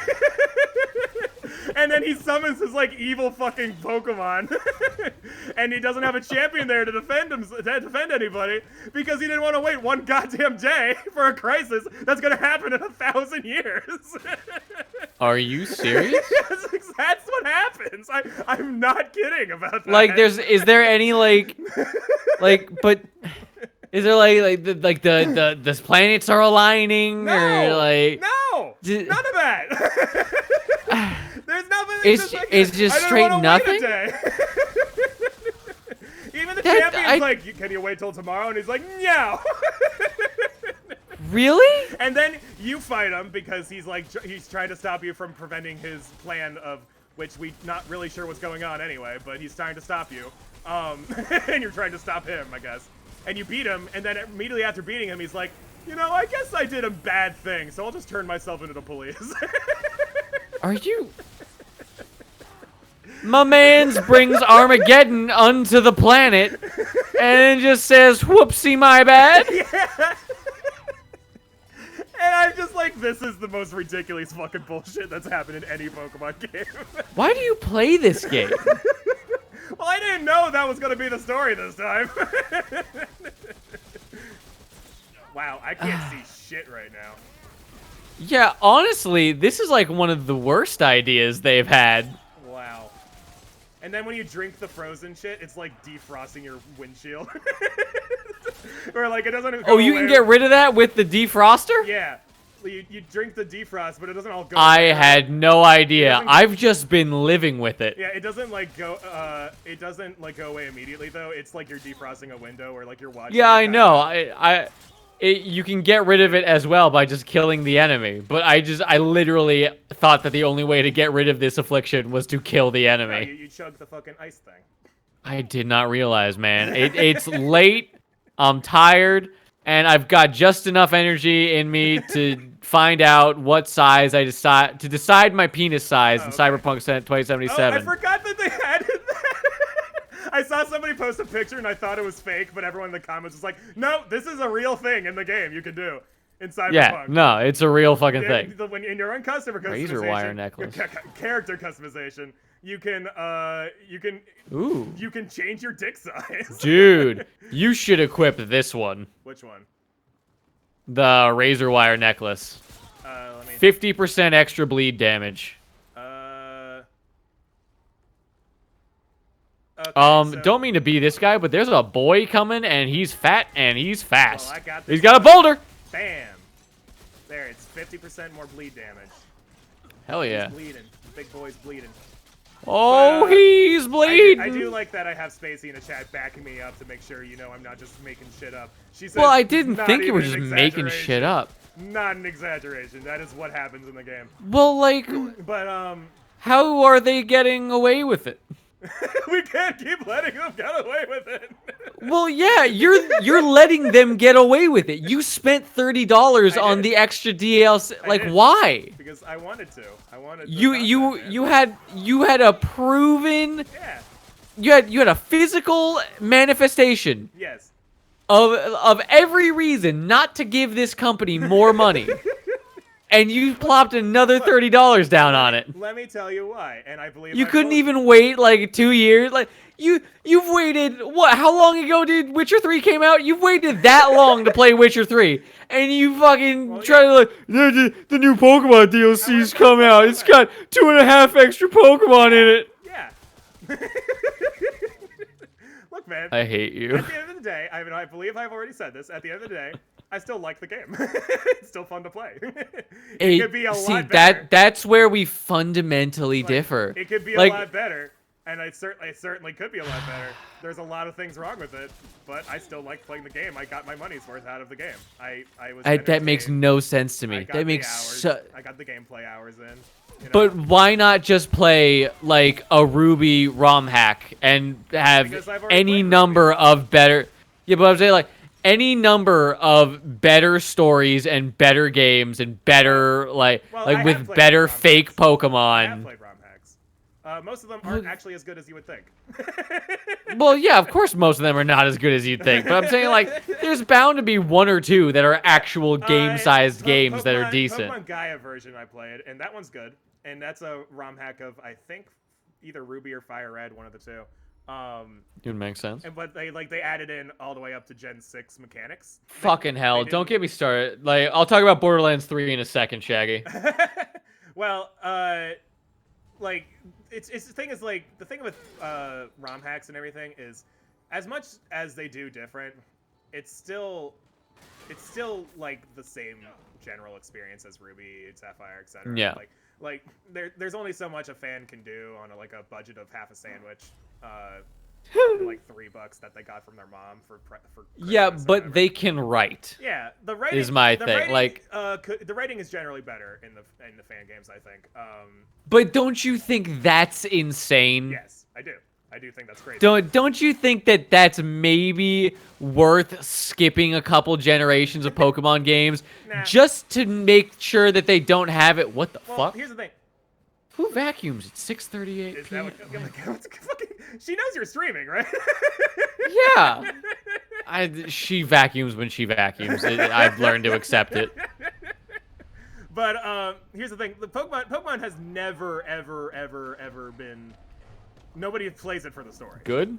And then he summons his, like, evil fucking Pokemon. And he doesn't have a champion there to defend anybody, because he didn't want to wait one goddamn day for a crisis that's gonna happen in 1,000 years. Are you serious? Yes, that's what happens. I'm not kidding about that. Like, is there any, like, but is there, the planets are aligning, or, like... No! None of that! There's nothing. It's just straight nothing? Even the champion's like, "Can you wait till tomorrow?" And he's like, "No." Really? And then you fight him because he's trying to stop you from preventing his plan of which we not really sure what's going on anyway, but he's trying to stop you. And you're trying to stop him, I guess. And you beat him, and then immediately after beating him, he's like, "You know, I guess I did a bad thing, so I'll just turn myself into the police." Are you... My mans brings Armageddon onto the planet and just says, "Whoopsie, my bad." Yeah. And I'm just like, this is the most ridiculous fucking bullshit that's happened in any Pokemon game. Why do you play this game? Well, I didn't know that was going to be the story this time. Wow, I can't see shit right now. Yeah, honestly, this is like one of the worst ideas they've had. Wow. And then when you drink the frozen shit, it's like defrosting your windshield. Or like it doesn't. Oh, you can get rid of that with the defroster? Yeah. You drink the defrost, but it doesn't all go. I had no idea. I've just been living with it. Yeah, it doesn't like go. It doesn't like go away immediately though. It's like you're defrosting a window or like you're watching. Yeah, I know. You can get rid of it as well by just killing the enemy. But I literally thought that the only way to get rid of this affliction was to kill the enemy. No, you chug the fucking ice thing. I did not realize, man. It's late. I'm tired, and I've got just enough energy in me to find out what size I decide my penis size in Cyberpunk 2077. Oh, I forgot that they added that. I saw somebody post a picture and I thought it was fake, but everyone in the comments was like, "No, this is a real thing in the game you can do in Cyberpunk." Yeah, no, it's a real fucking thing. When in your own customer customization, razor wire necklace, character customization, you can change your dick size. Dude, you should equip this one. Which one? The razor wire necklace. 50% extra bleed damage. Okay, don't mean to be this guy, but there's a boy coming, and he's fat and he's fast. Well, he's got a boulder. Bam. There, it's 50% more bleed damage. Hell yeah. He's bleeding. Big boy's bleeding. Oh, he's bleeding. I do like that I have Spacey in the chat backing me up to make sure, you know, I'm not just making shit up. She says, well, I didn't think you were just making shit up. Not an exaggeration. That is what happens in the game. Well, like, but, how are they getting away with it? We can't keep letting them get away with it. Well, yeah, you're letting them get away with it. You spent $30 on the extra DLC. Like, why? Because I wanted to. You had a proven. Yeah. You had a physical manifestation. Yes. Of every reason not to give this company more money. and you plopped another $30 down on it. Let me tell you why, and I believe you couldn't even wait like 2 years. Like you've waited what? How long ago did Witcher 3 came out? You've waited that long to play Witcher 3, and you fucking try to like the new Pokemon DLC's come out. It's got 2.5 extra Pokemon in it. Yeah. Look, man. I hate you. At the end of the day, I mean, I believe I've already said this. At the end of the day, I still like the game. It's still fun to play. It could be a lot better. That's where we fundamentally differ. It could be a lot better, and it certainly could be a lot better. There's a lot of things wrong with it, but I still like playing the game. I got my money's worth out of the game. I was. That makes no sense to me. That makes I got the gameplay hours in. You know? But why not just play like a Ruby ROM hack and have any number of better? Yeah, but I'm saying like any number of better stories and better games and better with better fake Pokemon. I have played ROM hacks. Most of them aren't actually as good as you would think. Well, yeah, of course most of them are not as good as you'd think. But I'm saying like there's bound to be one or two that are actual game-sized games that are decent. Pokemon Gaia version I played, and that one's good. And that's a ROM hack of, I think, either Ruby or Fire Red, one of the two. It would make sense. But they added in all the way up to Gen 6 mechanics. Fucking hell! Don't get me started. Like I'll talk about Borderlands 3 in a second, Shaggy. Well, like it's the thing is like the thing with ROM hacks and everything is, as much as they do different, it's still like the same general experience as Ruby, Sapphire, etc. Yeah. Like there's only so much a fan can do on a budget of half a sandwich, like $3 that they got from their mom for yeah, but they can write. Yeah, the writing is my thing. The writing is generally better in the fan games, I think. But don't you think that's insane? Yes, I do. I do think that's crazy. Don't you think that that's maybe worth skipping a couple generations of Pokemon games just to make sure that they don't have it? What the fuck? Here's the thing. Who vacuums at 6:38 p.m.? She knows you're streaming, right? Yeah. She vacuums when she vacuums. I've learned to accept it. But here's the thing: the Pokemon has never, ever been. Nobody plays it for the story. Good?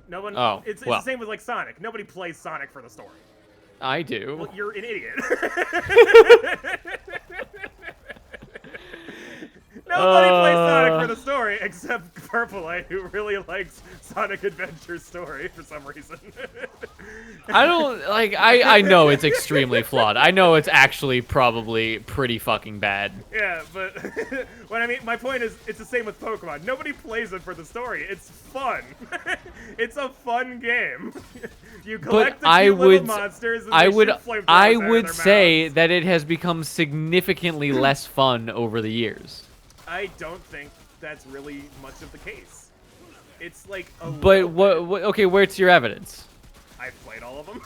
No one. Oh, it's the same with like Sonic. Nobody plays Sonic for the story. I do. Well, you're an idiot. Nobody plays Sonic for the story except Purpleite, who really likes Sonic Adventure story for some reason. I don't like. I know it's extremely flawed. I know it's actually probably pretty fucking bad. Yeah, but what I mean, my point is, it's the same with Pokemon. Nobody plays it for the story. It's fun. It's a fun game. You collect the cute little monsters. And I would say mouths. that it has become significantly less fun over the years. I don't think that's really much of the case. It's like a But what okay, where's your evidence? I've played all of them.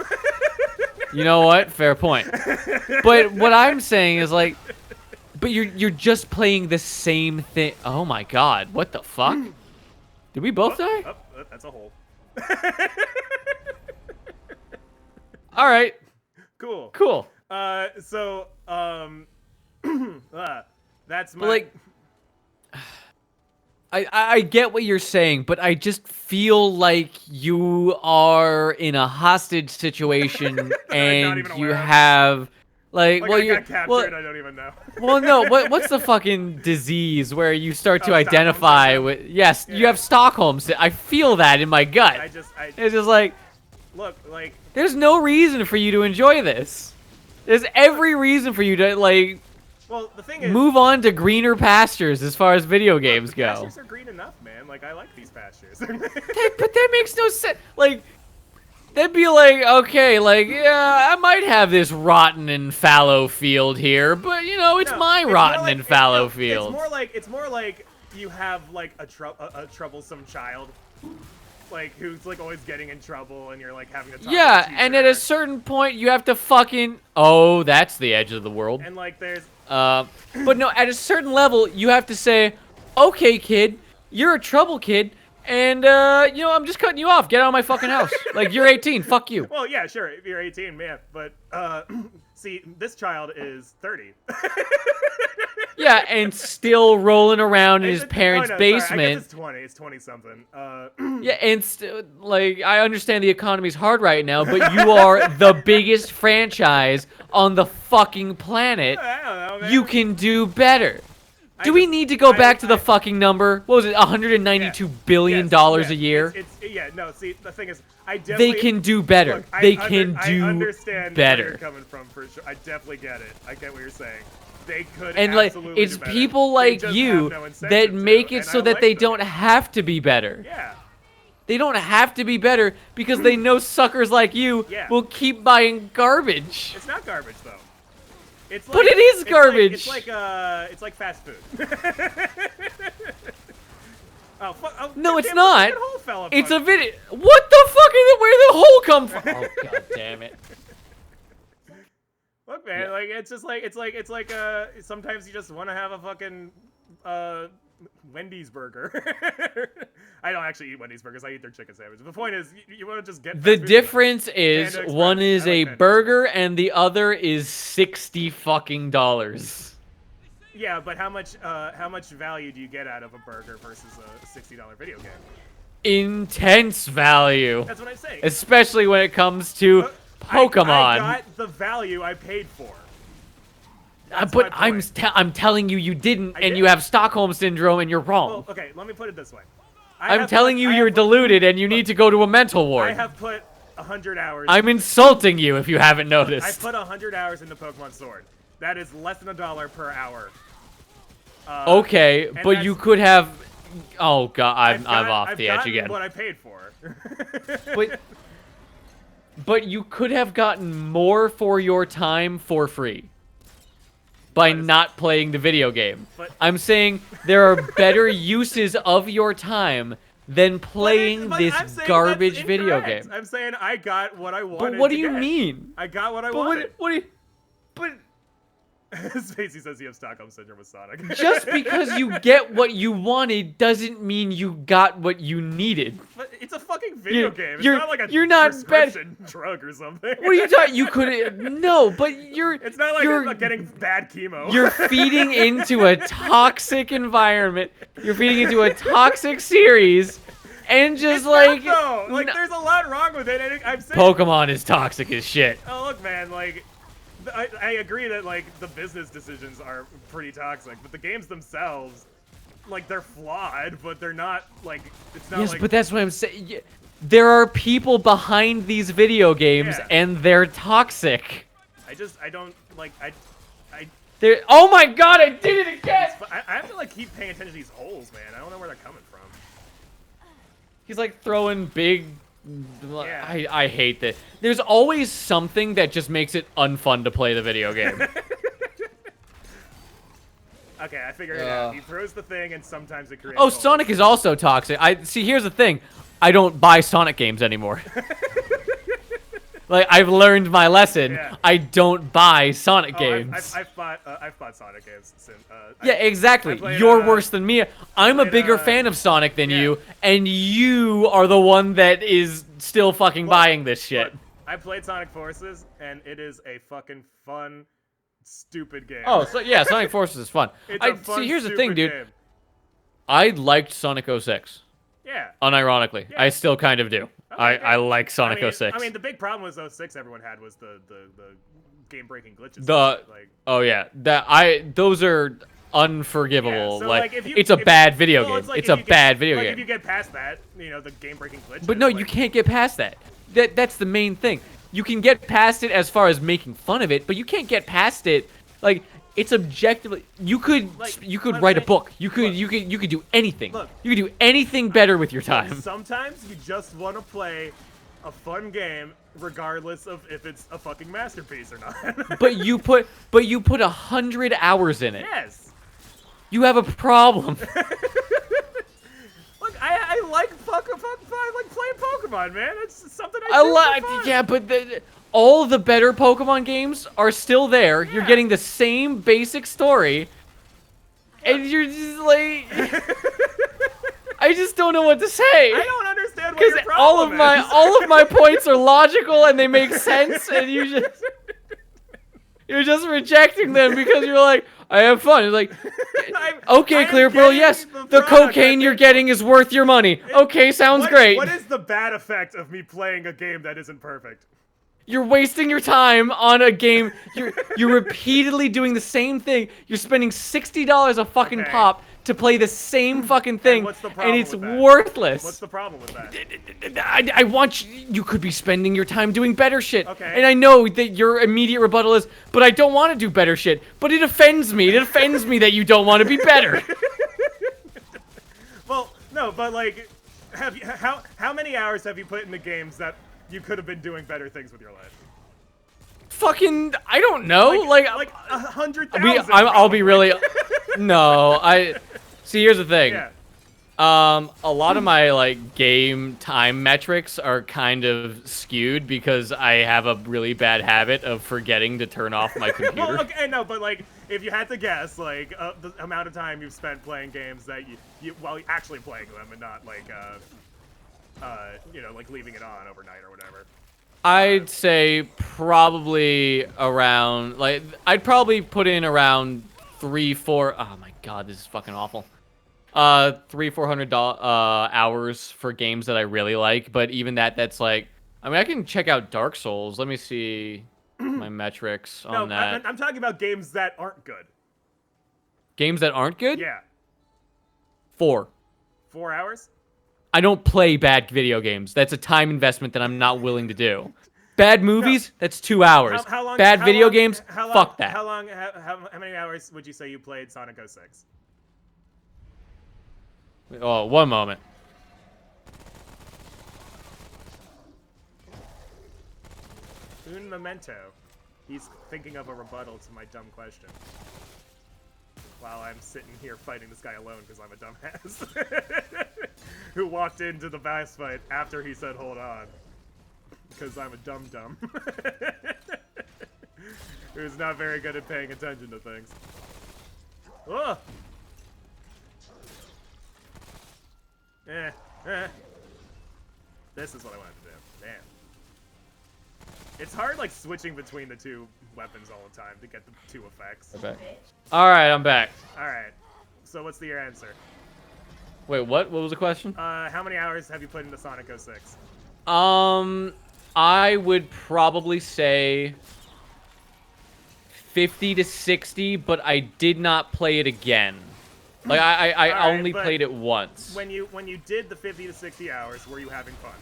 You know what? Fair point. But what I'm saying is like, but you're just playing the same thing. Oh my god, what the fuck? Did we both die? Oh, that's a hole. All right. Cool. Cool. That's my like. I get what you're saying, but I just feel like you are in a hostage situation and you have like well I got captured, I don't even know. Well, no, what's the fucking disease where you start to identify with you have Stockholm. I feel that in my gut. It's just like look, like there's no reason for you to enjoy this. There's every reason for you to like well, the thing is, move on to greener pastures as far as video games go. Pastures are green enough, man. Like, I like these pastures. But that makes no sense. Like, that'd be like, okay, like, yeah, I might have this rotten and fallow field here, but, you know, it's my rotten and fallow field. It's more like you have, like, a troublesome child. Like, who's, like, always getting in trouble, and you're, like, having to talk to the teacher. And at a certain point, you have to fucking... Oh, that's the edge of the world. And, like, there's... But no, at a certain level, you have to say, okay, kid, you're a trouble kid, and, you know, I'm just cutting you off. Get out of my fucking house. Like, you're 18. Fuck you. Well, yeah, sure. If you're 18, man. But, See, this child is 30. Yeah, and still rolling around in his parents' basement. Sorry, I guess it's 20. It's 20 something. Yeah, and like I understand the economy's hard right now, but you are the biggest franchise on the fucking planet. I don't know, man. You can do better. Do we need to go back to the fucking number? What was it? $192 billion a year? No. See, the thing is, I definitely. They can do better. Look, They can do I understand better. where you're coming from for sure. I definitely get it. I get what you're saying. They could And like, absolutely it's do better. people They like just you have no incentive that to, make it and so I that like they them. don't have to be better. Yeah. They don't have to be better because they know suckers like you will keep buying garbage. It's not garbage though. It's like, But it is garbage. It's like fast food. Oh, fuck. Oh, No, it's damn, not. the hole fell It's a apart. video. What the fuck is it? Where did the hole come from? Oh god damn it. Look, man, like it's just like sometimes you just want to have a fucking Wendy's burger. I don't actually eat Wendy's burgers. I eat their chicken sandwiches. The point is, you want to just get The fast food. difference is Panda one Express. is I a like Panda burger and the other is $60 fucking dollars. Yeah, but how much value do you get out of a burger versus a $60 video game? Intense value. That's what I'm saying. Especially when it comes to Pokemon. I got the value I paid for. But I'm telling you didn't, and you have Stockholm Syndrome, and you're wrong. Well, okay, let me put it this way. I'm telling you you're deluded, and you need to go to a mental ward. I have put 100 hours. I'm insulting you if you haven't noticed. I put 100 hours into Pokemon Sword. That is less than $1 per hour. Okay, but you could have. Oh god, I'm off the edge again. What I paid for. but you could have gotten more for your time for free by not playing the video game. I'm saying there are better uses of your time than playing this garbage video game. I'm saying I got what I wanted. But what do you mean? I got what I wanted. What do you? But. Spacey says you have Stockholm Syndrome with Sonic. Just because you get what you wanted doesn't mean you got what you needed. But it's a fucking video game. It's not like a prescription drug or something. What are you talking? You could no, but you're. It's not like you're getting bad chemo. You're feeding into a toxic environment. You're feeding into a toxic series, and just there's a lot wrong with it. I'm saying Pokemon is toxic as shit. Oh look, man, like. I agree that like the business decisions are pretty toxic, but the games themselves, like they're flawed, but they're not like it's not. Yes, but that's what I'm saying. There are people behind these video games, and they're toxic. I don't like They're. Oh my god! I did it again. I have to like keep paying attention to these holes, man. I don't know where they're coming from. He's like throwing big. I hate that. There's always something that just makes it unfun to play the video game. Okay, I figured it out. He throws the thing, and sometimes it creates. Oh, Sonic is also toxic. See. Here's the thing. I don't buy Sonic games anymore. Like I've learned my lesson. Yeah. I don't buy Sonic games. I've bought Sonic games since. Yeah, exactly. You're worse than me. I'm a bigger fan of Sonic than you, and you are the one that is still fucking buying this shit. I played Sonic Forces, and it is a fucking fun, stupid game. Oh, so yeah, Sonic Forces is fun. See, here's the thing, dude. I liked Sonic 06. Yeah. Unironically, I still kind of do. I like Sonic 06. I mean, the big problem with 06 everyone had was the game-breaking glitches. Oh yeah, those are unforgivable. Yeah, so like it's a bad video game. It's a bad video game. If you get past that, you know, the game-breaking glitches. But no, you can't get past that. That's the main thing. You can get past it as far as making fun of it, but you can't get past it. Like it's objectively. You could write a book. You could do anything. Look, you could do anything better with your time. Sometimes you just want to play a fun game, regardless of if it's a fucking masterpiece or not. but you put 100 hours in it. Yes. You have a problem. Look, I like playing Pokemon, man. It's something I like. Yeah, but all the better Pokemon games are still there. Yeah. You're getting the same basic story, and you're just like, I just don't know what to say. I don't understand what your problem is. all of my points are logical and they make sense, and you just. You're just rejecting them because you're like, I have fun. It's like, okay, I am ClearPearl, getting yes, the the product cocaine that you're they- getting is worth your money. Okay, sounds great. What is the bad effect of me playing a game that isn't perfect? You're wasting your time on a game. You're repeatedly doing the same thing. You're spending $60 a fucking Okay. pop to play the same fucking thing, what's the problem it's with that? worthless. What's the problem with that? I want you could be spending your time doing better shit. Okay. And I know that your immediate rebuttal is, but I don't want to do better shit. But it offends me. It offends me that you don't want to be better. Well, no, but like, how many hours have you put into games that you could have been doing better things with your life? Fucking, I don't know. Like 100,000. I'll be really. No, see. Here's the thing. Yeah. A lot of my like game time metrics are kind of skewed because I have a really bad habit of forgetting to turn off my computer. Well, okay, no, but like, if you had to guess, like, the amount of time you've spent playing games that you while actually playing them and not like, you know, like leaving it on overnight or whatever. I'd say probably around, like, I'd probably put in around 3-4. Oh my god, this is fucking awful. 300-400 hours for games that I really like, but even that's like, I mean, I can check out Dark Souls. Let me see my metrics on that. I'm talking about games that aren't good. Games that aren't good? Yeah. 4. 4 hours? I don't play bad video games. That's a time investment that I'm not willing to do. Bad movies? That's 2 hours. Bad video games? Fuck that. How many hours would you say you played Sonic 06? Oh, one moment. Un momento. He's thinking of a rebuttal to my dumb question. While I'm sitting here fighting this guy alone because I'm a dumbass. Who walked into the boss fight after he said hold on. Because I'm a dum-dum. Who's not very good at paying attention to things. Ugh! This is what I wanted to do. Damn. It's hard, like, switching between the two weapons all the time to get the two effects. Okay. Alright, I'm back. Alright. So what's your answer? Wait, what? What was the question? How many hours have you put into Sonic 06? I would probably say 50 to 60, but I did not play it again. Like, I only played it once. When you did the 50 to 60 hours, were you having fun?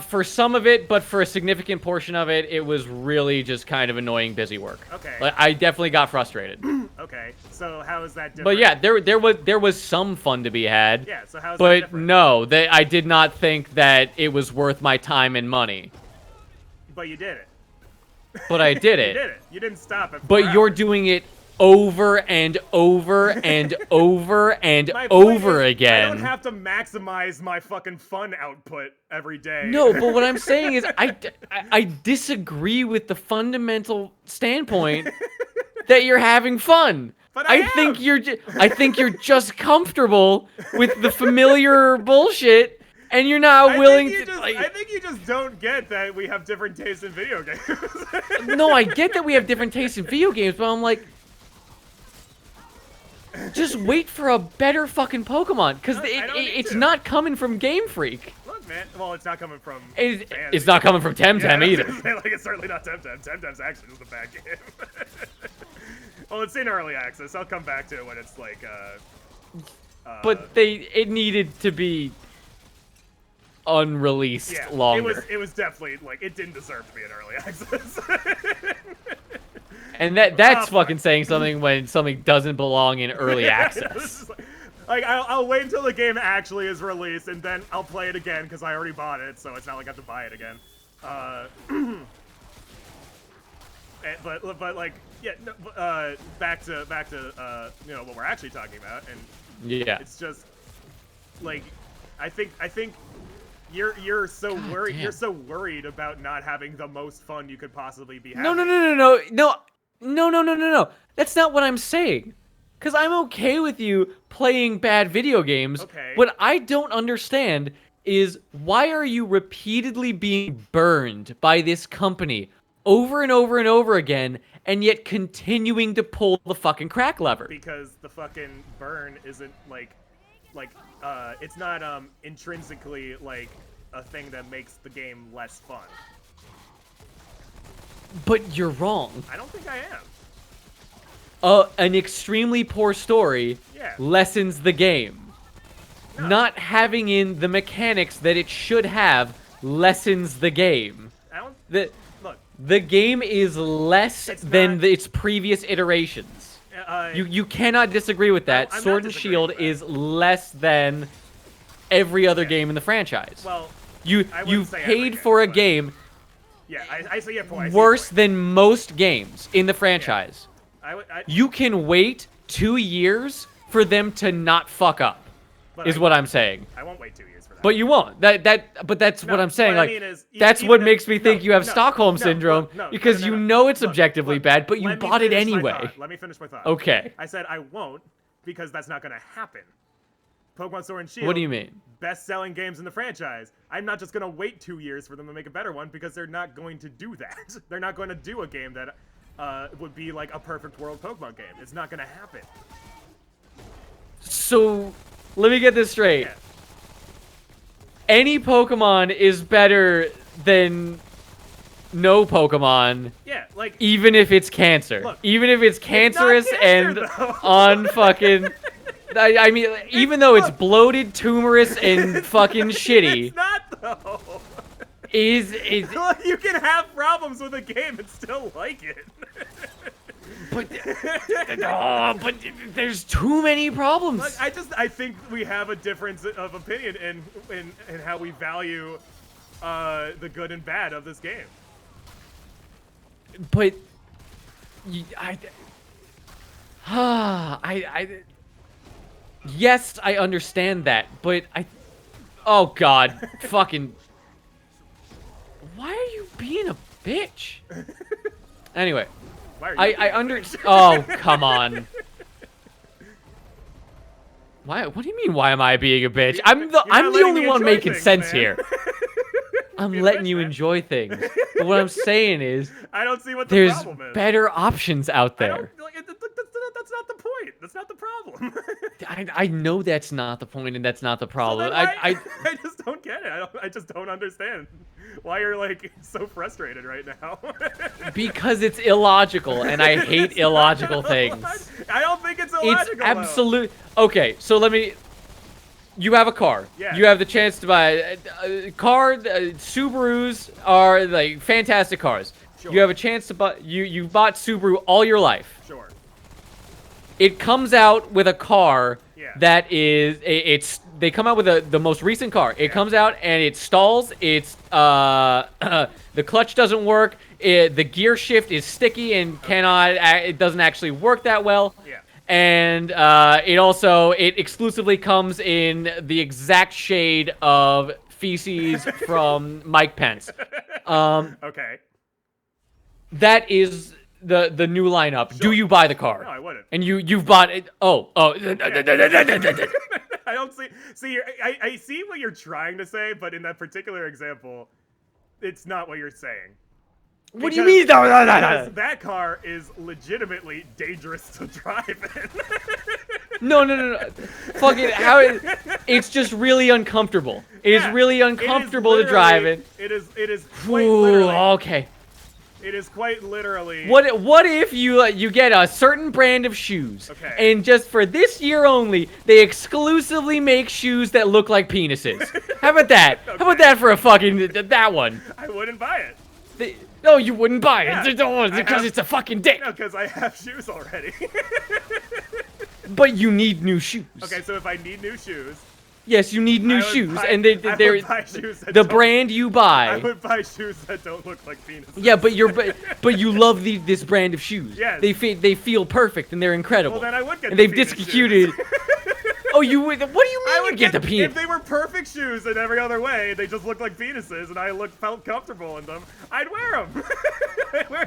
For some of it, but for a significant portion of it, it was really just kind of annoying busy work. Okay. Like, I definitely got frustrated. Okay, so how is that different? But yeah, there was some fun to be had. Yeah, so how's that But different? no, I did not think that it was worth my time and money. But you did it. But I did it. You did it. You didn't stop at 4 But you're hours. doing it over and over and over and My point over is, again. I don't have to maximize my fucking fun output every day. No, but what I'm saying is I disagree with the fundamental standpoint that you're having fun. But I think I think you're just comfortable with the familiar bullshit, and you're not willing to. I think you just don't get that we have different tastes in video games. No, I get that we have different tastes in video games, but I'm like, just wait for a better fucking Pokemon, because it's not coming from Game Freak. Look, man. Well, it's not coming from. It's not coming from Temtem either. Like, it's certainly not Temtem. Temtem's actually just a bad game. Well, it's in early access. I'll come back to it when it's like. But it needed to be unreleased longer. It was definitely like it didn't deserve to be in early access. And that's fucking saying something when something doesn't belong in early access. Like I'll wait until the game actually is released, and then I'll play it again because I already bought it, so it's not like I have to buy it again. But like yeah, no, back to you know what we're actually talking about, and yeah, it's just like I think you're so worried. damn. You're so worried about not having the most fun you could possibly be having. No. That's not what I'm saying. Because I'm okay with you playing bad video games. Okay. What I don't understand is why are you repeatedly being burned by this company over and over and over again, and yet continuing to pull the fucking crack lever. Because the fucking burn isn't it's not intrinsically like a thing that makes the game less fun. But you're wrong. I don't think I am. An extremely poor story lessens the game. No. Not having in the mechanics that it should have lessens the game. Look, the game is less than its previous iterations. You cannot disagree with that. Sword and Shield is less than every other game in the franchise. Well, you paid for a game. Yeah, I see your point. Worse than most games in the franchise. Yeah. You can wait 2 years for them to not fuck up. Is what I'm saying. I won't wait 2 years for that. But you won't. But that's what I'm saying. Like, that's what makes me think you have Stockholm Syndrome, because you know it's objectively bad, but you bought it anyway. Let me finish my thought. Okay. I said I won't because that's not going to happen. Pokemon Sword and Shield. What do you mean? Best-selling games in the franchise. I'm not just going to wait 2 years for them to make a better one, because they're not going to do that. They're not going to do a game that would be like a perfect world Pokemon game. It's not going to happen. So, let me get this straight. Yeah. Any Pokemon is better than no Pokemon. Yeah, like... Even if it's cancer. Look, even if it's cancerous cancer, and on fucking... I mean, even though it's bloated, tumorous, and fucking shitty... It's not, though. Look, you can have problems with a game and still like it. But there's too many problems. Like, I think we have a difference of opinion in how we value the good and bad of this game. But yes, I understand that, but oh god, fucking, why are you being a bitch? Anyway. Oh, come on. What do you mean, why am I being a bitch? I'm the only one making sense here. I'm letting you enjoy things. But what I'm saying is, I don't see what the problem is. There's better options out there. That's not the point. That's not the problem. I know that's not the point, and that's not the problem. So I just don't get it. I just don't understand why you're like so frustrated right now. Because it's illogical, and I hate illogical things. I don't think it's illogical. It's absolute. Okay, so let me. You have a car. Yeah. You have the chance to buy a car. Subarus are like fantastic cars. Sure. You have a chance to buy. You've bought Subaru all your life. Sure. It comes out with a car that is they come out with the most recent car. It comes out and it stalls. It's the clutch doesn't work. The gear shift is sticky and it doesn't actually work that well. Yeah. And it exclusively comes in the exact shade of feces from Mike Pence. Okay. That is the new lineup. Sure. Do you buy the car? No, I wouldn't. And you've bought it. Oh. I don't see. I see what you're trying to say, but in that particular example, it's not what you're saying. What do you mean? Because that car is legitimately dangerous to drive in. No. Fuck it. It's just really uncomfortable. It's really uncomfortable to drive in. It is quite literally. Okay. It is quite literally. What if you get a certain brand of shoes, okay, and just for this year only, they exclusively make shoes that look like penises? How about that? Okay. How about that for a fucking that one? I wouldn't buy it. No, you wouldn't buy it because it's a fucking dick. No, because I have shoes already. But you need new shoes. Okay, so if I need new shoes. Yes, you need new shoes, and they're the brand you buy. I would buy shoes that don't look like penises. Yeah, but you love this brand of shoes. Yes. They feel perfect and they're incredible. Well, then I would get. And they've executed. Oh, you would? What do you mean I you would get the penis? If they were perfect shoes in every other way, they just looked like penises, and I felt comfortable in them, I'd wear them.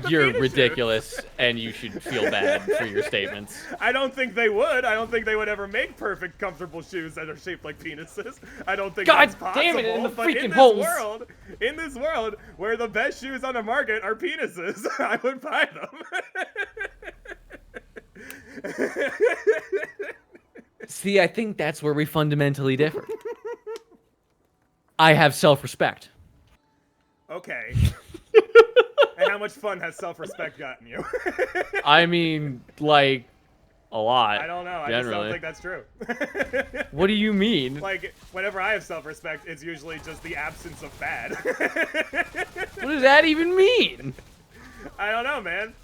You're ridiculous, and you should feel bad for your statements. I don't think they would. I don't think they would ever make perfect, comfortable shoes that are shaped like penises. I don't think that's possible. Damn it, in the but freaking in this holes. in this world, where the best shoes on the market are penises, I would buy them. See, I think that's where we fundamentally differ. I have self-respect. Okay. And how much fun has self-respect gotten you? I mean, like, a lot. I don't know. Generally. I just don't think that's true. What do you mean? Like, whenever I have self-respect, it's usually just the absence of bad. What does that even mean? I don't know, man.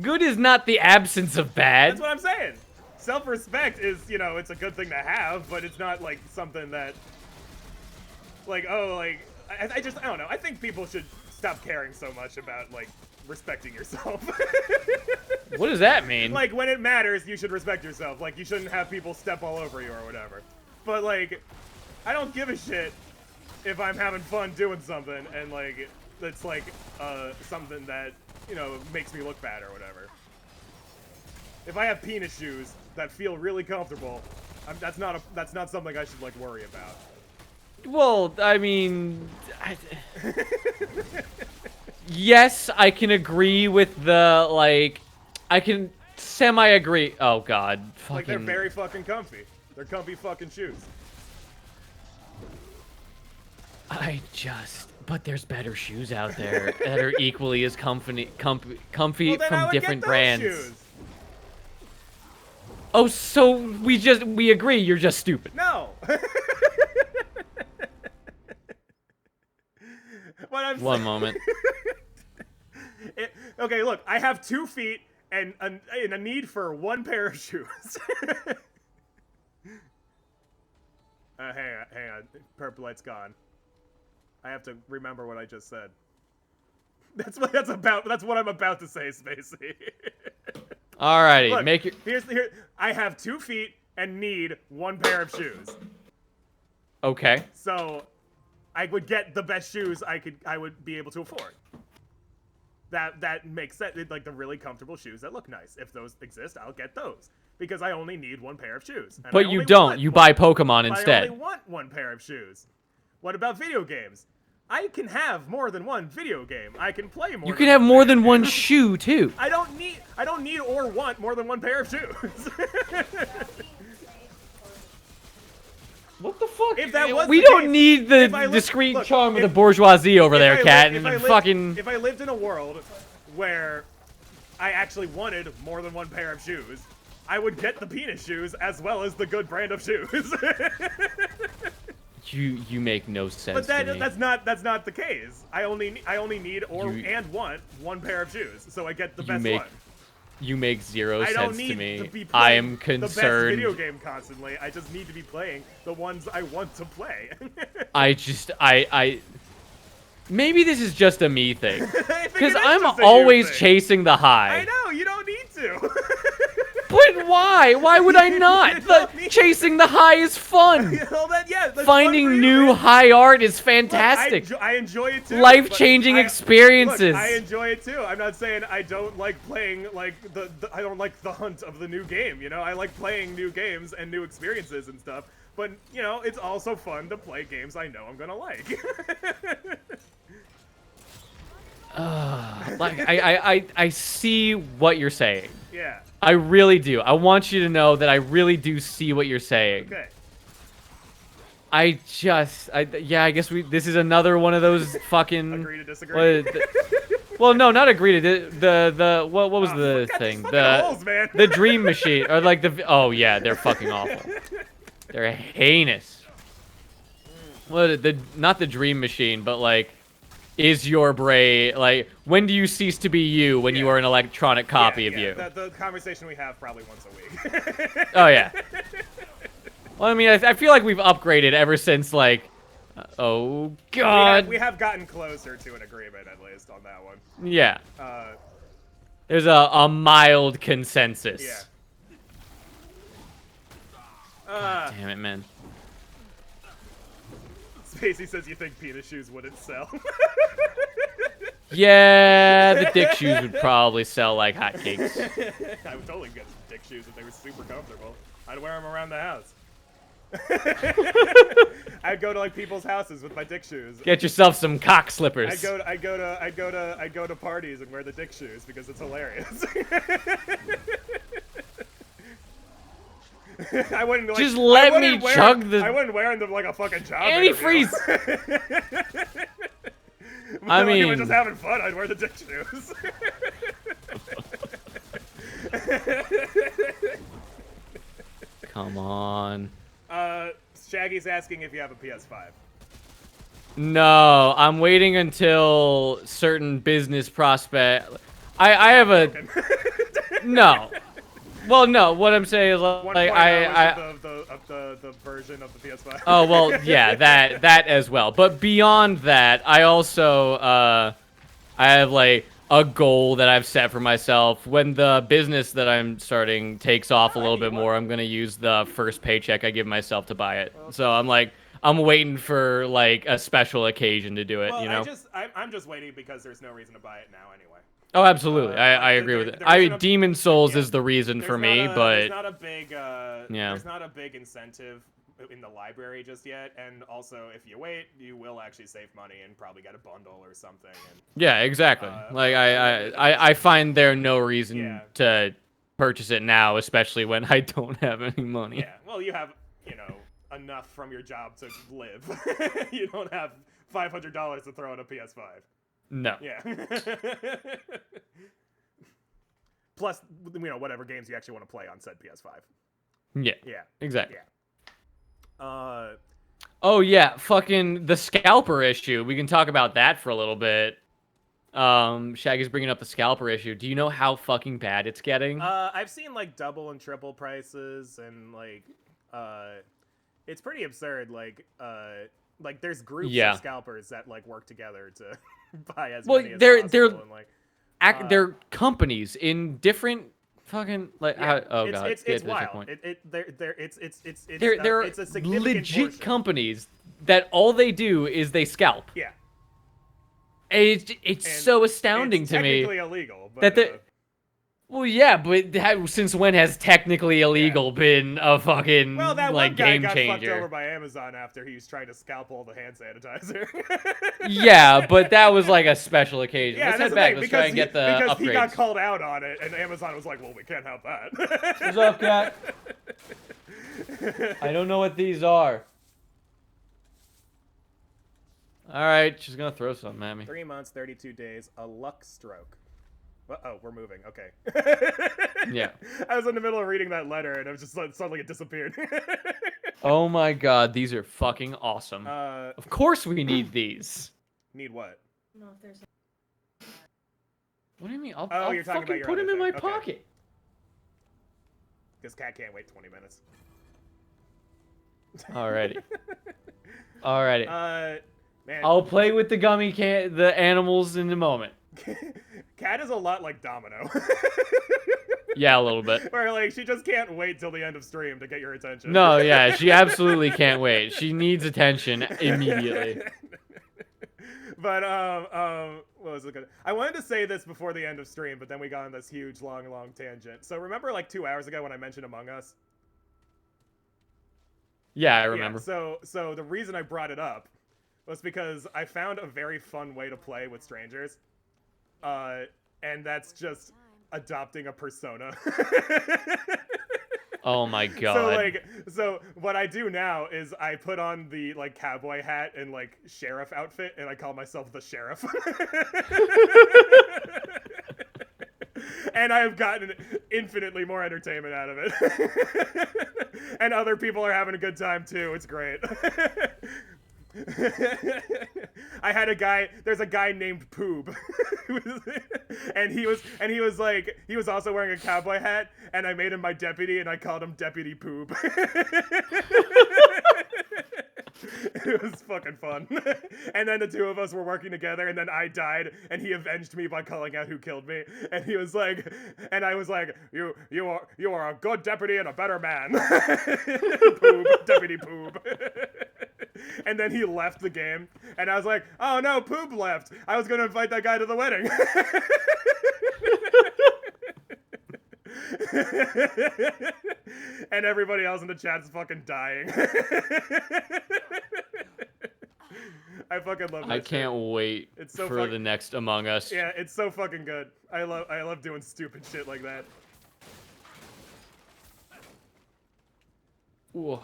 Good is not the absence of bad. That's what I'm saying. Self-respect is, you know, it's a good thing to have, but it's not, like, something that, like, oh, like, I don't know. I think people should stop caring so much about, like, respecting yourself. What does that mean? Like, when it matters, you should respect yourself. Like, you shouldn't have people step all over you or whatever. But, like, I don't give a shit if I'm having fun doing something and, like, it's, like, something that, you know, makes me look bad or whatever. If I have penis shoes that feel really comfortable, that's not something I should, like, worry about. Well, I mean... Yes, I can agree with the, like... I can semi-agree. Oh, God. Fucking... Like, they're very fucking comfy. They're comfy fucking shoes. But there's better shoes out there that are equally as comfy Well, then from different brands. Shoes. Oh, so we agree you're just stupid. No. One moment. Okay, look, I have 2 feet and a need for 1 pair of shoes. Hang on. Purple light's gone. I have to remember what I just said. That's what I'm about to say, Spacey. Alrighty, Look, make your... Here, I have 2 feet and need 1 pair of shoes. Okay. So, I would get the best shoes I would be able to afford. That makes sense. Like the really comfortable shoes that look nice. If those exist, I'll get those because I only need 1 pair of shoes. And but you don't. You buy Pokemon instead. I only want 1 pair of shoes. What about video games? I can have more than 1 video game. I can play more. You can have more than 1 shoe too. I don't need or want more than 1 pair of shoes. What the fuck? If that was we don't need the discreet charm of the bourgeoisie over there, Cat. If I lived in a world where I actually wanted more than 1 pair of shoes, I would get the penis shoes as well as the good brand of shoes. You make no sense. But to me. that's not the case. I only need and want 1 pair of shoes, so I get the best one. You make zero sense to me. I don't need to be I am playing concerned. the best video game constantly. I just need to be playing the ones I want to play. Maybe this is just a me thing. Because I'm always chasing the high. I know, you don't need to. But why? Why would I not? Chasing the high is fun. Finding new high art is fantastic. Look, I enjoy it too. Life-changing experiences. Look, I enjoy it too. I'm not saying I don't like playing like I don't like the hunt of the new game. You know, I like playing new games and new experiences and stuff. But you know, it's also fun to play games I know I'm gonna like. Like I see what you're saying. Yeah. I really do. I want you to know that I really do see what you're saying. Okay. Yeah, I guess this is another one of those fucking... Agree to disagree. Well, no, not agree to what was the thing? The dream machine or like oh yeah, they're fucking awful. They're heinous. Not the dream machine, but like, is your brain like, when do you cease to be you when you are an electronic copy of you? The conversation we have probably once a week. Oh yeah. Well, I mean, I feel like we've upgraded ever since like, oh god. We have gotten closer to an agreement at least on that one. Yeah. There's a mild consensus. Yeah. God damn it, man. Spacey says you think penis shoes wouldn't sell. Yeah, the dick shoes would probably sell like hotcakes. I would totally get some dick shoes if they were super comfortable. I'd wear them around the house. I'd go to like people's houses with my dick shoes. Get yourself some cock slippers. I'd go to parties and wear the dick shoes because it's hilarious. I wouldn't like, just let me chug the. I wouldn't wear them like a fucking job. Antifreeze. I mean, if we're just having fun, I'd wear the dick shoes. Come on. Shaggy's asking if you have a PS5. No, I'm waiting until certain business prospect. I have a no. Well, no. What I'm saying is like the version of the PS5. Oh well, yeah, that as well. But beyond that, I also I have like a goal that I've set for myself. When the business that I'm starting takes off a little bit more, I'm gonna use the first paycheck I give myself to buy it. Okay. So I'm waiting for like a special occasion to do it. Well, you know. I'm just waiting because there's no reason to buy it now anyway. Oh, absolutely. I agree with it. Demon Souls is the reason for me, but there's not a big there's not a big incentive in the library just yet, and also if you wait, you will actually save money and probably get a bundle or something. And, yeah, exactly. Like I find there no reason to purchase it now, especially when I don't have any money. Yeah, well, you have enough from your job to live. You don't have $500 to throw in a PS5. No. Yeah. Plus, whatever games you actually want to play on said PS5. Yeah. Yeah. Exactly. Yeah. Oh yeah, fucking the scalper issue. We can talk about that for a little bit. Shaggy's bringing up the scalper issue. Do you know how fucking bad it's getting? I've seen like double and triple prices, and like, it's pretty absurd. Like there's groups of scalpers that like work together to buy as many as possible. And, they're companies in different fucking like. Oh god, it's wild. They're a significant legit portion. companies that all they do is they scalp. Yeah. It's so astounding to me. Technically illegal, but well, yeah, but since when has technically illegal been a fucking well, that like one guy game got changer? fucked over by Amazon after he was trying to scalp all the hand sanitizer. Yeah, but that was like a special occasion. Yeah, Let's that's head back. Thing, Let's try and get the upgrades. Because he got called out on it, and Amazon was like, "Well, we can't have that." What's up, cat? I don't know what these are. All right, she's gonna throw something at me. 3 months, 32 days, a luck stroke. Oh, we're moving. Okay. Yeah. I was in the middle of reading that letter, and it was just suddenly it disappeared. Oh my god, these are fucking awesome. Of course we need these. Need what? No, if there's. What do you mean? I'll you're talking fucking about your put other them in my thing. pocket. This cat can't wait 20 minutes. Alrighty. Alrighty. Man. I'll play with the animals in a moment. Cat is a lot like Domino. Yeah, a little bit. Where like she just can't wait till the end of stream to get your attention. No, yeah, she absolutely can't wait. She needs attention immediately. But what was it gonna? I wanted to say this before the end of stream, but then we got on this huge long tangent. So remember like 2 hours ago when I mentioned Among Us? Yeah, I remember. Yeah, so the reason I brought it up was because I found a very fun way to play with strangers. And that's just adopting a persona. Oh my god. So what I do now is I put on the like cowboy hat and like sheriff outfit, and I call myself the sheriff. And I have gotten infinitely more entertainment out of it. And other people are having a good time too. It's great. I had there's a guy named Poob. and he was also wearing a cowboy hat, and I made him my deputy, and I called him Deputy Poob. It was fucking fun. And then the two of us were working together, and then I died, and he avenged me by calling out who killed me. And he was like, and I was like, you are a good deputy and a better man. Poob, deputy Poob. And then he left the game, and I was like, oh no, Poob left. I was gonna invite that guy to the wedding. And everybody else in the chat's fucking dying. I fucking love that. I can't wait for the next Among Us. Yeah, it's so fucking good. I love doing stupid shit like that. What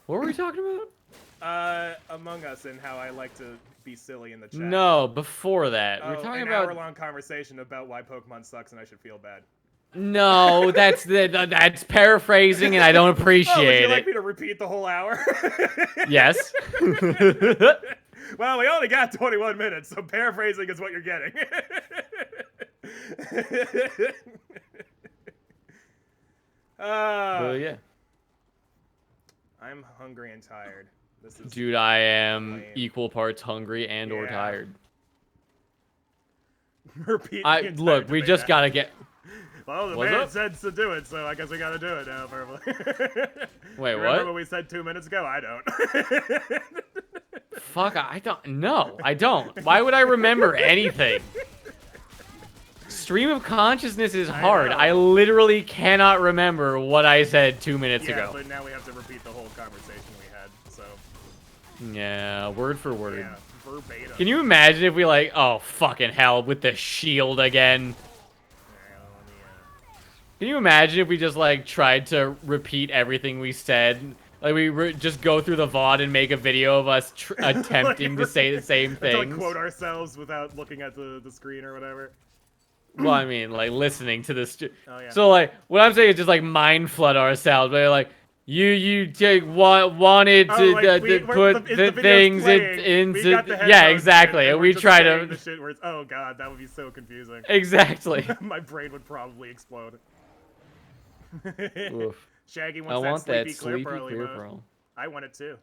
were we talking about? Among Us and how I like to be silly in the chat. No, before that. We're talking an about hour-long conversation about why Pokemon sucks and I should feel bad. No, that's paraphrasing, and I don't appreciate it. Would you like me to repeat the whole hour? Yes. Well, we only got 21 minutes, so paraphrasing is what you're getting. Yeah. I'm hungry and tired. This is Dude, I am lame. equal parts hungry and or tired. Repeat. Look, we just gotta get. Well, the man said to do it, so I guess we gotta do it now, probably. Wait, Remember what? what we said 2 minutes ago? I don't. Fuck, I don't. No, I don't. Why would I remember anything? Stream of consciousness is hard. I literally cannot remember what I said 2 minutes ago. Yeah, but now we have to repeat the whole conversation we had, so. Yeah, word for word. Yeah, verbatim. Can you imagine if we like, oh fucking hell, with the shield again? Can you imagine if we just like tried to repeat everything we said? Like we just go through the VOD and make a video of us attempting to say the same things. To like quote ourselves without looking at the screen or whatever. Well, I mean, like listening to this. Oh, yeah. So like, what I'm saying is just like mind flood ourselves. But like, you wanted to put the things into yeah, exactly. And we try to. The shit where it's, oh god, that would be so confusing. Exactly. My brain would probably explode. Oof. Shaggy wants that sleepy ClearPearl emote. I want it too.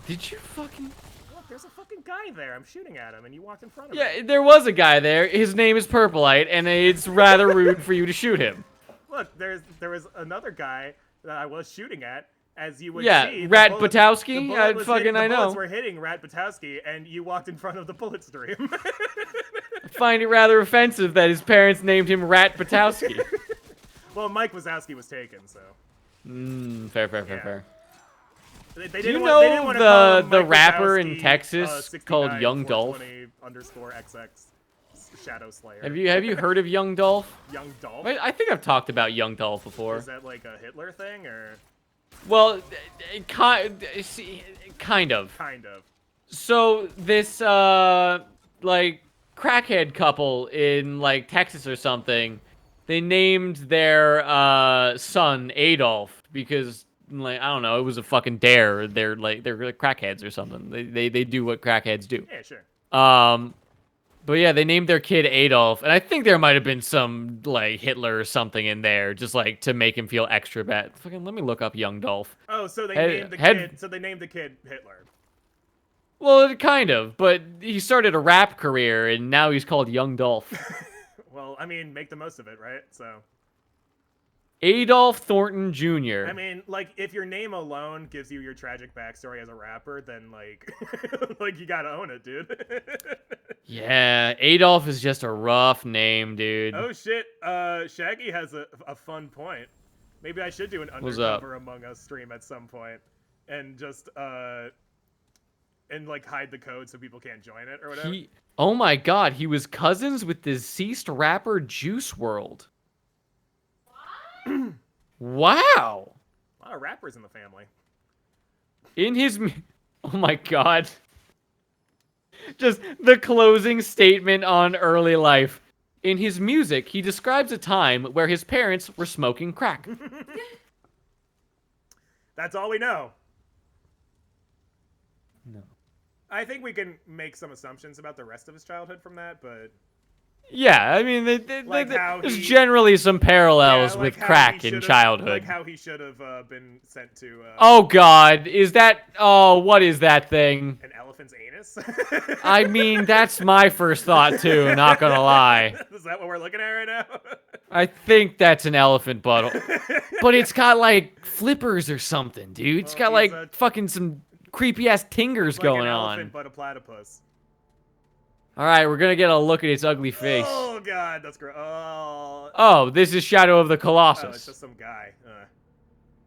Did you fucking? Look, there's a fucking guy there. I'm shooting at him, and you walked in front of me. him. Yeah, there was a guy there. His name is Purpleite, and it's rather rude for you to shoot him. Look, there was another guy that I was shooting at. As you would see, Rat Batowski. The bullets know. Were hitting Rat Batowski, and you walked in front of the bullet stream. I find it rather offensive that his parents named him Rat Batowski. Well, Mike Wazowski was taken, so. Fair. They Do you didn't want to know call the him rapper Mike Wazowski, in Texas called Young Dolph? _XX Shadow Slayer. Have you heard of Young Dolph? Young Dolph? I think I've talked about Young Dolph before. Is that like a Hitler thing, or? Well, kind of. Kind of. So this like crackhead couple in like Texas or something, they named their son Adolf because like I don't know, it was a fucking dare. They're crackheads or something. They do what crackheads do. Yeah, sure. But yeah, they named their kid Adolf, and I think there might have been some like Hitler or something in there, just like to make him feel extra bad. Fucking let me look up Young Dolph. Oh, so they named the kid. So they named the kid Hitler. Well, kind of, but he started a rap career, and now he's called Young Dolph. Well, I mean, make the most of it, right? So. Adolf Thornton Jr. I mean, like, if your name alone gives you your tragic backstory as a rapper, then, like, like, you gotta own it, dude. Yeah, Adolf is just a rough name, dude. Oh, shit. Shaggy has a fun point. Maybe I should do an Undercover Among Us stream at some point. And just, and, like, hide the code so people can't join it or whatever. Oh, my God. He was cousins with deceased rapper Juice WRLD. Wow. A lot of rappers in the family. In his... Oh my god. Just the closing statement on early life. In his music, he describes a time where his parents were smoking crack. That's all we know. No. I think we can make some assumptions about the rest of his childhood from that, but... Yeah, I mean, Like how there's he- generally some parallels like with how crack he in should've- childhood. Like how he should have been sent to. Oh God, is that? Oh, what is that thing? An elephant's anus. I mean, that's my first thought too. Not gonna lie. Is that what we're looking at right now? I think that's an elephant butthole, but it's got like flippers or something, dude. It's got he's like fucking some creepy ass tingers like going an on. elephant, but a platypus. All right, we're gonna get a look at its ugly face. Oh God, that's gross. Oh. Oh, this is Shadow of the Oh, Colossus. it's just some guy.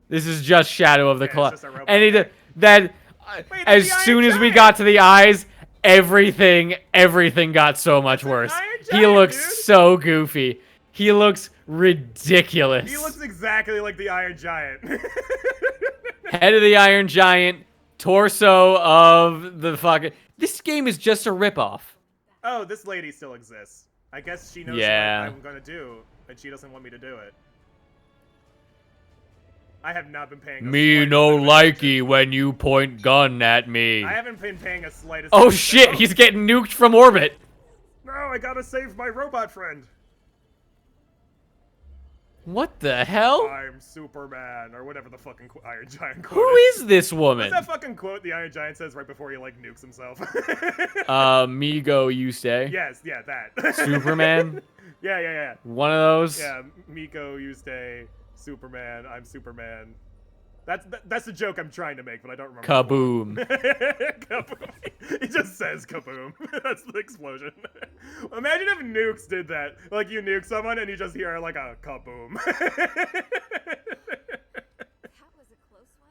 This is just Shadow of the Yeah, it's Colossus. just a robot And guy. that Wait, as that's the soon Iron as we Giant! got to the eyes, everything got so much That's an worse. Iron He Giant, looks dude. so goofy. He looks ridiculous. He looks exactly like the Iron Giant. Head of the Iron Giant, torso of the fucking. This game is just a ripoff. Oh, this lady still exists. I guess she knows Yeah. what I'm gonna do, and she doesn't want me to do it. I have not been paying. Me no likey when you point gun at me. I haven't been paying a slightest. Oh attention. shit, Oh, he's getting nuked from orbit. No, I gotta save my robot friend. What the hell? I'm Superman, or whatever the fucking Iron Giant quote Who is this woman? What's that fucking quote the Iron Giant says right before he, like, nukes himself? Me go, you stay. Yes, yeah, that. Superman? Yeah. One of those? Yeah, Miko, you stay. Superman, I'm Superman. That's the joke I'm trying to make, but I don't remember. Kaboom. Kaboom. He just says kaboom. That's the explosion. Imagine if nukes did that. Like, you nuke someone and you just hear, like, a kaboom.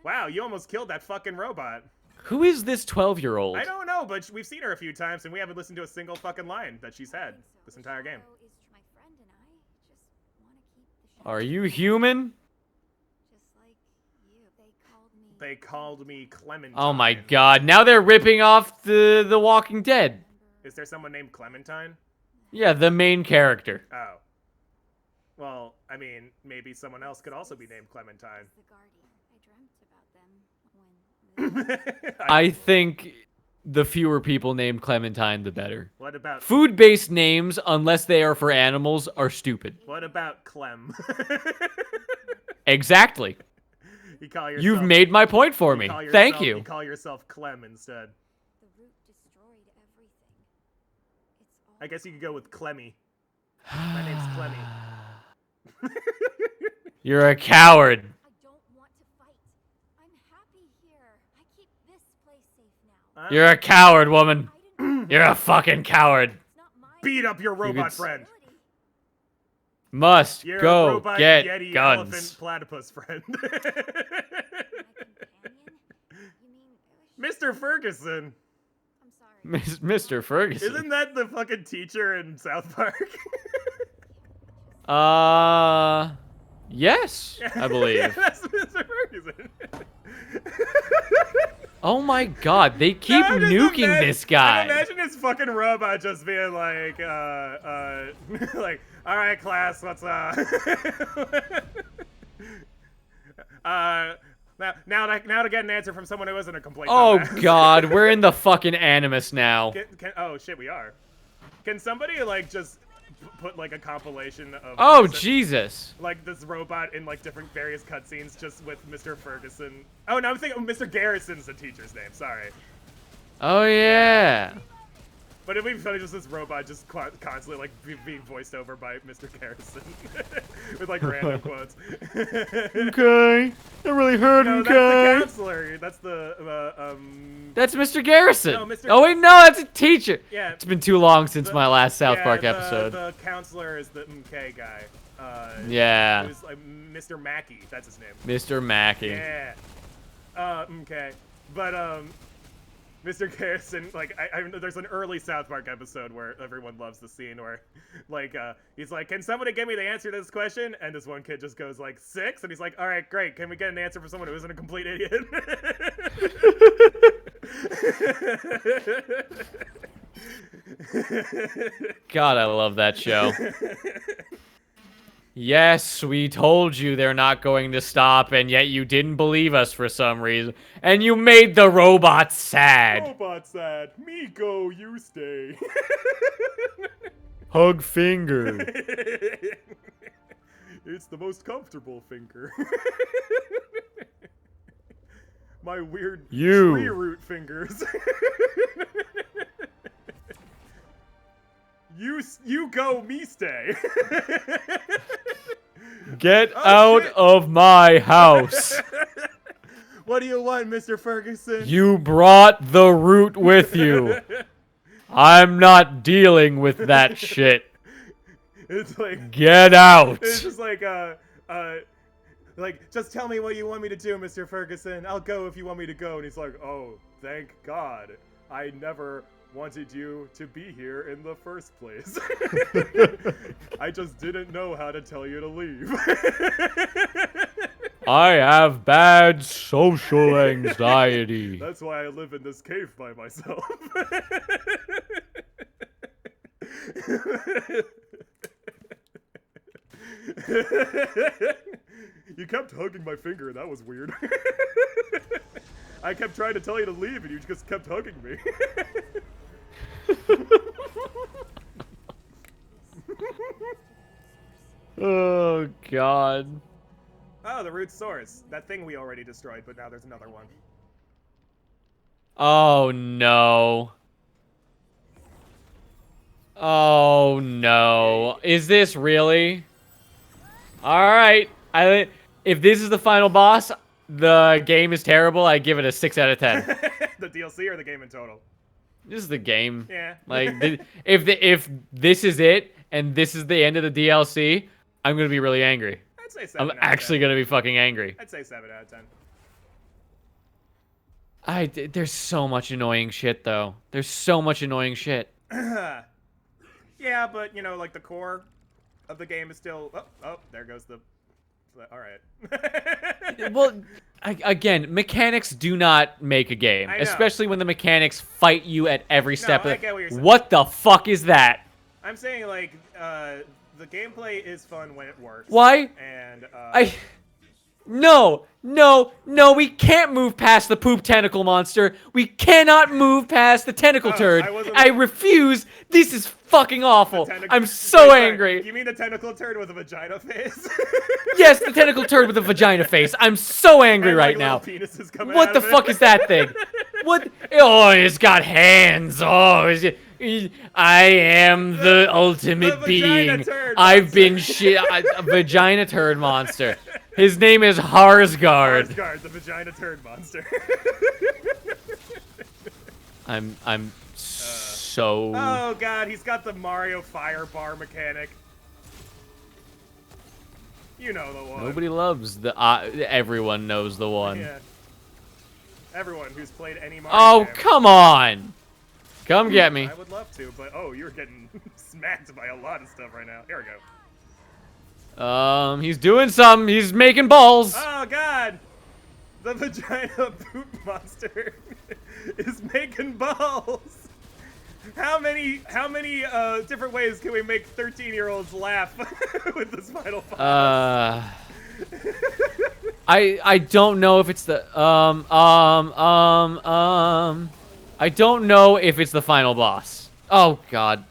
Wow, you almost killed that fucking robot. Who is this 12-year-old? I don't know, but we've seen her a few times, and we haven't listened to a single fucking line that she's had this entire game. Are you human? They called me Clementine. Oh my god, now they're ripping off the Walking Dead. Is there someone named Clementine? Yeah, the main character. Oh. Well, I mean, maybe someone else could also be named Clementine. I think the fewer people named Clementine, the better. What about Food-based names, unless they are for animals, are stupid. What about Clem? Exactly. You call yourself, You've made my point for me. Thank you. You call yourself Clem instead. I guess you could go with Clemmy. My name's Clemmy. You're a coward. I don't want to fight. I'm happy here. I keep this place safe now. You're a coward, woman. You're a fucking coward. It's not my Beat up your robot could- friend. Must Your go robot get Yeti guns. elephant platypus friend. my companion. You mean Mr. Ferguson. I'm sorry. Mr. Ferguson. Isn't that the fucking teacher in South Park? Yes, I believe. Yeah, that's Mr. Ferguson. Oh my god, they keep Now just nuking imagine- this guy. Imagine his fucking robot just being like, like, all right, class, let's, now to get an answer from someone who isn't a complete Oh dumbass. god, we're in the fucking Animus now. Oh shit, we are. Can somebody like just put like a compilation of Oh this- Jesus. like this robot in like different various cutscenes just with Mr. Ferguson? Oh no, I'm thinking Mr. Garrison's the teacher's name. Sorry, Oh yeah. but it'd be funny just this robot just constantly like being voiced over by Mr. Garrison with like random quotes. Okay. That really hurt, No, that's the counselor. That's the That's Mr. Garrison. No, Mr. Oh wait, no, that's a teacher. yeah. It's been too long since The- my last South yeah, Park the- episode. The counselor is the MK guy. Yeah. Who's like Mr. Mackey. That's his name. Mr. Mackey. Yeah. Okay. But Mr. Garrison, like, there's an early South Park episode where everyone loves the scene where, like, he's like, can somebody give me the answer to this question? And this one kid just goes, like, 6? And he's like, all right, great. Can we get an answer from someone who isn't a complete idiot? God, I love that show. Yes, we told you they're not going to stop, and yet you didn't believe us for some reason. And you made the robots sad. Robot sad. Miko, you stay. Hug finger. It's the most comfortable finger. My weird tree root fingers. You go, me stay. Get out of my house. What do you want, Mr. Ferguson? You brought the root with you. I'm not dealing with that shit. It's like, get out. It's just like just tell me what you want me to do, Mr. Ferguson. I'll go if you want me to go. And he's like, oh, thank God. I never wanted you to be here in the first place. I just didn't know how to tell you to leave. I have bad social anxiety. That's why I live in this cave by myself. You kept hugging my finger, that was weird. I kept trying to tell you to leave and you just kept hugging me. Oh, God. Oh, the root source. That thing we already destroyed, but now there's another one. Oh, no. Oh, no. Is this really? Alright. If this is the final boss, the game is terrible. I give it a 6 out of 10. The DLC or the game in total? This is the game. Yeah. Like, if this is it, and this is the end of the DLC, I'm gonna be really angry. I'd say 7 I'm actually gonna be fucking angry. I'd say 7 out of 10. There's so much annoying shit, though. There's so much annoying shit. Yeah, but, you know, like, the core of the game is still... Oh, there goes the... Alright. Well, again, mechanics do not make a game. Especially when the mechanics fight you at every step. I get what you're saying. What the fuck is that? I'm saying, like, the gameplay is fun when it works. Why? And, No, we can't move past the poop tentacle monster. We cannot move past the tentacle turd. I refuse. This is fucking awful. I'm so angry. You mean the tentacle turd with a vagina face? Yes, the tentacle turd with a vagina face. I'm so angry and, right like, now. Penises coming What out the of fuck is that thing? What? Oh, it's got hands. Oh, I am the ultimate being. I've been a vagina turd monster. His name is Harsgard. Harsgard, the vagina turd monster. I'm so... Oh god, he's got the Mario fire bar mechanic. You know the one. Nobody loves the... everyone knows the one. Yeah. Everyone who's played any Mario Oh, game. come on! Come get me. I would love to, but oh, you're getting smacked by a lot of stuff right now. Here we go. He's doing something. He's making balls. Oh god! The vagina poop monster is making balls. How many different ways can we make 13-year-olds laugh with this final boss? I don't know if it's the I don't know if it's the final boss. Oh god.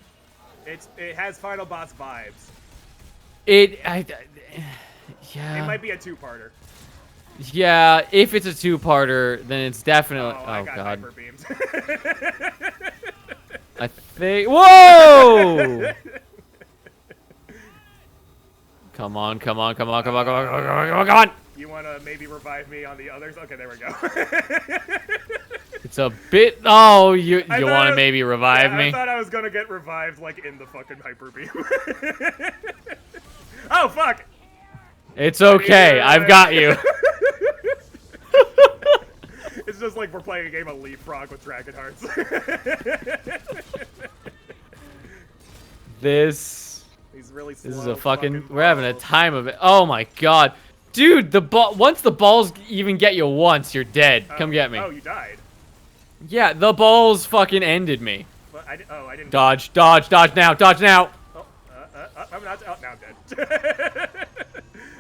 It has final boss vibes. Yeah. It might be a two-parter. Yeah, if it's a two-parter, then it's definitely. Oh, Oh I got god. hyper beams. I think. Whoa! Come on! You want to maybe revive me on the others? Okay, there we go. It's a bit. Oh, you want to maybe revive me? I thought I was gonna get revived like in the fucking hyper beam. Oh fuck! It's okay. I've got you. It's just like we're playing a game of Leapfrog with Dragon Hearts. This really is a fucking. We're having a time of it. Oh my god, dude! Once the balls even get you once, you're dead. Come get me. Oh, you died. Yeah, the balls fucking ended me. But I didn't. Dodge now! Oh, I'm not. Oh, now I'm dead.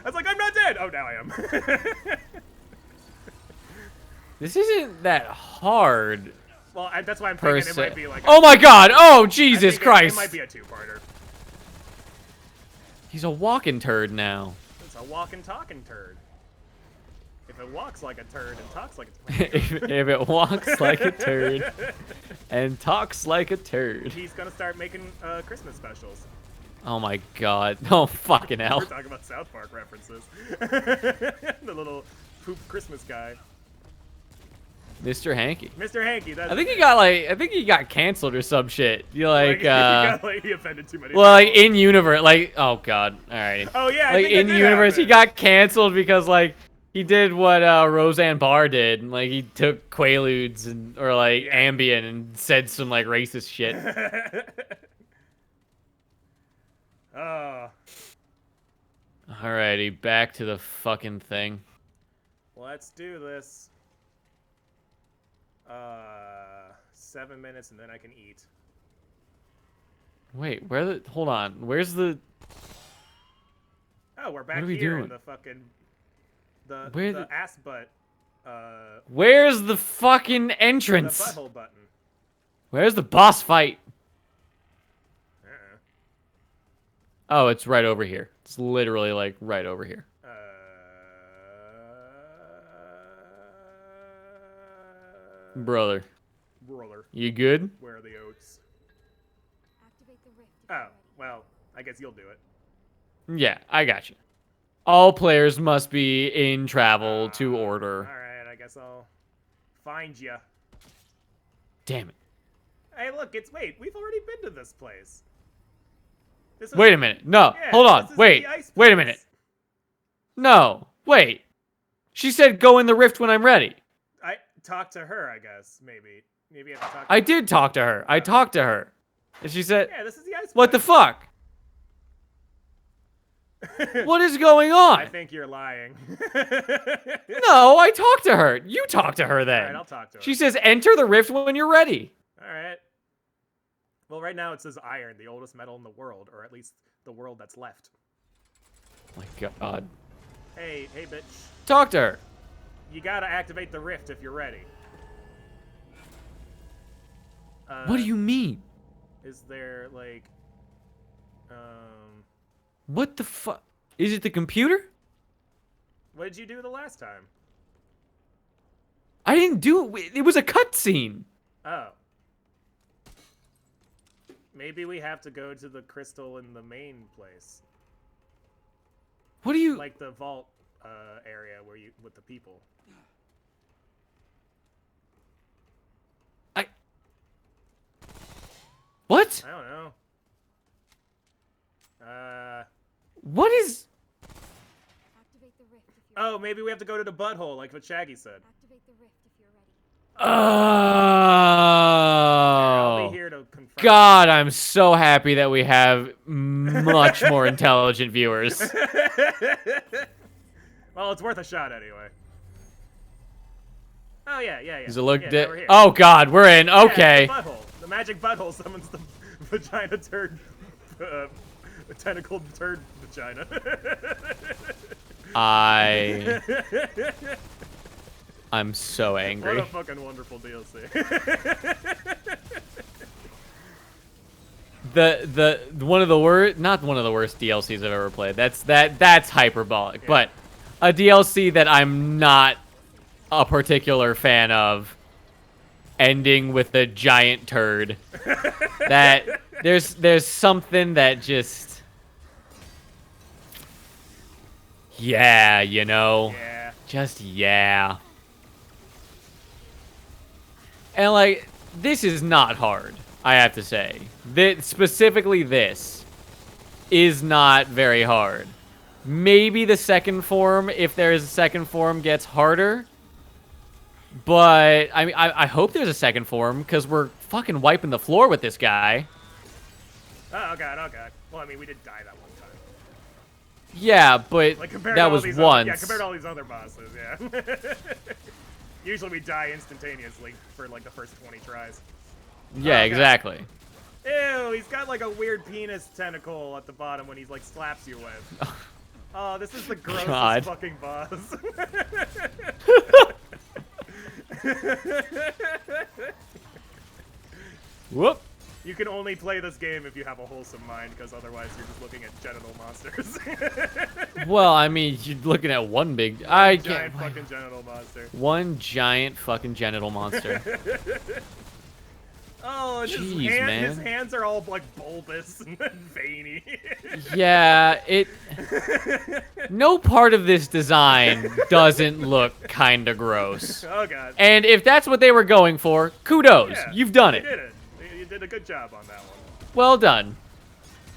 I was like, I'm not dead. Oh, now I am. This isn't that hard. Well, that's why I'm thinking it might be like. Oh my god! Oh Jesus Christ! It might be a two-parter. He's a walking turd now. It's a walking, talking turd. If it walks like a turd and talks like a turd. If it walks like a turd and talks like a turd. He's gonna start making Christmas specials. Oh my god. Oh fucking hell. We're talking about South Park references. The little poop Christmas guy. Mr. Hanky. Mr. Hanky, that's I think he got canceled or some shit. You he offended too many well, like people. in universe, like, oh god. All right. Oh yeah, I like think in that did universe, he happen. got canceled because like he did what Roseanne Barr did, and like he took Quaaludes and or like Ambien and said some like racist shit. Alrighty, back to the fucking thing. Let's do this. 7 minutes and then I can eat. Wait, hold on. Where's the... Oh, we're back What are we here doing? in the fucking... The Where ass butt. Where's the fucking The entrance? butthole button. Where's the boss fight? Uh-uh. Oh, it's right over here. It's literally like right over here. Brother, Roller. you good? Where are the oats? Activate the rift if Oh, you're ready. well, I guess you'll do it. Yeah, I got you. All players must be in travel to order. Alright, I guess I'll find you. Damn it. Hey, look, wait, we've already been to this place. This Wait a minute. No, yeah, hold on. this is Wait. the ice Wait a place. minute. No, wait. She said go in the rift when I'm ready. I talked to her, I guess, maybe. Maybe I have to talk to I her. did talk to her. I talked to her. And she said, Yeah, this is the ice what the place. fuck? What is going I on? think you're lying. No, I talked to her. You talk to her then. Alright, I'll talk to her. She says enter the rift when you're ready. Alright. Well, right now it says iron, the oldest metal in the world, or at least the world that's left. Oh my god. Hey, bitch. Talk to her. You gotta activate the rift if you're ready. What do you mean? Is there, like... What the fuck? Is it the computer? What did you do the last time? I didn't do it. It was a cutscene. Oh. Maybe we have to go to the crystal in the main place. What do you... Like the vault area where you with the people. What? I don't know. What is... Activate the rift if you're Oh, maybe we have to go to the butthole, like what Shaggy said. Activate the rift if you're ready. I'll Oh. be here to confirm. God, I'm so happy that we have much more intelligent viewers. Well, it's worth a shot anyway. Oh yeah. Does it look... yeah, we're here. Oh God, we're in. Yeah, Okay. the butthole. The magic butthole summons the vagina turd, tentacled turd vagina. I'm so angry. What a fucking wonderful DLC. The one of the worst, not one of the worst DLCs I've ever played. That's hyperbolic, but a DLC that I'm not a particular fan of, ending with a giant turd. That there's something that just, yeah, you know, Yeah. just yeah. And like, this is not hard, I have to say. Specifically this is not very hard. Maybe the second form, if there is a second form, gets harder. But, I mean, I hope there's a second form, because we're fucking wiping the floor with this guy. Oh god. Well, I mean, we did die that one time. Yeah, but Like compared that to all was these once. Other, yeah, compared to all these other bosses, yeah. Usually we die instantaneously for like the first 20 tries. Yeah, Oh, God. exactly. Ew, he's got like a weird penis tentacle at the bottom when he's like slaps you with. Oh, this is the grossest God. fucking boss. Whoop. You can only play this game if you have a wholesome mind, because otherwise you're just looking at genital monsters. Well, I mean, you're looking at one big... I Giant can't... fucking genital monster. One giant fucking genital monster. Oh, and Jeez, his man. hands are all like bulbous and veiny. Yeah, it... No part of this design doesn't look kinda gross. Oh, God. And if that's what they were going for, kudos. Yeah, You've done you it. did it. You did a good job on that one. Well done.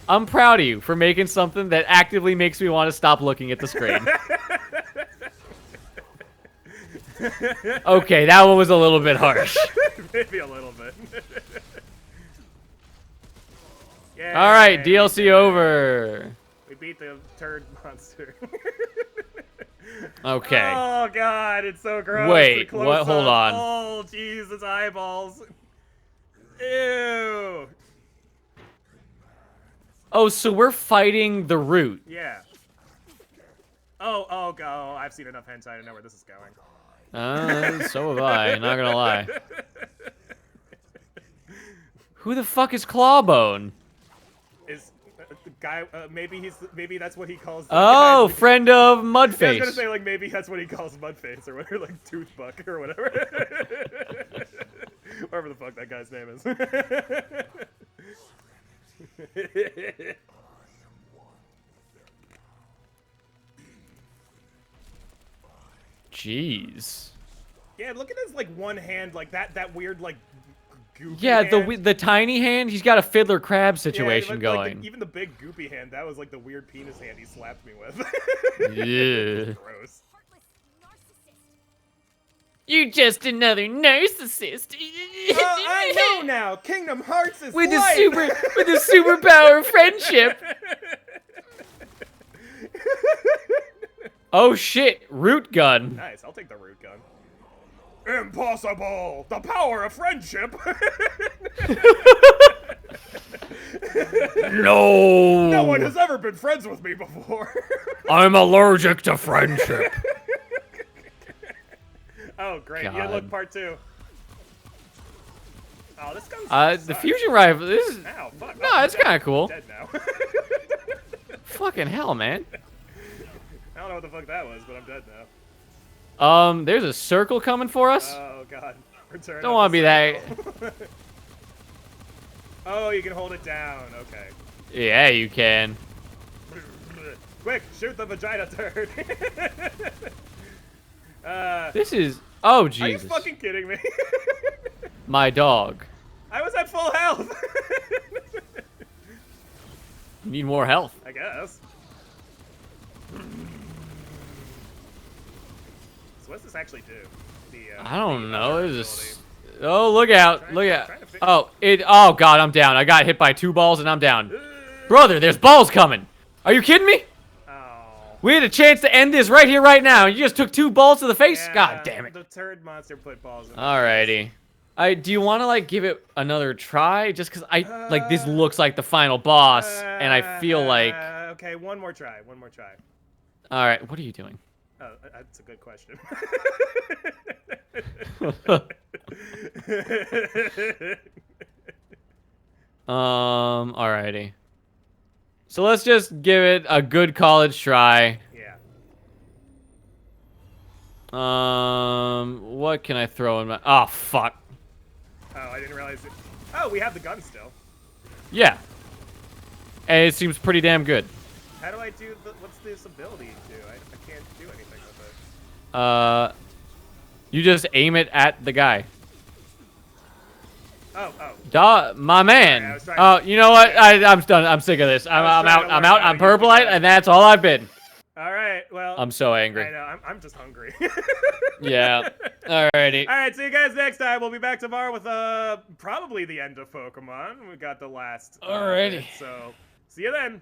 I'm proud of you for making something that actively makes me want to stop looking at the screen. Okay, that one was a little bit harsh. Maybe a little bit. Yeah. All right, DLC over. We beat the turd monster. Okay. Oh, God, it's so gross. Wait, The what? Hold close-up. on. Oh, jeez, his eyeballs. Ew. Oh, so we're fighting the root. Yeah. Oh, I've seen enough hentai to know where this is going. So have I, not gonna lie. Who the fuck is Clawbone? Is the guy? Maybe that's what he calls. Oh, guy. friend of I was Mudface. gonna say like maybe that's what he calls Mudface or whatever, like Toothbuck or whatever. Whatever the fuck that guy's name is. Jeez. Yeah, look at his like one hand, like that weird like goopy Yeah, hand. the tiny hand, he's got a Fiddler Crab situation even, like, going. even the big goopy hand, that was like the weird penis hand he slapped me with. Yeah. Gross. Heartless narcissist. You just another narcissist. I know now. Kingdom Hearts is with life. with a superpower of friendship. Oh shit, root gun. Nice, I'll take the root gun. Impossible! The power of friendship! No. No one has ever been friends with me before. I'm allergic to friendship. Oh, great. You God. look part 2. Oh, this gun's The fusion rifle, this is... Ow, fuck. No, I'm it's dead. kind of cool. Dead now. Fucking hell, man. I don't know what the fuck that was, but I'm dead now. There's a circle coming for us. Oh, God. Return Don't of want to the be that... circle. Oh, you can hold it down. Okay. Yeah, you can. Quick, shoot the vagina turd. This is... Oh, Are you Jesus. fucking kidding me? My dog. I was at full health. You need more health. I guess. So what's this actually do? I don't know. other It's ability. just... Oh, look out. Trying- Look out. trying to fix- Oh, oh, God, I'm down. I got hit by 2 balls and I'm down. Brother, there's balls coming. Are you kidding me? Oh. We had a chance to end this right here, right now. You just took 2 balls to the face? Yeah, God damn it. The turd monster put balls in. Alrighty. Do you want to, like, give it another try? Just because like, this looks like the final boss, and I feel like... Okay, one more try. One more try. Alright, what are you doing? Oh, that's a good question. Alrighty. So let's just give it a good college try. Yeah. What can I throw in my... Oh, fuck. Oh, I didn't realize it. Oh, we have the gun still. Yeah. And it seems pretty damn good. How do I do the... What's this ability do? I can't do anything with it. You just aim it at the guy. Oh. My man. Sorry, I was trying Oh, to- you know what? I'm done. I'm sick of this. I'm trying out. to I'm learn out. how I'm to use the purplite, gun. and that's all I've been. All right, well... I'm so angry. I know, I'm just hungry. Yeah. Alrighty. All right, see you guys next time. We'll be back tomorrow with probably the end of Pokemon. We got the last. Alrighty. Bit, so see you then.